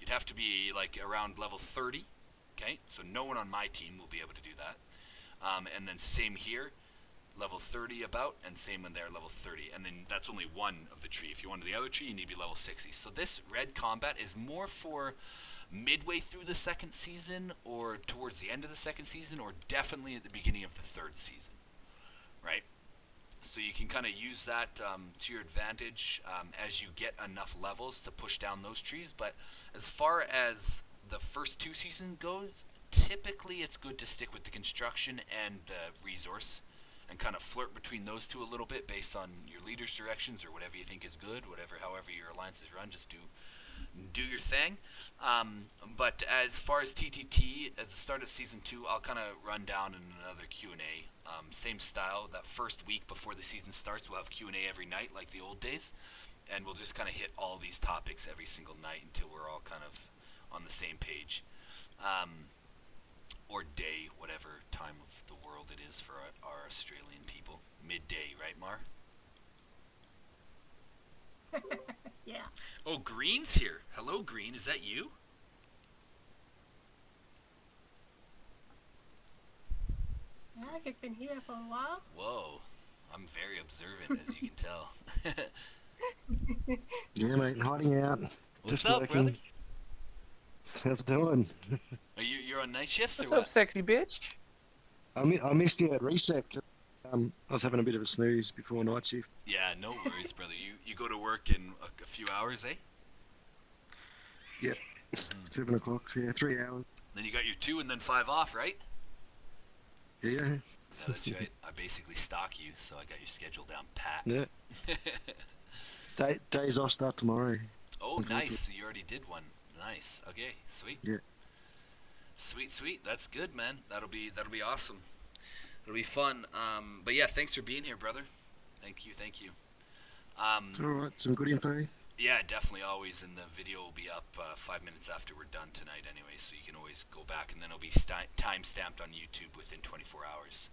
You'd have to be like around level 30. Okay, so no one on my team will be able to do that. And then same here, level 30 about, and same in there, level 30. And then that's only one of the tree. If you wanted the other tree, you need to be level 60. So this red combat is more for midway through the second season, or towards the end of the second season, or definitely at the beginning of the third season, right? So you can kind of use that to your advantage as you get enough levels to push down those trees. But as far as the first 2 seasons goes, typically it's good to stick with the construction and the resource, and kind of flirt between those two a little bit based on your leader's directions or whatever you think is good, however your alliances run. Just do your thing. But as far as TTT, at the start of season 2, I'll kind of run down in another Q&A. Same style. That first week before the season starts, we'll have Q&A every night like the old days, and we'll just kind of hit all these topics every single night until we're all kind of on the same page. Or day, whatever time of the world it is for our Australian people. Midday, right, Mar? Yeah. Oh, Green's here. Hello, Green. Is that you? Yeah, he's been here for a while. Whoa. I'm very observant, as you can tell. Yeah, mate, hiding out. What's Just up, working. brother? How's it doing? You're on night shifts What's or up, what? sexy bitch? I missed you at reset. I was having a bit of a snooze before night shift. Yeah, no worries, brother. You go to work in a few hours, eh? Yep. 7 o'clock. Yeah, 3 hours. Then you got your 2 and then 5 off, right? Yeah. Yeah, that's right. I basically stalk you, so I got your schedule down pat. Yeah. Days off start tomorrow. Oh, nice. So you already did one. Nice. Okay, sweet. Yeah. Sweet. That's good, man. That'll be awesome. It'll be fun. But yeah, thanks for being here, brother. Thank you. It's alright, some good info. Yeah, definitely always, and the video will be up 5 minutes after we're done tonight anyway, so you can always go back, and then it'll be time-stamped on YouTube within 24 hours.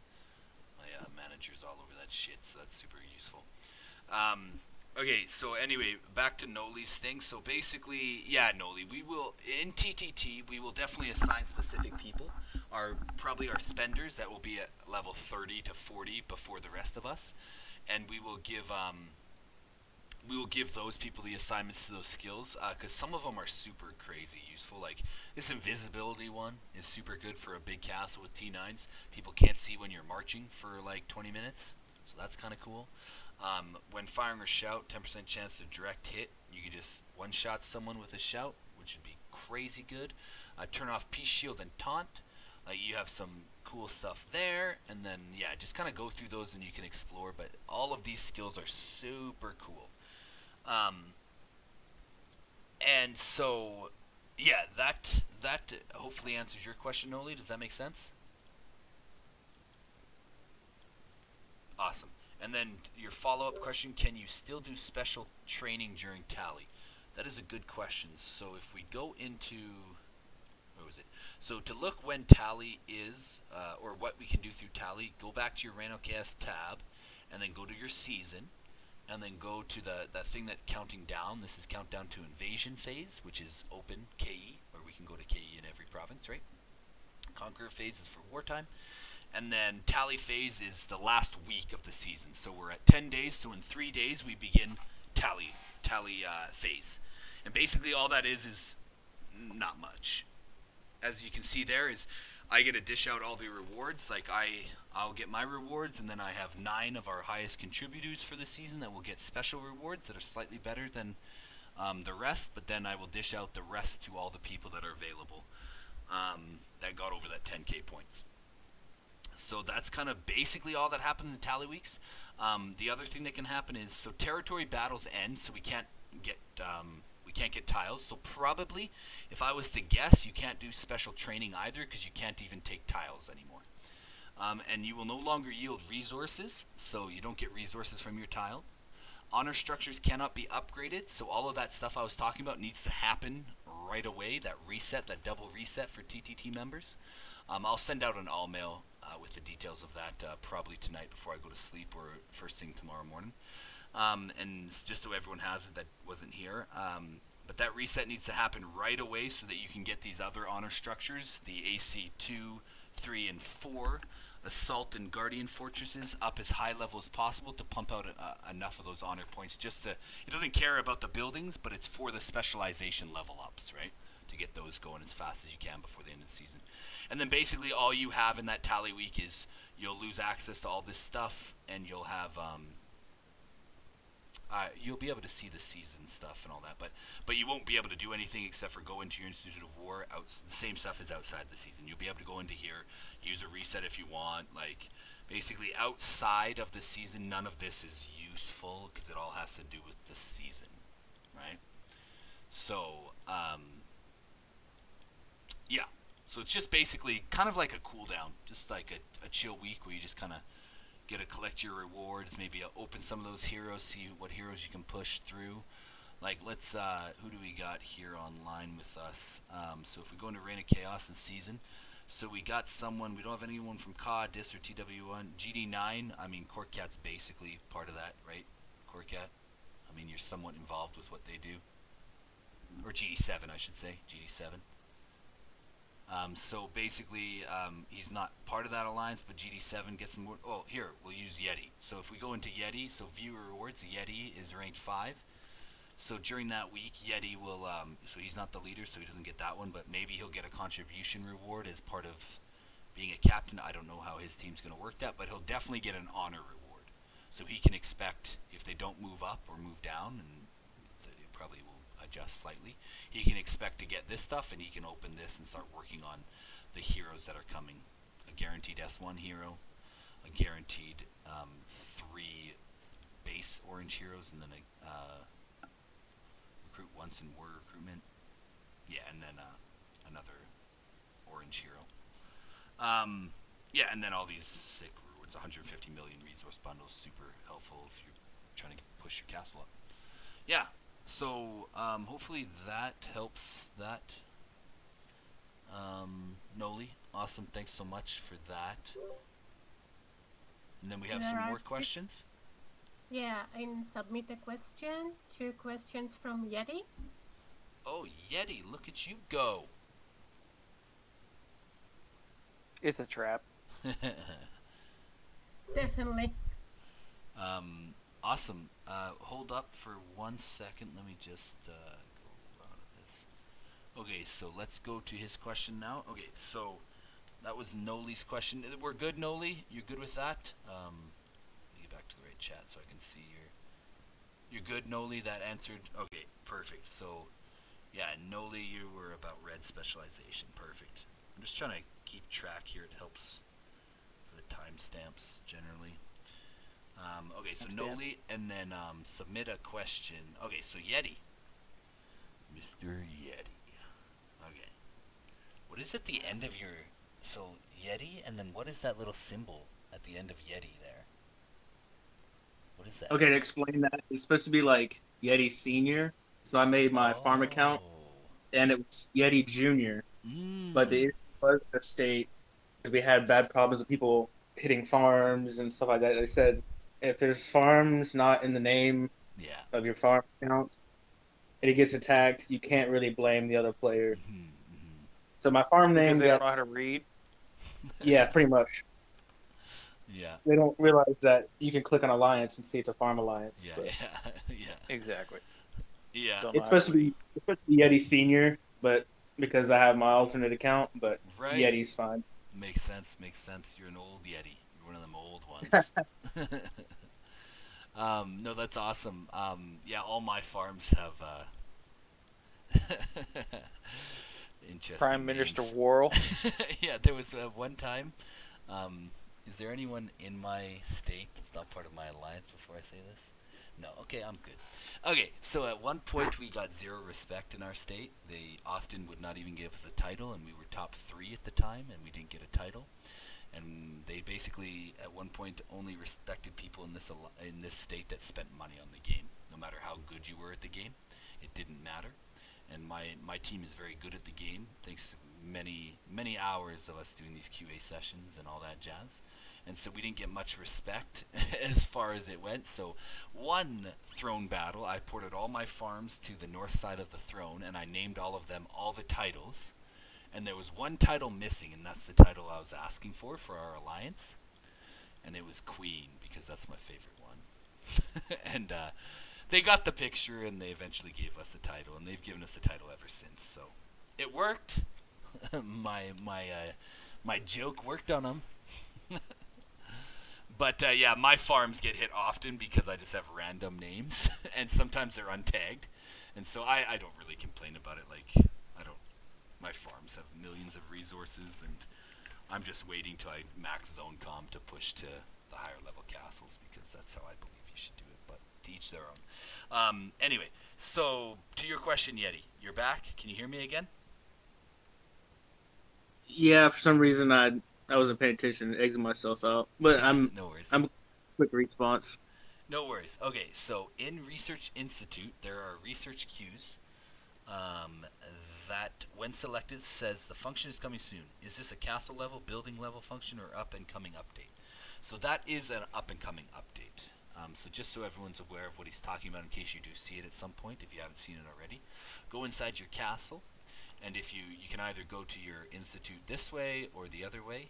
My manager's all over that shit, so that's super useful. Okay, so anyway, back to Noli's thing. So basically, yeah, Noli, we will, in TTT, we will definitely assign specific people, probably our spenders that will be at level 30 to 40 before the rest of us, and we will give those people the assignments to those skills, because some of them are super crazy useful. Like this invisibility one is super good for a big castle with T9s. People can't see when you're marching for like 20 minutes, so that's kind of cool. When firing a shout, 10% chance to direct hit. You can just one-shot someone with a shout, which would be crazy good. Turn off peace shield and taunt. Like you have some cool stuff there, and then yeah, just kind of go through those and you can explore. But all of these skills are super cool. And so, yeah, that hopefully answers your question, Noli. Does that make sense? Awesome. And then your follow-up question, can you still do special training during tally? That is a good question. So if we go into, where was it? So to look when tally is, or what we can do through tally, go back to your RanoCast tab, and then go to your season, and then go to that thing that counting down. This is countdown to invasion phase, which is open KE, where we can go to KE in every province, right? Conqueror phase is for wartime. And then tally phase is the last week of the season. So we're at 10 days, so in 3 days we begin tally phase. And basically all that is not much. As you can see there is, I get to dish out all the rewards. Like I'll get my rewards, and then I have 9 of our highest contributors for the season that will get special rewards that are slightly better than the rest, but then I will dish out the rest to all the people that are available that got over that 10k points. So that's kind of basically all that happens in tally weeks. The other thing that can happen is, so territory battles end, so we can't get tiles. So probably, if I was to guess, you can't do special training either, because you can't even take tiles anymore. And you will no longer yield resources, so you don't get resources from your tile. Honor structures cannot be upgraded, so all of that stuff I was talking about needs to happen right away, that reset, that double reset for TTT members. I'll send out an all mail with the details of that probably tonight before I go to sleep or first thing tomorrow morning. And just so everyone has it that wasn't here. But that reset needs to happen right away so that you can get these other honor structures, the AC 2, 3, and 4 Assault and Guardian Fortresses up as high level as possible to pump out enough of those honor points. It doesn't care about the buildings, but it's for the specialization level ups, right? To get those going as fast as you can before the end of the season. And then basically all you have in that tally week is you'll lose access to all this stuff, and you'll have you'll be able to see the season stuff and all that, but you won't be able to do anything except for go into your Institute of War. The same stuff is outside the season. You'll be able to go into here, use a reset if you want. Like, basically outside of the season, none of this is useful because it all has to do with the season, right? So, yeah. So it's just basically kind of like a cooldown, just like a chill week where you just kind of get to collect your rewards, maybe open some of those heroes, see what heroes you can push through. Like, let's, who do we got here online with us? So if we go into Reign of Chaos and Season, so we got someone, we don't have anyone from COD, DIS, or TW1. GD9, I mean, Corkcat's basically part of that, right? Corkcat? I mean, you're somewhat involved with what they do. Or GD7, I should say, GD7. So basically, he's not part of that alliance, but GD7 gets some more. Oh, here, we'll use Yeti. So if we go into Yeti, so viewer rewards, Yeti is ranked 5. So during that week, Yeti will, so he's not the leader, so he doesn't get that one, but maybe he'll get a contribution reward as part of being a captain. I don't know how his team's going to work that, but he'll definitely get an honor reward. So he can expect, if they don't move up or move down, and it probably will adjust slightly, he can expect to get this stuff, and he can open this and start working on the heroes that are coming. A guaranteed S1 hero, a guaranteed 3 base orange heroes, and then a recruit once in war recruitment. Yeah, and then another orange hero. Yeah, and then all these sick rewards, 150 million resource bundles, super helpful if you're trying to push your castle up. Yeah. So, hopefully that helps that. Noli, awesome, thanks so much for that. And then we have some more questions. Yeah, and submit a question. 2 questions from Yeti. Oh, Yeti, look at you go. It's a trap. Definitely. Awesome. Hold up for 1 second. Let me just go out of this. Okay, so let's go to his question now. Okay, so that was Noli's question. We're good, Noli? You're good with that? Let me get back to the right chat so I can see you're good, Noli? That answered? Okay, perfect. So, yeah, Noli, you were about red specialization. Perfect. I'm just trying to keep track here. It helps for the timestamps generally. Okay, so Noli, and then submit a question. Okay, so Yeti. Mr. Yeti. Okay. What is at the end of your... So, Yeti, and then what is that little symbol at the end of Yeti there? What is that? Okay, to explain that, it's supposed to be like Yeti Senior. So I made my farm account, and it was Yeti Junior. But the issue was the state, because we had bad problems with people hitting farms and stuff like that. They said, if there's farms not in the name of your farm account, and it gets attacked, you can't really blame the other player. So my farm name Because they don't know how to read. Yeah, pretty much. Yeah. They don't realize that you can click on alliance and see it's a farm alliance. Yeah, but yeah. Exactly. Yeah. it's supposed to be Yeti Senior, but because I have my alternate account, but Right. Yeti's fine. Makes sense, makes sense. You're an old Yeti. You're one of them old ones. No, that's awesome. Yeah, all my farms have interesting Prime Minister names. Worrell. Yeah, there was one time. Is there anyone in my state that's not part of my alliance before I say this? No, okay, I'm good. Okay, so at one point we got 0 respect in our state. They often would not even give us a title, and we were top 3 at the time, and we didn't get a title. And they basically, at one point, only respected people in this state that spent money on the game. No matter how good you were at the game, it didn't matter. and my team is very good at the game, thanks to many hours of us doing these QA sessions and all that jazz. And so we didn't get much respect as far as it went. So one throne battle, I ported all my farms to the north side of the throne, and I named all of them all the titles. And there was one title missing, and that's the title I was asking for our alliance. And it was Queen, because that's my favorite one. And they got the picture, and they eventually gave us a title, and they've given us a title ever since. So it worked. my joke worked on them. But yeah, my farms get hit often because I just have random names, and sometimes they're untagged, and so I don't really complain about it. Like, my farms have millions of resources, and I'm just waiting till I max zone com to push to the higher level castles, because that's how I believe you should do it. But to each their own. Anyway, so to your question, Yeti, you're back. Can you hear me again? Yeah, for some reason I wasn't paying attention and exited myself out. But No worries. I'm quick response. No worries. Okay, so in Research Institute, there are research queues that, when selected, says the function is coming soon. Is this a castle level, building level function, or up and coming update? So that is an up and coming update. So just so everyone's aware of what he's talking about, in case you do see it at some point, if you haven't seen it already, go inside your castle, and if you can either go to your institute this way or the other way.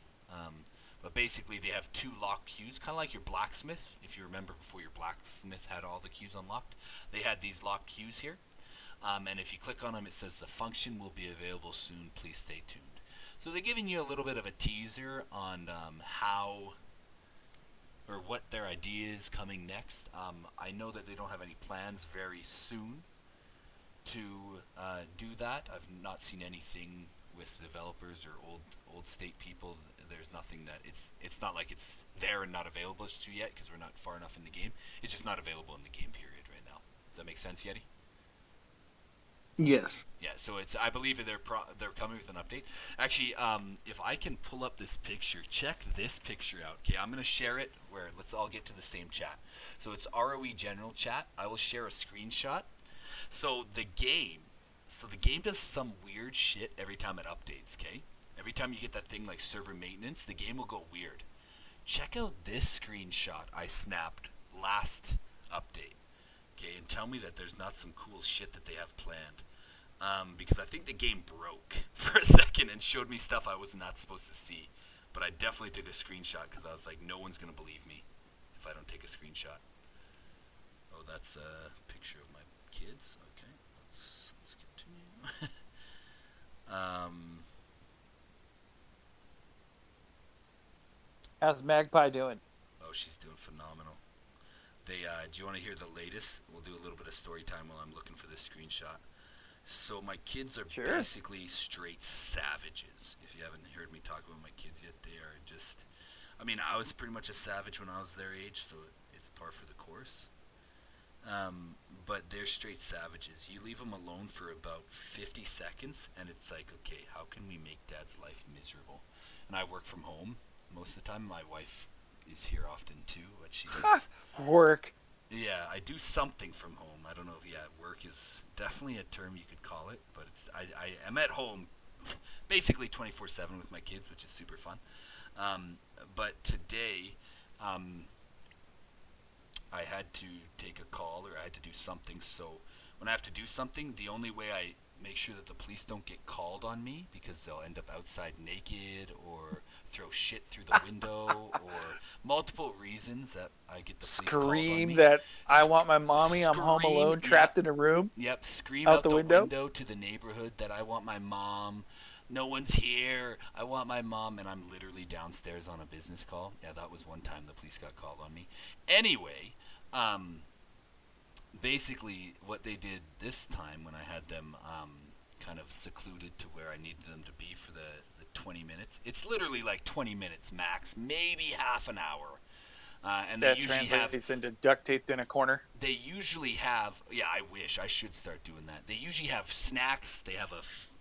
But basically they have two locked queues, kind of like your blacksmith. If you remember, before your blacksmith had all the queues unlocked, they had these locked queues here. And if you click on them, it says the function will be available soon, please stay tuned. So they're giving you a little bit of a teaser on how or what their idea is coming next. I know that they don't have any plans very soon to do that. I've not seen anything with developers or old state people. There's nothing that it's not like it's there and not available to yet, because we're not far enough in the game. It's just not available in the game period right now. Does that make sense, Yeti? Yes. Yeah, so I believe that they're coming with an update. Actually, if I can pull up this picture, check this picture out. Okay, I'm gonna share it where let's all get to the same chat. So it's RoE General Chat. I will share a screenshot. So the game does some weird shit every time it updates. Okay, every time you get that thing like server maintenance, the game will go weird. Check out this screenshot I snapped last update. Okay, and tell me that there's not some cool shit that they have planned. Because I think the game broke for a second and showed me stuff I was not supposed to see. But I definitely took a screenshot because I was like, no one's going to believe me if I don't take a screenshot. Oh, that's a picture of my kids. Okay, let's continue. How's Magpie doing? Oh, she's doing phenomenal. Do you want to hear the latest? We'll do a little bit of story time while I'm looking for this screenshot. So my kids are basically straight savages. If you haven't heard me talk about my kids yet, they are just... I mean, I was pretty much a savage when I was their age, so it's par for the course. But they're straight savages. You leave them alone for about 50 seconds, and it's like, okay, how can we make Dad's life miserable? And I work from home most of the time. My wife is here often too, but she does... Work. Yeah, I do something from home. I don't know if work is definitely a term you could call it, but I am at home basically 24/7 with my kids, which is super fun. But today, I had to take a call, or I had to do something. So when I have to do something, the only way I make sure that the police don't get called on me, because they'll end up outside naked or throw shit through the window or multiple reasons that I get the police called on me. Scream that I want my mommy, I'm home alone, trapped in a room. Yep, scream out the window to the neighborhood that I want my mom. No one's here. I want my mom, and I'm literally downstairs on a business call. Yeah, that was one time the police got called on me. Anyway, basically what they did this time when I had them kind of secluded to where I needed them to be for the 20 minutes. It's literally like 20 minutes max, maybe half an hour. And they that usually translates into duct taped in a corner. They usually have, yeah, I wish. I should start doing that. They usually have snacks. They have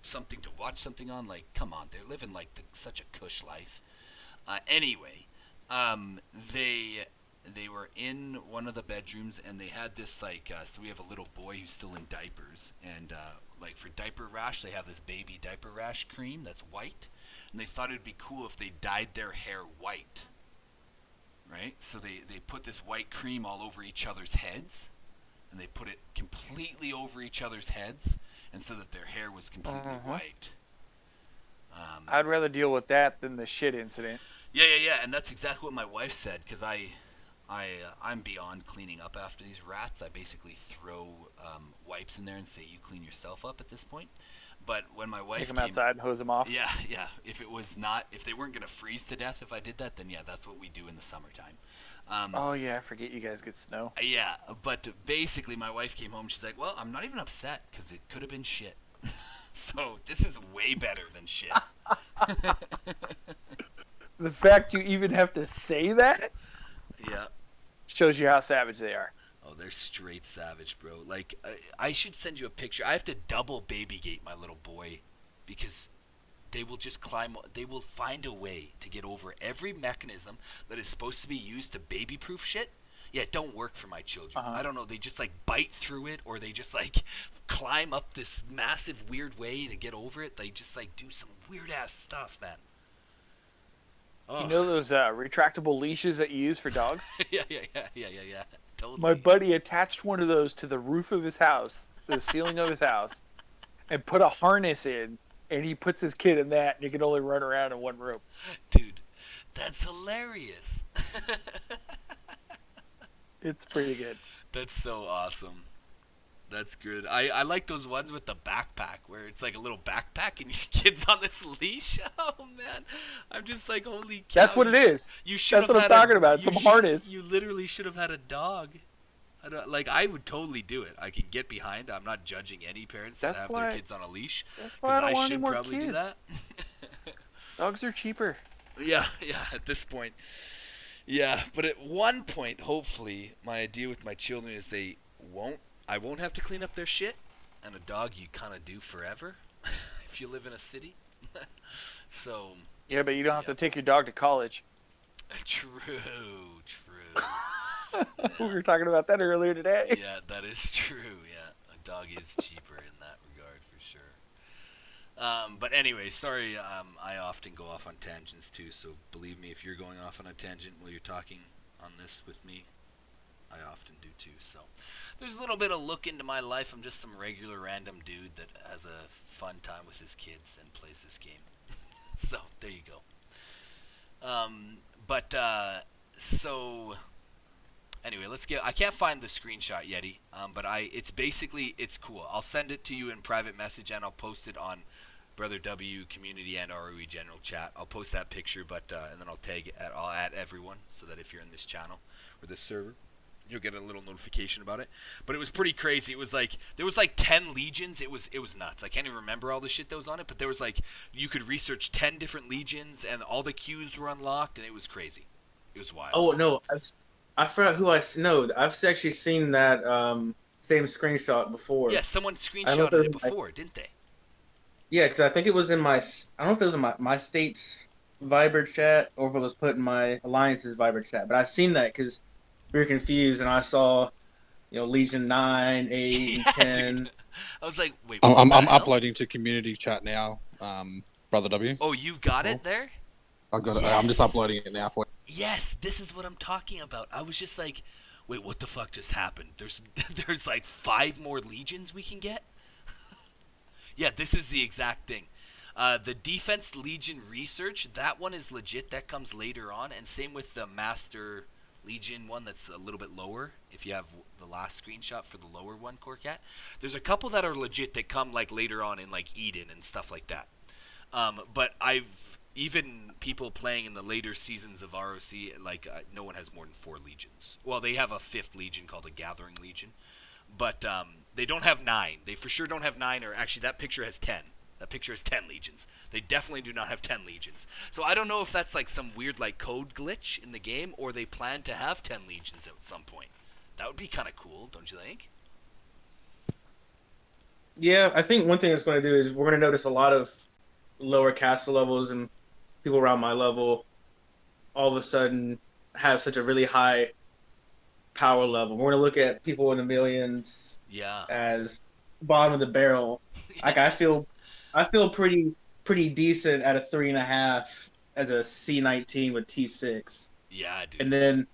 something to watch something on. Like, come on, they're living like such a cush life. Anyway, they they were in one of the bedrooms, and they had this like so we have a little boy who's still in diapers, and like for diaper rash they have this baby diaper rash cream that's white, and they thought it'd be cool if they dyed their hair white, right? So they put this white cream all over each other's heads, and they put it completely over each other's heads, and so that their hair was completely white. I'd rather deal with that than the shit incident. Yeah, and that's exactly what my wife said, because I'm beyond cleaning up after these rats. I basically throw wipes in there and say, you clean yourself up at this point. But when my wife Take them came, outside and hose them off. Yeah. If they weren't gonna freeze to death if I did that, then yeah, that's what we do in the summertime. Oh yeah, I forget you guys get snow. Yeah, but basically my wife came home. She's like, well, I'm not even upset because it could have been shit. So this is way better than shit. The fact you even have to say that Yeah. shows you how savage they are. Oh, they're straight savage, bro. Like, I should send you a picture. I have to double baby gate my little boy because they will just climb. They will find a way to get over every mechanism that is supposed to be used to baby-proof shit. Yeah, it don't work for my children. I don't know. They just like bite through it, or they just like climb up this massive weird way to get over it. They just like do some weird ass stuff, man. Oh. You know those retractable leashes that you use for dogs? Yeah. Totally. My buddy attached one of those to the roof of his house, the ceiling of his house, and put a harness in, and he puts his kid in that, and he can only run around in one room. Dude, that's hilarious. It's pretty good. That's so awesome. That's good. I like those ones with the backpack, where it's like a little backpack and your kid's on this leash. Oh, man. I'm just like, holy cow. That's what it is. You should That's what I'm talking about. Some harness. You literally should have had a dog. I would totally do it. I could get behind. I'm not judging any parents that have their kids on a leash. That's why I don't want any should more probably kids. do that. Dogs are cheaper. Yeah, at this point. Yeah, but at one point, hopefully, my idea with my children is I won't have to clean up their shit, and a dog you kind of do forever if you live in a city. So. Yeah, but you don't have to take your dog to college. True. We were talking about that earlier today. Yeah, that is true. Yeah, a dog is cheaper in that regard for sure. But anyway, sorry, I often go off on tangents too, so believe me, if you're going off on a tangent while you're talking on this with me, I often do too. So there's a little bit of look into my life. I'm just some regular random dude that has a fun time with his kids and plays this game. So there you go. So anyway, I can't find the screenshot, Yeti, but it's cool. I'll send it to you in private message, and I'll post it on BrotherW community and RoE general chat. I'll post that picture, and then I'll add everyone, so that if you're in this channel or this server, you'll get a little notification about it. But it was pretty crazy. It was like there was like 10 legions. It was nuts. I can't even remember all the shit that was on it, but there was like you could research 10 different legions, and all the queues were unlocked, and it was crazy. It was wild. Oh no, I forgot who I know. I've actually seen that same screenshot before. Yeah, someone screenshotted it before, didn't they? Yeah, because I think it was in I don't know if it was in my state's Viber chat or if it was put in my Alliance's Viber chat, but I've seen that because we were confused and I saw, Legion 9, 8, and 10. Dude. I was like, wait. I'm uploading to community chat now, BrotherW. Oh, you got it there? I got it. I'm just uploading it now for you. Yes, this is what I'm talking about. I was just like, wait, what the fuck just happened? There's like 5 more legions we can get? Yeah, this is the exact thing. The Defense Legion Research, that one is legit. That comes later on. And same with the Master Legion one that's a little bit lower. If you have the last screenshot for the lower one, Corcat. There's a couple that are legit that come like later on in like Eden and stuff like that. But even people playing in the later seasons of RoC, no one has more than 4 legions. Well, they have a 5th legion called a Gathering Legion. But they don't have 9. They for sure don't have 9, or actually that picture has 10. That picture has 10 legions. They definitely do not have 10 legions. So I don't know if that's like some weird like code glitch in the game, or they plan to have 10 legions at some point. That would be kind of cool, don't you think? Yeah, I think one thing it's going to do is we're going to notice a lot of lower castle levels and people around my level all of a sudden have such a really high power level. We're gonna look at people in the millions Yeah. as bottom of the barrel. Like I feel pretty decent at a 3.5 as a C19 with T6, Yeah, dude. and then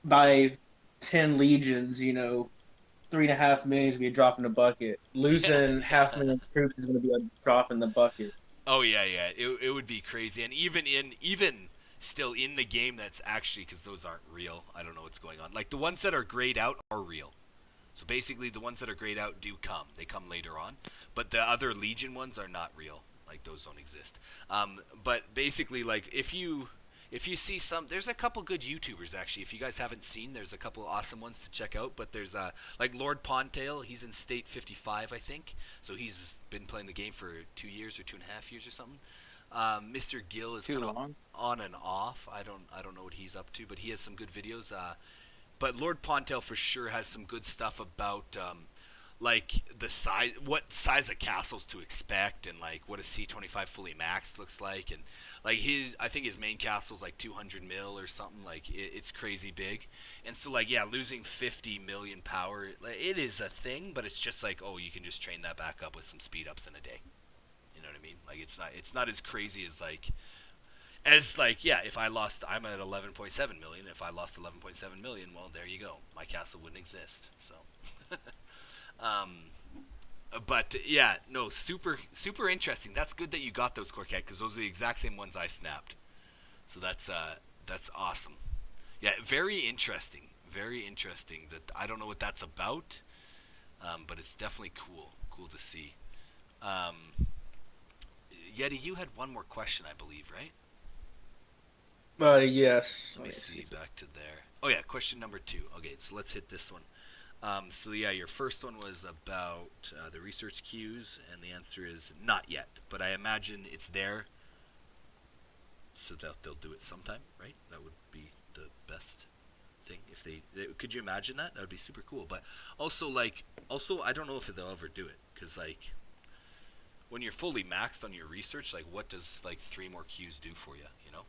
by 10 legions, 3.5 million is gonna be a drop in the bucket. Losing half million troops is gonna be a drop in the bucket. Oh yeah, yeah. It would be crazy, and even still in the game, that's actually because those aren't real. I don't know what's going on. Like the ones that are grayed out are real. So basically, the ones that are grayed out do come. They come later on, but the other Legion ones are not real. Like those don't exist. But basically, like if you see some, there's a couple good YouTubers actually. If you guys haven't seen, there's a couple awesome ones to check out. But there's like Lord Pontail. He's in State 55, I think. So he's been playing the game for 2 years or 2.5 years or something. Mr. Gill is kind of on and off. I don't know what he's up to, but he has some good videos. But Lord Pontail for sure has some good stuff about like the size, what size of castles to expect, and like what a C25 fully maxed looks like, and like I think his main castle's like 200 mil or something. Like it's crazy big, and so like yeah, losing 50 million power, it is a thing, but it's just like, oh, you can just train that back up with some speed ups in a day. You know what I mean? Like it's not as crazy as like. Yeah, if I lost, I'm at 11.7 million. If I lost 11.7 million, well, there you go. My castle wouldn't exist. So, but yeah, no, super interesting. That's good that you got those, Corcat, because those are the exact same ones I snapped. So that's awesome. Yeah, very interesting. Very interesting. That I don't know what that's about, but it's definitely cool to see. Yeti, you had one more question, I believe, right? Yes. Let me see back to there. Oh yeah, question number 2. Okay, so let's hit this one. So yeah, your first one was about the research queues, and the answer is not yet. But I imagine it's there, so that they'll do it sometime, right? That would be the best thing if they could you imagine that? That would be super cool. But also I don't know if they'll ever do it, because like when you're fully maxed on your research, like what does like 3 more queues do for you? You know.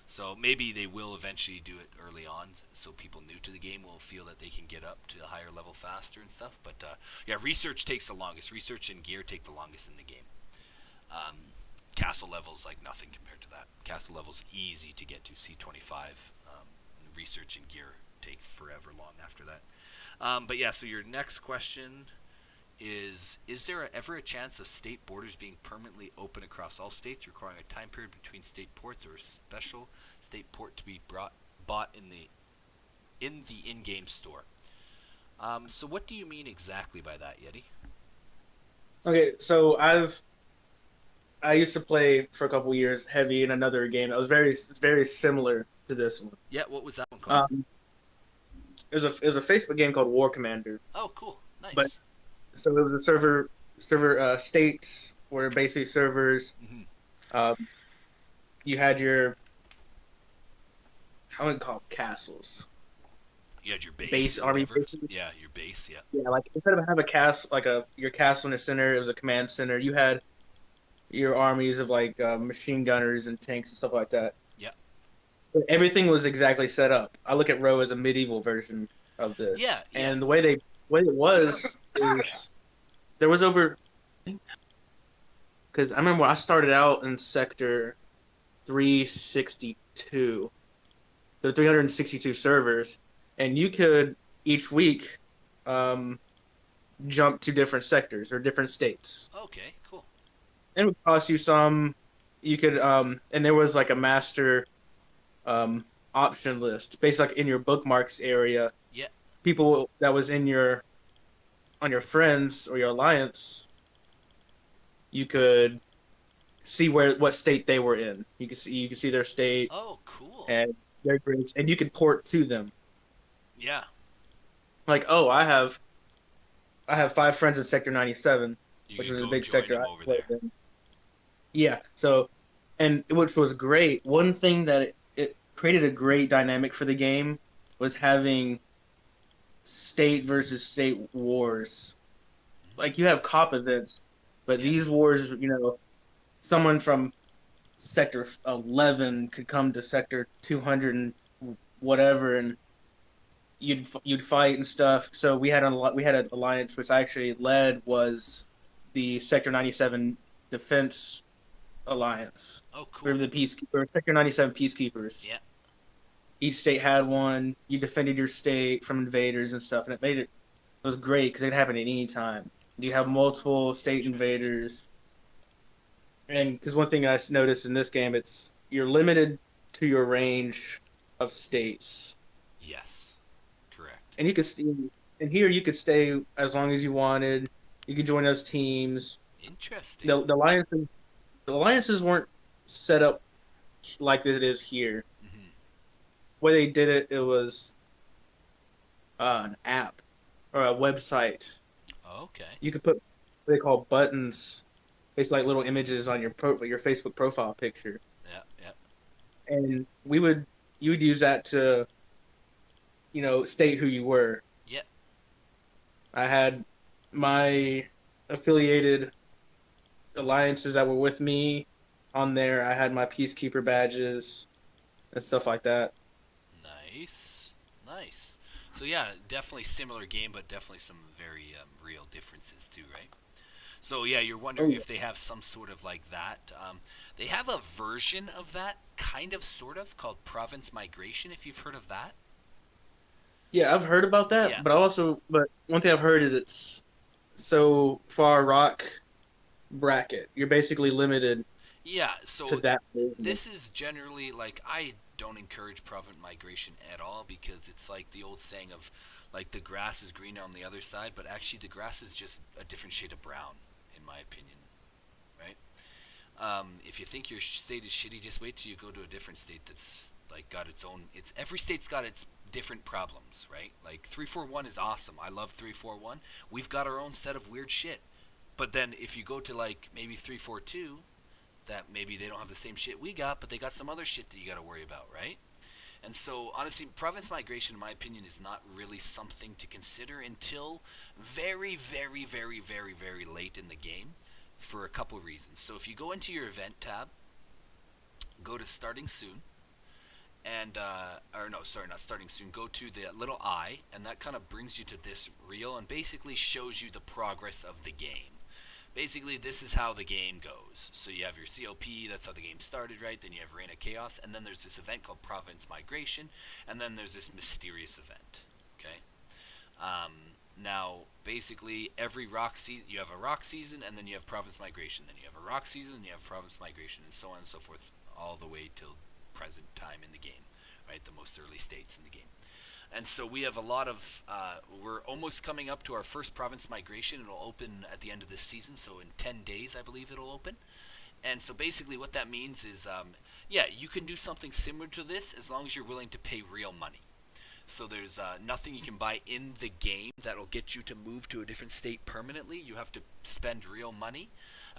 So maybe they will eventually do it early on, so people new to the game will feel that they can get up to a higher level faster and stuff. But yeah, research takes the longest. Research and gear take the longest in the game. Castle levels like nothing compared to that. Castle levels easy to get to C25. Research and gear take forever long after that. But yeah, so your next question is there ever a chance of state borders being permanently open across all states, requiring a time period between state ports, or a special state port to be bought in the in-game store? So what do you mean exactly by that, Yeti? Okay, so I used to play for a couple years heavy in another game that was very similar to this one. Yeah, what was that one called? It was a Facebook game called War Commander. Oh, cool, nice. But so it was a server states were basically servers. Mm-hmm. You had your, I wouldn't call them castles. You had your base army bases. Yeah, your base. Yeah. Yeah, like instead of having a castle, like your castle in the center, it was a command center. You had your armies of like machine gunners and tanks and stuff like that. Yeah. But everything was exactly set up. I look at RoC as a medieval version of this. Yeah. And the way it was is there was over, because I remember I started out in sector 362. There were 362 servers, and you could each week jump to different sectors or different states. Okay, cool. And it would cost you some. You could and there was like a master option list based like in your bookmarks area. Yeah. People that was on your friends or your alliance, you could see what state they were in. You could see their state. Oh, cool. And their grades, and you could port to them. Yeah. Like, oh, I have 5 friends in sector 97, which is a big sector I played in. Yeah. So, and which was great. One thing that it created a great dynamic for the game was having state versus state wars. Like you have COP events, but these wars, someone from sector 11 could come to sector 200 and whatever, and you'd fight and stuff. So we had an alliance which I actually led, was the Sector 97 Defense Alliance. Oh, We cool. were the Sector 97 Peacekeepers. Yeah. Each state had one. You defended your state from invaders and stuff, and it was great because it could happen at any time. You have multiple state invaders, and because one thing I noticed in this game, you're limited to your range of states. Yes. Correct. And you could and here you could stay as long as you wanted. You could join those teams. Interesting. The alliances weren't set up like it is here. Mm-hmm. The way they did it was an app or a website. Okay. You could put what they call buttons. It's like little images on your Facebook profile picture. Yeah, yeah. And you would use that to, state who you were. Yeah. I had my affiliated alliances that were with me on there. I had my peacekeeper badges and stuff like that. Nice. So yeah, definitely similar game, but definitely some very real differences too, right? So yeah, you're wondering if they have some sort of like that. They have a version of that, kind of, sort of, called Province Migration, if you've heard of that. Yeah, I've heard about that, Yeah. but one thing I've heard is it's so far RoC bracket. You're basically limited Yeah, so to that. this is generally, like, I don't encourage province migration at all, because it's like the old saying of, like, the grass is greener on the other side, but actually the grass is just a different shade of brown, in my opinion, right? If you think your state is shitty, just wait till you go to a different state that's like got its own. Every state's got its different problems, right? Like 341 is awesome. I love 341. We've got our own set of weird shit. But then if you go to like maybe 342, that maybe they don't have the same shit we got, but they got some other shit that you got to worry about, right? And so, honestly, province migration, in my opinion, is not really something to consider until very, very, very, very, very late in the game, for a couple reasons. So if you go into your event tab, go to starting soon, and or no, sorry, not starting soon. Go to the little I, and that kind of brings you to this reel, and basically shows you the progress of the game. Basically, this is how the game goes. So you have your COP, that's how the game started, right? Then you have Reign of Chaos, and then there's this event called Province Migration, and then there's this mysterious event, okay? Now, basically, every RoC season, you have a RoC season, and then you have Province Migration. Then you have a RoC season, and you have Province Migration, and so on and so forth, all the way till present time in the game, right? The most early states in the game. And so we have a lot of, we're almost coming up to our first province migration. It'll open at the end of this season, so in 10 days, I believe it'll open. And so basically what that means is, yeah, you can do something similar to this as long as you're willing to pay real money. So there's nothing you can buy in the game that'll get you to move to a different state permanently. You have to spend real money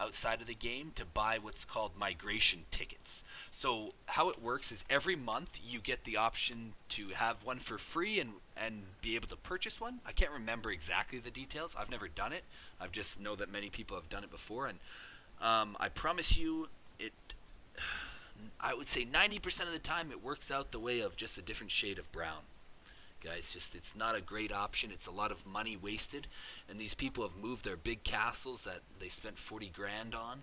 outside of the game to buy what's called migration tickets. So how it works is every month you get the option to have one for free and be able to purchase one. I can't remember exactly the details. I've never done it. I just know that many people have done it before, and I promise you I would say 90% of the time it works out the way of just a different shade of brown. Guys, it's not a great option. It's a lot of money wasted, and these people have moved their big castles that they spent 40 grand on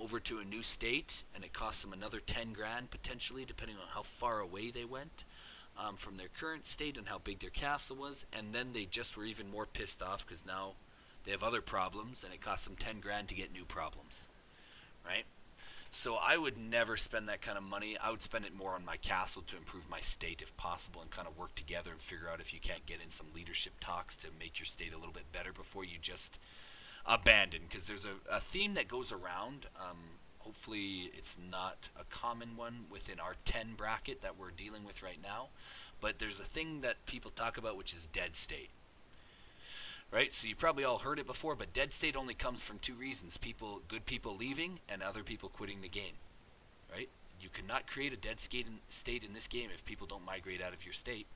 over to a new state, and it costs them another 10 grand potentially, depending on how far away they went from their current state and how big their castle was. And then they just were even more pissed off because now they have other problems, and it costs them 10 grand to get new problems, right? So I would never spend that kind of money. I would spend it more on my castle to improve my state if possible, and kind of work together and figure out if you can't get in some leadership talks to make your state a little bit better before you just abandon. Because there's a theme that goes around. Hopefully it's not a common one within our 10 bracket that we're dealing with right now. But there's a thing that people talk about, which is dead state. Right, so you probably all heard it before, but dead state only comes from two reasons: good people leaving, and other people quitting the game. Right? You cannot create a dead state in this game if people don't migrate out of your state.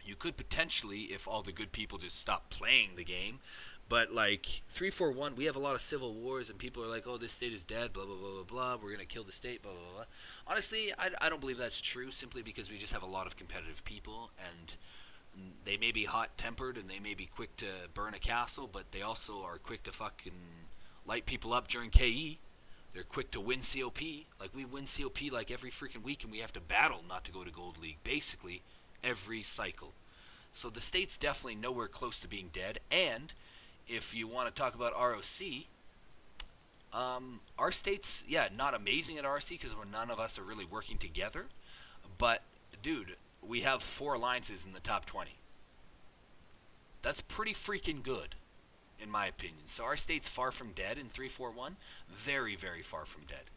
You could potentially, if all the good people just stop playing the game, but like 341, we have a lot of civil wars, and people are like, oh, this state is dead, blah, blah, blah, blah, blah, we're going to kill the state, blah, blah, blah. Honestly, I don't believe that's true, simply because we just have a lot of competitive people, and They may be hot-tempered and they may be quick to burn a castle, but they also are quick to fucking light people up during KE. They're quick to win COP. Like, we win COP like every freaking week, and we have to battle not to go to Gold League, basically every cycle. So the state's definitely nowhere close to being dead. And if you want to talk about RoC, our state's, yeah, not amazing at RoC because none of us are really working together. But, dude, we have 4 alliances in the top 20. That's pretty freaking good, in my opinion. So our state's far from dead in 341. Very, very far from dead,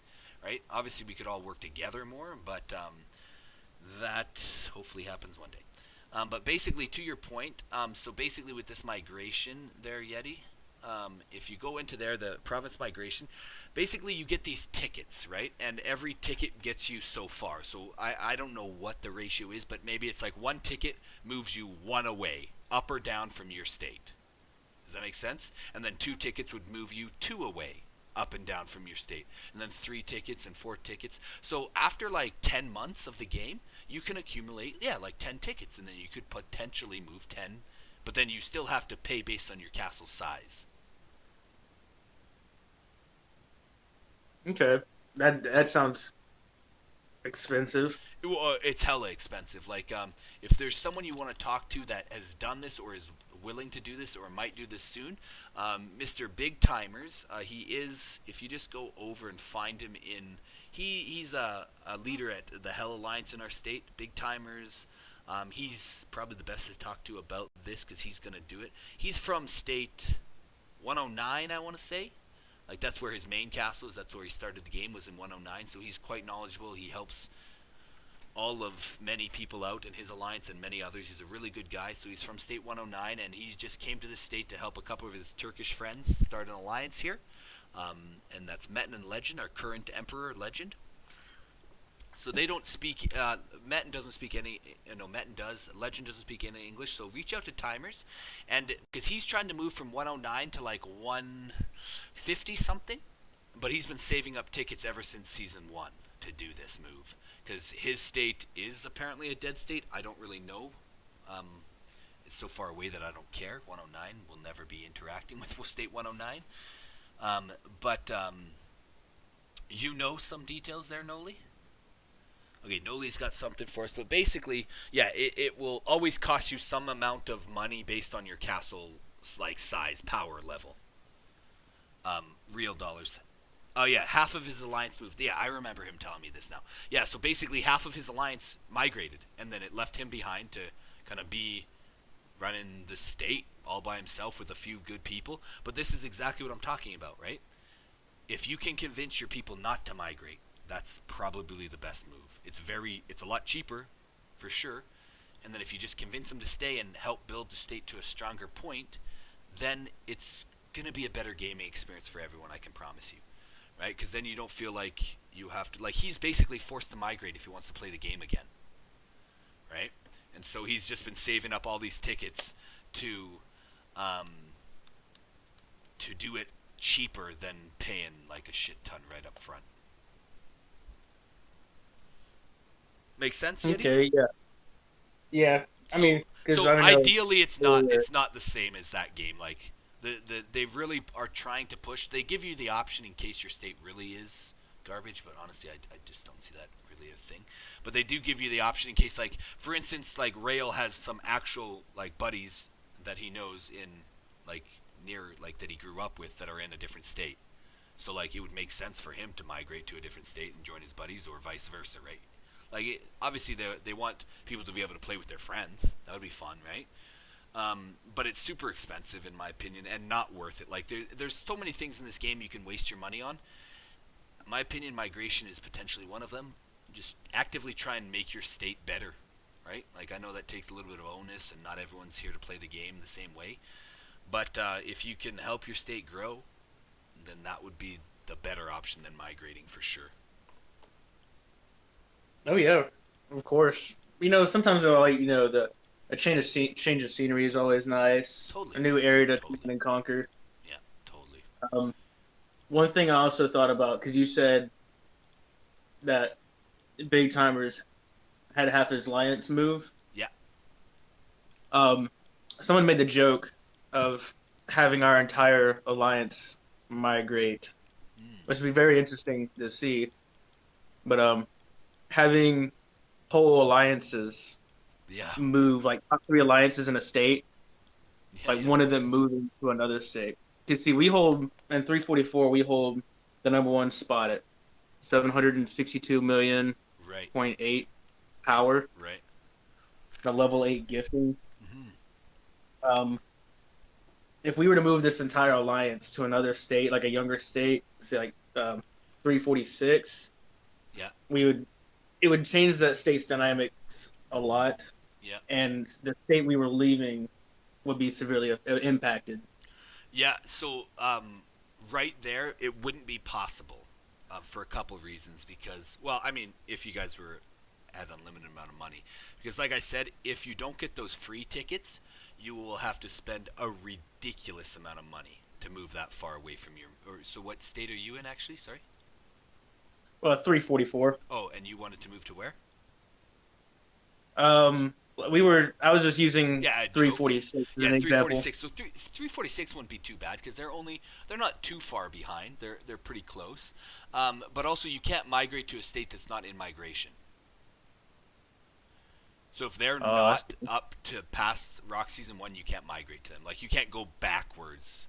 right? Obviously, we could all work together more, but that hopefully happens one day. But basically, to your point, so basically with this migration there, Yeti, if you go into there, the province migration, basically you get these tickets, right? And every ticket gets you so far. So I don't know what the ratio is, but maybe it's like 1 ticket moves you 1 away, up or down from your state. Does that make sense? And then 2 tickets would move you 2 away, up and down from your state. And then 3 tickets and 4 tickets. So after like 10 months of the game, you can accumulate, yeah, like 10 tickets. And then you could potentially move 10. But then you still have to pay based on your castle size. Okay, that sounds expensive. It's hella expensive. Like, if there's someone you want to talk to that has done this or is willing to do this or might do this soon, Mr. Big Timers, he is, if you just go over and find him in, he's a leader at the Hell Alliance in our state, Big Timers. He's probably the best to talk to about this because he's going to do it. He's from state 109, I want to say. Like, that's where his main castle is. That's where he started the game, was in 109. So he's quite knowledgeable. He helps all of many people out in his alliance and many others. He's a really good guy. So he's from state 109, and he just came to this state to help a couple of his Turkish friends start an alliance here. And that's Metin and Legend, our current Emperor Legend. So they don't speak, Metin doesn't speak any, Metin does, Legend doesn't speak any English, so reach out to Timers, and, because he's trying to move from 109 to like 150 something, but he's been saving up tickets ever since Season 1 to do this move, because his state is apparently a dead state. I don't really know, it's so far away that I don't care. 109 will never be interacting with state 109, but you know some details there, Noli? Okay, Noli's got something for us, but basically, yeah, it will always cost you some amount of money based on your castle's like size, power level. Real dollars. Oh yeah, half of his alliance moved. Yeah, I remember him telling me this now. Yeah, so basically half of his alliance migrated, and then it left him behind to kind of be running the state all by himself with a few good people. But this is exactly what I'm talking about, right? If you can convince your people not to migrate, that's probably the best move. It's a lot cheaper, for sure. And then if you just convince them to stay and help build the state to a stronger point, then it's going to be a better gaming experience for everyone, I can promise you. Right? Because then you don't feel like you have to, like, he's basically forced to migrate if he wants to play the game again. Right? And so he's just been saving up all these tickets to do it cheaper than paying like a shit ton right up front. Make sense, Yeti? Okay, yeah. Yeah, I mean, because so ideally it's not the same as that game. Like, they really are trying to push. They give you the option in case your state really is garbage, but honestly, I just don't see that really a thing. But they do give you the option in case, like, for instance, like Rail has some actual like buddies that he knows in like near like that he grew up with that are in a different state. So like it would make sense for him to migrate to a different state and join his buddies, or vice versa, right? Like, obviously, they want people to be able to play with their friends. That would be fun, right? But it's super expensive, in my opinion, and not worth it. Like, there's so many things in this game you can waste your money on. In my opinion, migration is potentially one of them. Just actively try and make your state better, right? Like, I know that takes a little bit of onus, and not everyone's here to play the game the same way. But if you can help your state grow, then that would be the better option than migrating for sure. Oh yeah, of course. Sometimes like a change of scenery is always nice. Totally. A new area to command and conquer. Yeah, totally. One thing I also thought about, because you said that Big Timers had half his alliance move. Yeah. Someone made the joke of having our entire alliance migrate, which would be very interesting to see. But having whole alliances move, like top 3 alliances in a state, like one of them moving to another state. You see, we hold in 344, we hold the #1 spot at 762 million, Right. 0.8 power. Right. The level 8 gifting. If we were to move this entire alliance to another state, like a younger state, say like 346, it would change that state's dynamics a lot. Yeah. And the state we were leaving would be severely impacted. Yeah, so right there, it wouldn't be possible for a couple of reasons. Because, well, I mean, if you guys had unlimited amount of money, because like I said, if you don't get those free tickets, you will have to spend a ridiculous amount of money to move that far away from your. So, what state are you in, actually? Sorry. 344. Oh, and you wanted to move to where? I was just using 346 as an example. 346. So 346 wouldn't be too bad because they're not too far behind. They're pretty close. But also you can't migrate to a state that's not in migration. So if they're not up to past RoC Season 1, you can't migrate to them. Like you can't go backwards.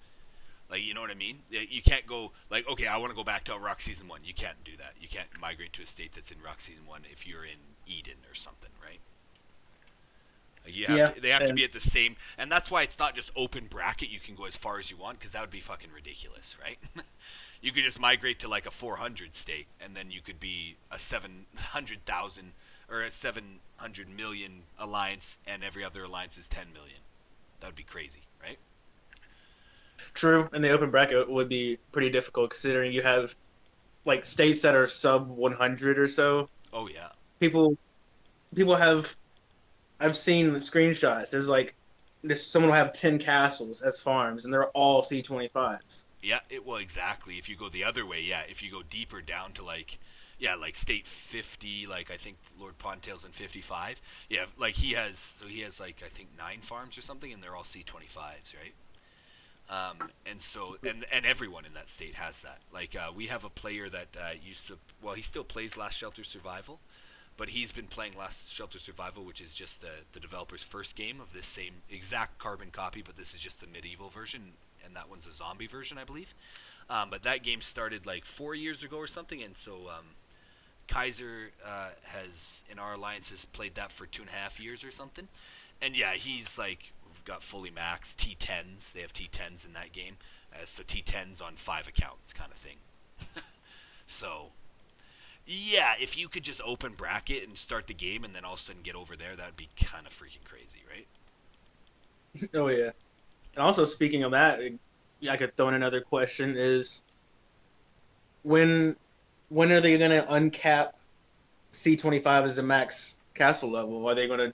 Like, you know what I mean? You can't go like, okay, I want to go back to RoC Season 1. You can't do that. You can't migrate to a state that's in RoC Season 1 if you're in Eden or something, right? They have to be at the same, and that's why it's not just open bracket. You can go as far as you want because that would be fucking ridiculous, right? You could just migrate to like a 400 state, and then you could be a 700,000 or a 700 million alliance, and every other alliance is 10 million. That would be crazy, right? True, and the open bracket would be pretty difficult considering you have like states that are sub 100 or so. Oh yeah. People have. I've seen the screenshots. Someone will have 10 castles as farms, and they're all C25s. Yeah, well, exactly. If you go the other way, if you go deeper down to like state 50, like I think Lord Pontail's in 55. Yeah, like he has like I think 9 farms or something, and they're all C25s, right? And so and everyone in that state has that. Like we have a player that he still plays Last Shelter Survival. But he's been playing Last Shelter Survival, which is just the developer's first game of this same exact carbon copy, but this is just the medieval version, and that one's a zombie version, I believe. But that game started like 4 years ago or something, and so Kaiser in our alliance has played that for 2.5 years or something. And yeah, he's like got fully maxed T10s. They have T10s in that game, so T10s on 5 accounts kind of thing. So. Yeah, if you could just open bracket and start the game and then all of a sudden get over there, that would be kind of freaking crazy, right? Oh, yeah. And also, speaking of that, I could throw in another question is, when are they going to uncap C25 as the max castle level? Are they going to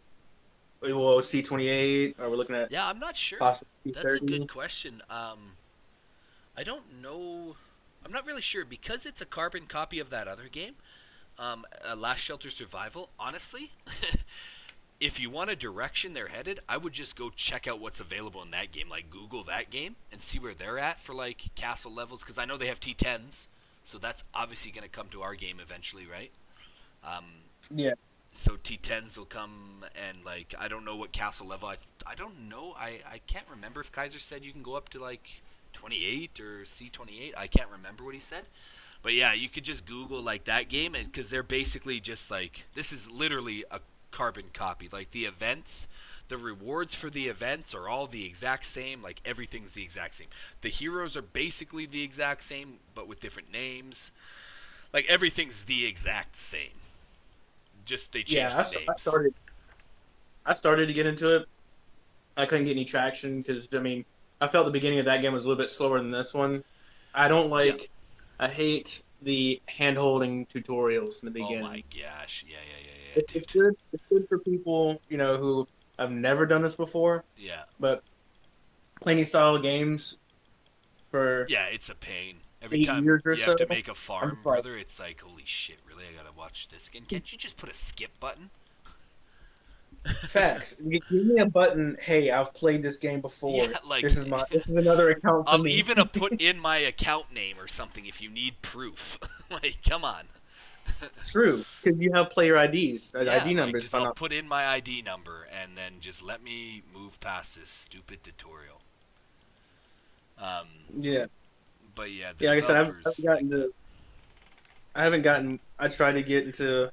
C28? Are we looking at... Yeah, I'm not sure. That's a good question. I don't know... I'm not really sure because it's a carbon copy of that other game, Last Shelter Survival. Honestly, if you want a direction they're headed, I would just go check out what's available in that game. Like Google that game and see where they're at for like castle levels, because I know they have T10s, so that's obviously going to come to our game eventually, right? Yeah. So T10s will come, and like I don't know what castle level. I don't know. I can't remember if Kaiser said you can go up to like 28 or C28. I can't remember what he said, but yeah, you could just Google like that game, and because they're basically just like, this is literally a carbon copy. Like the events, the rewards for the events are all the exact same. Like everything's the exact same. The heroes are basically the exact same, but with different names. Like everything's the exact same. Just they changed the names. I started to get into it. I couldn't get any traction because I felt the beginning of that game was a little bit slower than this one. I don't like. Yep. I hate the hand-holding tutorials in the beginning. Oh my gosh! Yeah. It's good. It's good for people who have never done this before. Yeah. But playing these style of games for it's a pain. Every time you have to make a farm, brother, it's like, holy shit! Really, I gotta watch this again. Can't you just put a skip button? Facts. Give me a button. Hey, I've played this game before. Yeah, like This is another account for I'll me. even put in my account name or something if you need proof. Like, come on. True, because you have player IDs, Yeah, ID like, numbers. just If I'm I'll not. put in my ID number and then just let me move past this stupid tutorial. Yeah. But yeah, the Yeah, like I said, developers like that. I haven't gotten. I tried to get into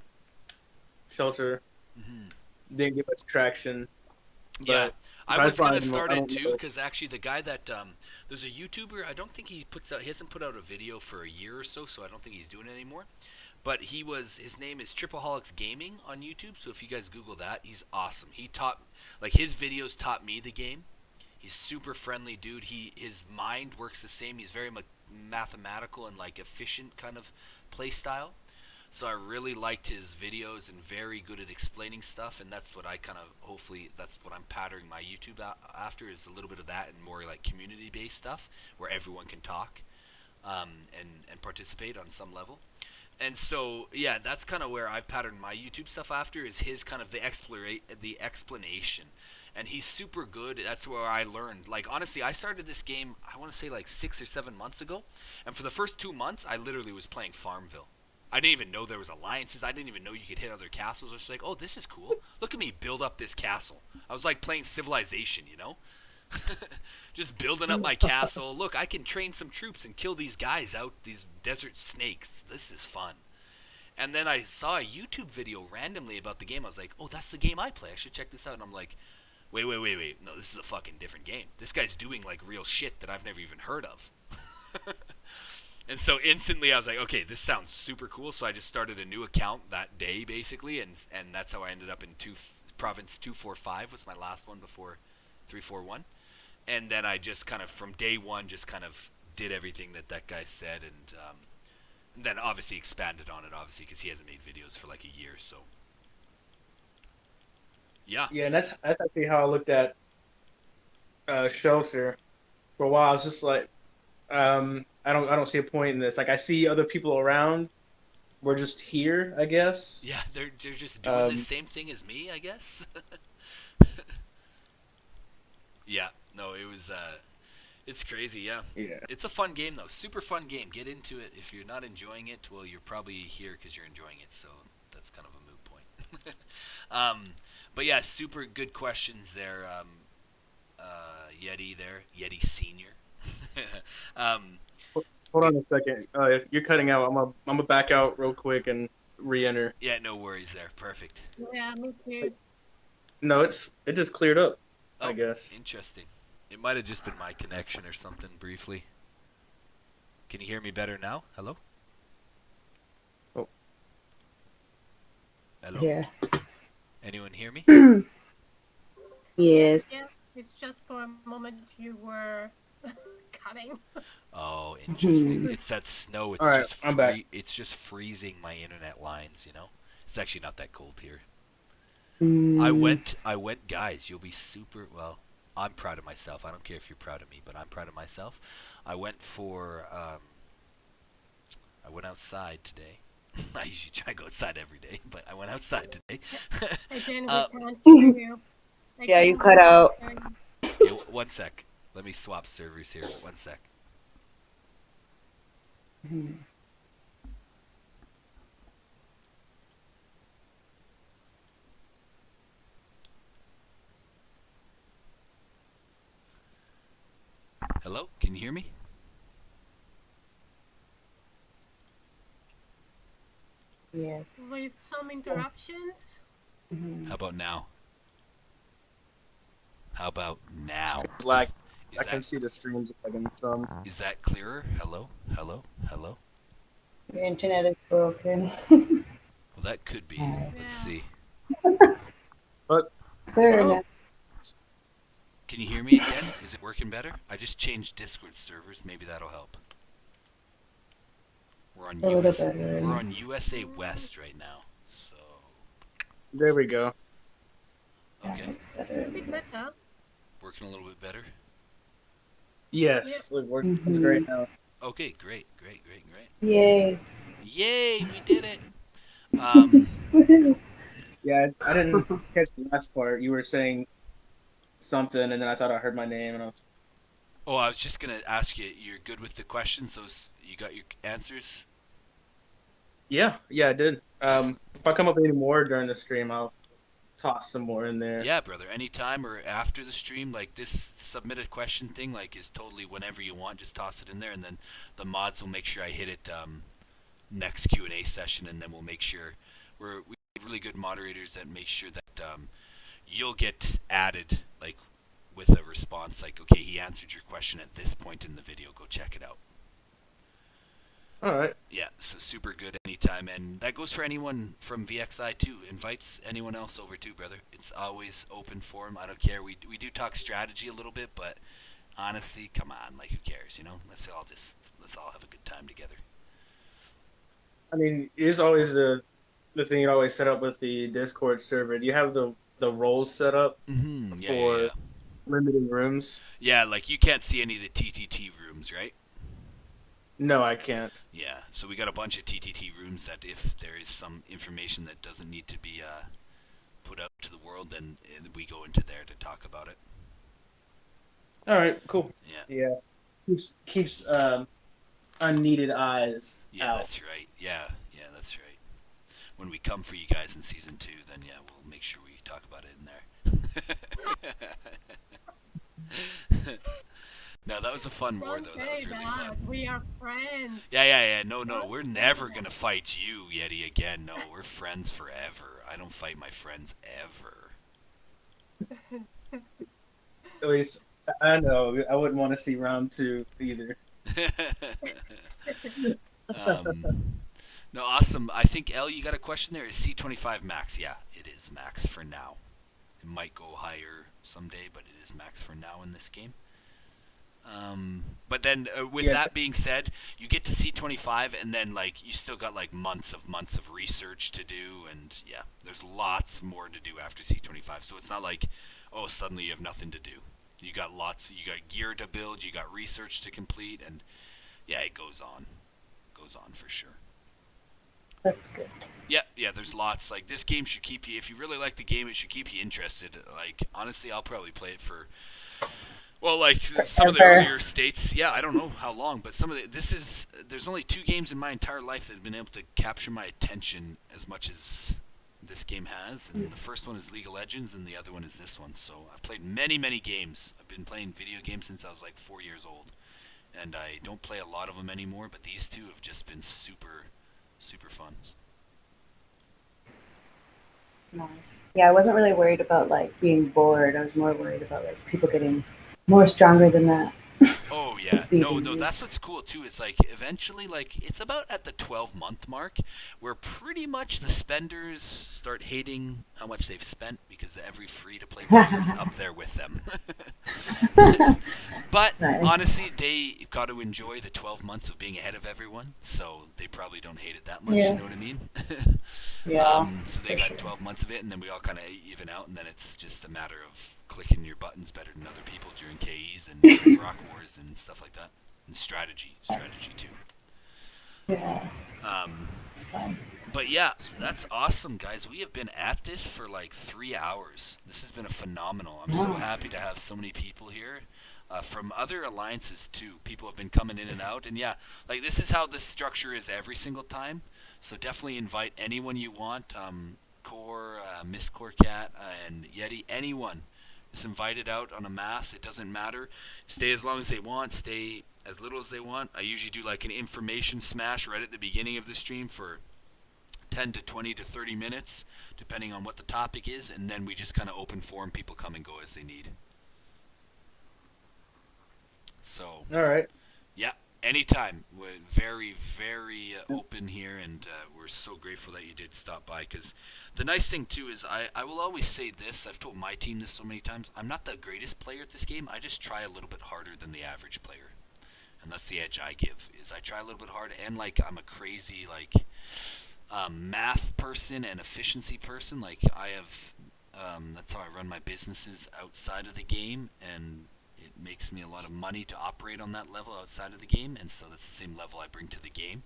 Shelter. Didn't get much traction. Yeah, But I was gonna start I it don't too know. because actually the guy that there's a YouTuber. I don't think he hasn't put out a video for a year or so, so I don't think he's doing it anymore. But his name is Tripleholix Gaming on YouTube. So if you guys Google that, he's awesome. He taught his videos taught me the game. He's super friendly dude. His mind works the same. He's very mathematical and like efficient kind of play style. So I really liked his videos and very good at explaining stuff, and that's what I kind of hopefully that's what I'm patterning my YouTube after is a little bit of that and more like community-based stuff where everyone can talk and participate on some level. And so yeah, that's kind of where I've patterned my YouTube stuff after is his kind of the explanation. And he's super good. That's where I learned. Like honestly, I started this game I want to say like 6 or 7 months ago, and for the first 2 months I literally was playing Farmville. I didn't even know there was alliances. I didn't even know you could hit other castles. I was like, oh, this is cool. Look at me build up this castle. I was like playing Civilization, you know? Just building up my castle. Look, I can train some troops and kill these guys out, these desert snakes. This is fun. And then I saw a YouTube video randomly about the game. I was like, oh, that's the game I play. I should check this out. And I'm like, wait. No, this is a fucking different game. This guy's doing like real shit that I've never even heard of. And so instantly I was like, okay, this sounds super cool. So I just started a new account that day, basically, and that's how I ended up in Province 245 was my last one before 341. And then I just kind of, from day one, just kind of did everything that guy said, and then obviously expanded on it, obviously, because he hasn't made videos for like a year, so. Yeah. Yeah, and that's actually how I looked at Shelter. For a while, I was just like, I don't see a point in this. Like I see other people around. We're just here, I guess. Yeah, they're just doing the same thing as me, I guess. Yeah, no, it was it's crazy, yeah. Yeah. It's a fun game though, super fun game. Get into it. If you're not enjoying it, well, you're probably here because you're enjoying it. So that's kind of a moot point. But yeah, super good questions there, Yeti Senior. Hold on a second. You're cutting out. I'm gonna back out real quick and re-enter. Yeah, no worries there. Perfect. Yeah, me too. No, it just cleared up. Oh, I guess. Interesting. It might have just been my connection or something briefly. Can you hear me better now? Hello? Oh. Hello? Yeah. Anyone hear me? Yes. Yeah, it's just for a moment you were cutting. Oh, interesting. It's that snow. It's All right, just I'm back. It's just freezing my internet lines, you know? It's actually not that cold here. I went, guys, you'll be super, well, I'm proud of myself. I don't care if you're proud of me, but I'm proud of myself. I went outside today. I usually try to go outside every day, but I went outside today. Again, we can't hear you. Yeah, you cut out. Okay, one sec. Let me swap servers here. One sec. Hello? Can you hear me? Yes. With some interruptions. How about now? How about now? Like Is I can that- see the streams if I can some. Is that clearer? Hello? Hello? Hello? Your internet is broken. Well, that could be. Let's see. But Fair well, enough. Can you hear me again? Is it working better? I just changed Discord servers. Maybe that'll help. We're on A little better. We're on USA West right now. So there we go. okay, A bit better. working a little bit better. Yes, it's great now. Okay, great. Yay. Yay, we did it. Yeah, I didn't catch the last part. You were saying something, and then I thought I heard my name, and I was. Oh, I was just gonna ask you. You're good with the questions, so you got your answers. Yeah, I did. Excellent. If I come up with any more during the stream, I'll toss some more in there. Yeah, brother. Anytime or after the stream, like this submitted question thing, like is totally whenever you want. Just toss it in there, and then the mods will make sure I hit it next Q&A session, and then we'll make sure we have really good moderators that make sure that you'll get added like with a response like, okay, he answered your question at this point in the video. Go check it out. All right. Yeah, so super good anytime, and that goes for anyone from VXI too. Invites anyone else over too, brother. It's always open forum. I don't care. We do talk strategy a little bit, but honestly, come on, like who cares, you know? Let's all have a good time together. I mean, it's always the thing you always set up with the Discord server. Do you have the roles set up for limiting rooms? Yeah, like you can't see any of the TTT rooms, right? No, I can't. Yeah, so we got a bunch of TTT rooms that if there is some information that doesn't need to be put out to the world, then we go into there to talk about it. All right, cool. Yeah. Keeps unneeded eyes out. That's right. Yeah, that's right. When we come for you guys in season 2, then yeah, we'll make sure we talk about it in there. No, that was a fun war, though. That was really fun. We are friends. Yeah. No, we're never gonna fight you, Yeti, again. No, we're friends forever. I don't fight my friends ever. At least I know. I wouldn't want to see round 2 either. No, awesome. I think, El, you got a question there? Is C25 max? Yeah, it is max for now. It might go higher someday, but it is max for now in this game. But then, with that being said, you get to C25, and then like you still got like months of research to do, and yeah, there's lots more to do after C25. So it's not like, oh, suddenly you have nothing to do. You got gear to build, you got research to complete, and yeah, it goes on for sure. That's good. Yeah, there's lots. Like, this game should keep you, if you really like the game, it should keep you interested. Like, honestly, I'll probably play it for, well, like, some of the earlier states, yeah, I don't know how long, but there's only 2 games in my entire life that have been able to capture my attention as much as this game has, and the first one is League of Legends, and the other one is this one. So I've played many games. I've been playing video games since I was like 4 years old, and I don't play a lot of them anymore, but these 2 have just been super fun. Nice. Yeah, I wasn't really worried about like being bored. I was more worried about like people getting more stronger than that. Oh yeah, no, that's what's cool too. Is like eventually, like it's about at the 12-month mark where pretty much the spenders start hating how much they've spent because every free-to-play player is up there with them. But nice. Honestly, they got to enjoy the 12 months of being ahead of everyone, so they probably don't hate it that much. Yeah. You know what I mean? Yeah. So they got 12 months of it, and then we all kind of even out, and then it's just a matter of clicking your buttons better than other people during KEs and RoC Wars and stuff like that, and strategy too. Yeah. It's fun. But yeah, that's awesome, guys. We have been at this for like 3 hours. This has been a phenomenal. I'm so happy to have so many people here. From other alliances too. People have been coming in and out, and yeah, like this is how the structure is every single time. So definitely invite anyone you want. Core, Miss Core Cat, and Yeti, anyone. Just invited out on a mass. It doesn't matter. Stay as long as they want. Stay as little as they want. I usually do like an information smash right at the beginning of the stream for 10 to 20 to 30 minutes, depending on what the topic is, and then we just kind of open forum. People come and go as they need. So, all right. Yeah, anytime. We're very open here, and we're so grateful that you did stop by. Because the nice thing too is I will always say this. I've told my team this so many times. I'm not the greatest player at this game. I just try a little bit harder than the average player, and that's the edge I give. Is I try a little bit harder, and like I'm a crazy like math person and efficiency person. Like I have. That's how I run my businesses outside of the game, and it makes me a lot of money to operate on that level outside of the game, and so that's the same level I bring to the game.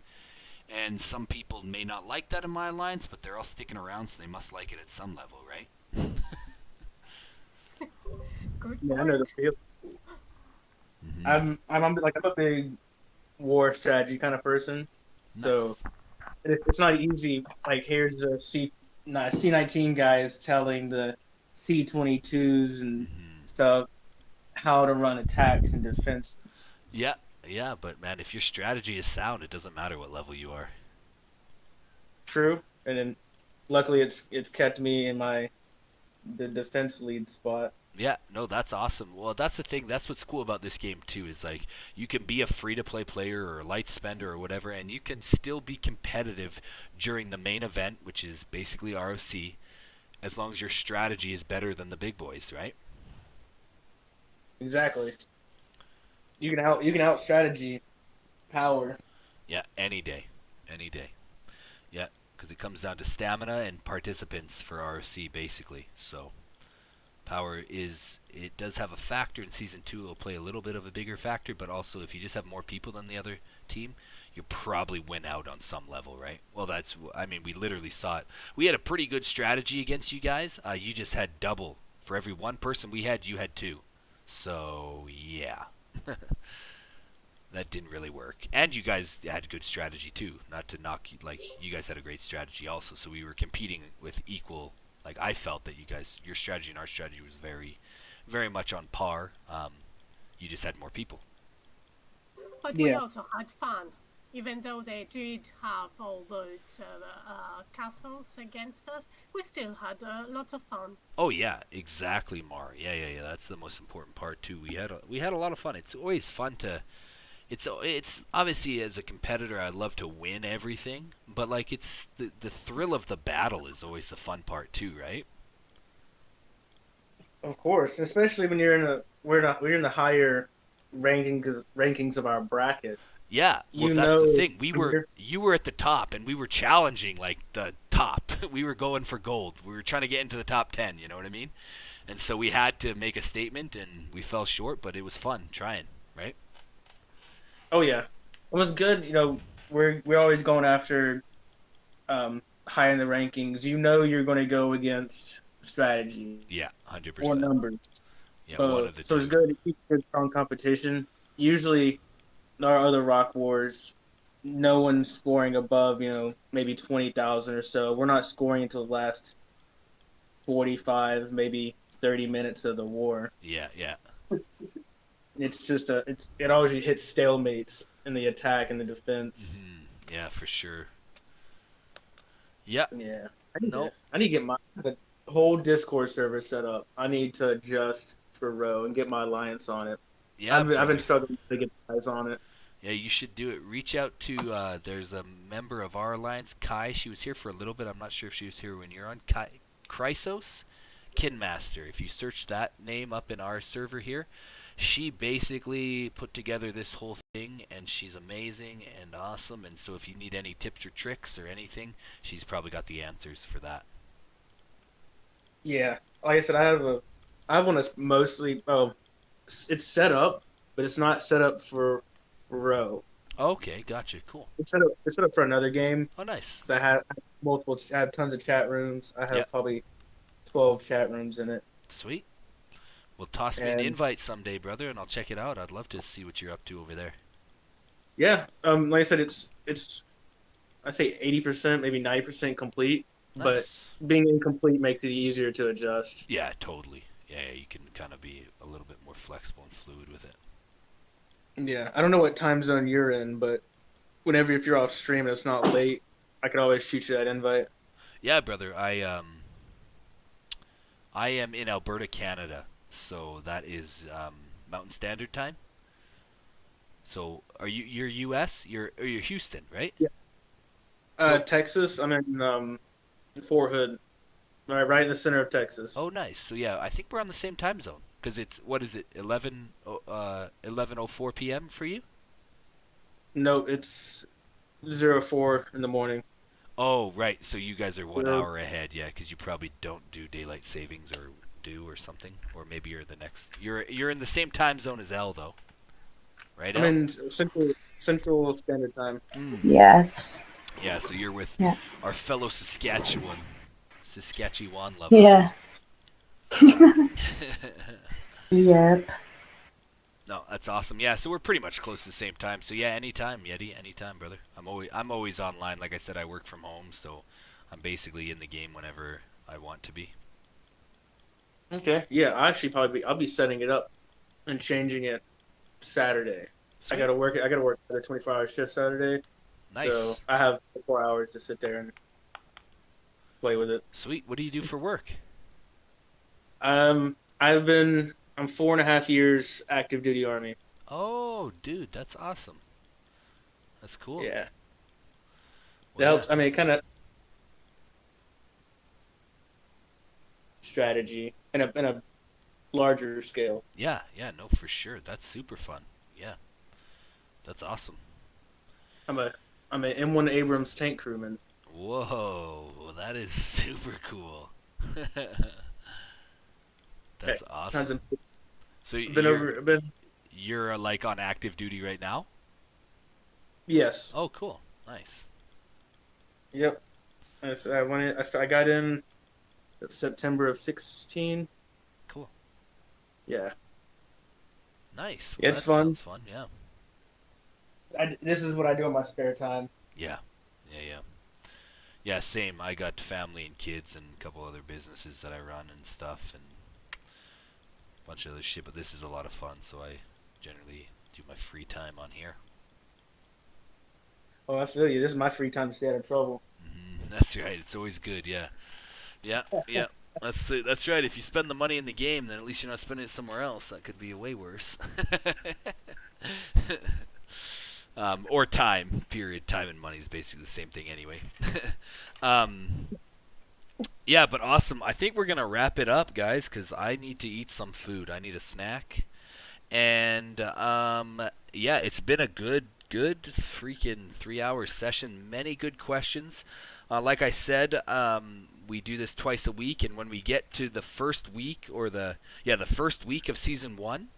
And some people may not like that in my alliance, but they're all sticking around, so they must like it at some level, right? Good Yeah, I point. know the feel. I'm a big war strategy kind of person, so Nice. it's not easy. Like here's the C19 guys telling the C22s and stuff how to run attacks and defenses. Yeah, yeah, but man, if your strategy is sound, it doesn't matter what level you are. True, and then luckily it's kept me in the defense lead spot. Yeah, no, that's awesome. Well, that's the thing. That's what's cool about this game too. Is like you can be a free-to-play player or a light spender or whatever, and you can still be competitive during the main event, which is basically RoC, as long as your strategy is better than the big boys, right? Exactly. You can out strategy power. Yeah, any day, any day. Yeah, because it comes down to stamina and participants for RoC basically. So power it does have a factor in season 2. It'll play a little bit of a bigger factor, but also if you just have more people than the other team, you probably win out on some level, right? Well, we literally saw it. We had a pretty good strategy against you guys. You just had double. For every one person we had, you had 2. So yeah. That didn't really work. And you guys had good strategy too. Not to knock you, like you guys had a great strategy also. So we were competing with equal. Like I felt that your strategy and our strategy was very, very much on par. You just had more people. But we also had fun, even though they did have all those castles against us. We still had lots of fun. Oh yeah, exactly, Mar. Yeah. That's the most important part too. We had a lot of fun. It's always fun to. It's obviously as a competitor I love to win everything, but like it's the thrill of the battle is always the fun part too, right? Of course, especially when we're in the higher rankings of our bracket. Yeah, well that's the thing. You were at the top and we were challenging like the top. We were going for gold. We were trying to get into the top 10, you know what I mean? And so we had to make a statement and we fell short, but it was fun trying, right? Oh yeah, it was good. We're always going after high in the rankings. You're going to go against strategy. Yeah, 100%. Or numbers. Yeah, one of the so two. it's good to keep good strong competition. Usually, our other RoC Wars, no one's scoring above maybe 20,000 or so. We're not scoring until the last 45, maybe 30 minutes of the war. Yeah. It's just it always hits stalemates in the attack and the defense. Mm-hmm. Yeah, for sure. Yeah. Yeah. I need to get the whole Discord server set up. I need to adjust for RoC and get my alliance on it. Yeah, I've been struggling to get guys on it. Yeah, you should do it. Reach out to there's a member of our alliance, Kai. She was here for a little bit. I'm not sure if she was here when you're on. Kai Chrysos Kinmaster. If you search that name up in our server here, she basically put together this whole thing, and she's amazing and awesome. And so if you need any tips or tricks or anything, she's probably got the answers for that. Yeah, like I said, I have one that's mostly it's set up, but it's not set up for RoC. Okay, gotcha. Cool. It's set up for another game. Oh, nice. So I had tons of chat rooms. I have probably 12 chat rooms in it. Sweet. Well, toss me an invite someday, brother, and I'll check it out. I'd love to see what you're up to over there. Yeah, like I said, it's I'd say 80%, maybe 90% complete. Nice. But being incomplete makes it easier to adjust. Yeah, totally. Yeah, you can kind of be a little bit more flexible and fluid with it. Yeah, I don't know what time zone you're in, but if you're off stream and it's not late, I can always shoot you that invite. Yeah, brother. I am in Alberta, Canada, so that is Mountain Standard Time. So, you're U.S.? You're Houston, right? Yeah. Texas. I'm in Fort Hood, right in the center of Texas. Oh, nice. So yeah, I think we're on the same time zone because it's 11:04 p.m. for you? No, it's 04 in the morning. Oh, right. So you guys are 1 hour ahead, yeah, because you probably don't do daylight savings or something, or maybe you're the next. You're in the same time zone as L though, right? I'm in Central Standard Time. Yes. Yeah, so you're with Yeah. our fellow Saskatchewan lover. Yeah. Yep. No, that's awesome. Yeah, so we're pretty much close to the same time. So yeah, anytime, Yeti, anytime, brother. I'm always online. Like I said, I work from home, so I'm basically in the game whenever I want to be. Okay. Yeah, I'll be setting it up and changing it Saturday. Sweet. I gotta work a 24-hour shift Saturday. Nice. So I have 4 hours to sit there and play with it. Sweet. What do you do for work? I'm 4.5 years active duty Army. Oh, dude, that's awesome. That's cool. Yeah. Well, That helps. I mean, it kind of strategy in a larger scale. Yeah, no, for sure. That's super fun. Yeah, that's awesome. I'm an M1 Abrams tank crewman. Whoa, that is super cool. That's awesome. So you're like on active duty right now? Yes. Oh, cool. Nice. Yep. I got in September of 2016. Cool. Yeah. Nice. Yeah, it's fun. Sounds fun. Yeah. This is what I do in my spare time. Yeah. Yeah, same. I got family and kids and a couple other businesses that I run and stuff and a bunch of other shit, but this is a lot of fun, so I generally do my free time on here. Oh, I feel you. This is my free time to stay out of trouble. That's right. It's always good. Yeah. That's right. If you spend the money in the game, then at least you're not spending it somewhere else. That could be way worse. Or time. Period. Time and money is basically the same thing anyway. Yeah, but awesome. I think we're gonna wrap it up, guys, because I need to eat some food. I need a snack, and yeah, it's been a good freaking 3-hour session. Many good questions. Like I said, we do this twice a week, and when we get to the first week the first week of season 1,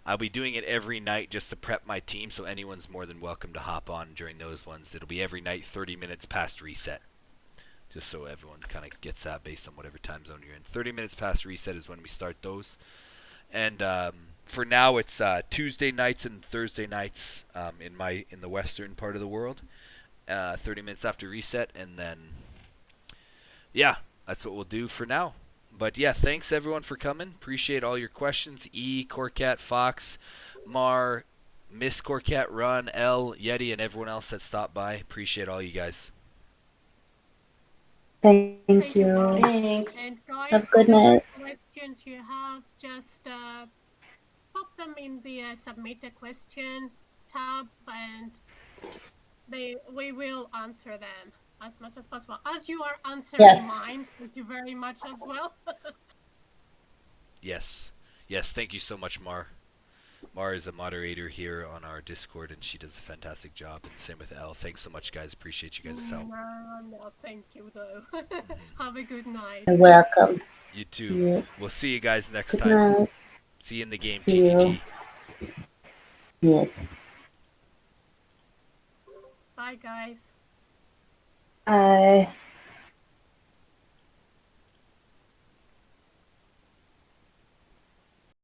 I'll be doing it every night just to prep my team, so anyone's more than welcome to hop on during those ones. It'll be every night, 30 minutes past reset, just so everyone kind of gets that based on whatever time zone you're in. 30 minutes past reset is when we start those, and for now it's Tuesday nights and Thursday nights in the western part of the world. 30 minutes after reset, and then yeah, that's what we'll do for now. But yeah, thanks everyone for coming. Appreciate all your questions. E, Corcat, Fox, Mar, Miss Corcat, Run, L, Yeti, and everyone else that stopped by. Appreciate all you guys. Thank you. Thanks. And guys, Have a good whatever night. questions you have, just pop them in the submit a question tab, and we will answer them as much as possible. As you are answering mine, thank you very much as well. Yes, thank you so much, Mar. Mar is a moderator here on our Discord, and she does a fantastic job, and same with Elle. Thanks so much, guys. Appreciate you guys' help. No, thank you, though. Have a good night. You're welcome. You too. Yeah. We'll see you guys next Good time. night. See you in the game, See TTT. you. Yes. Bye, guys. Bye.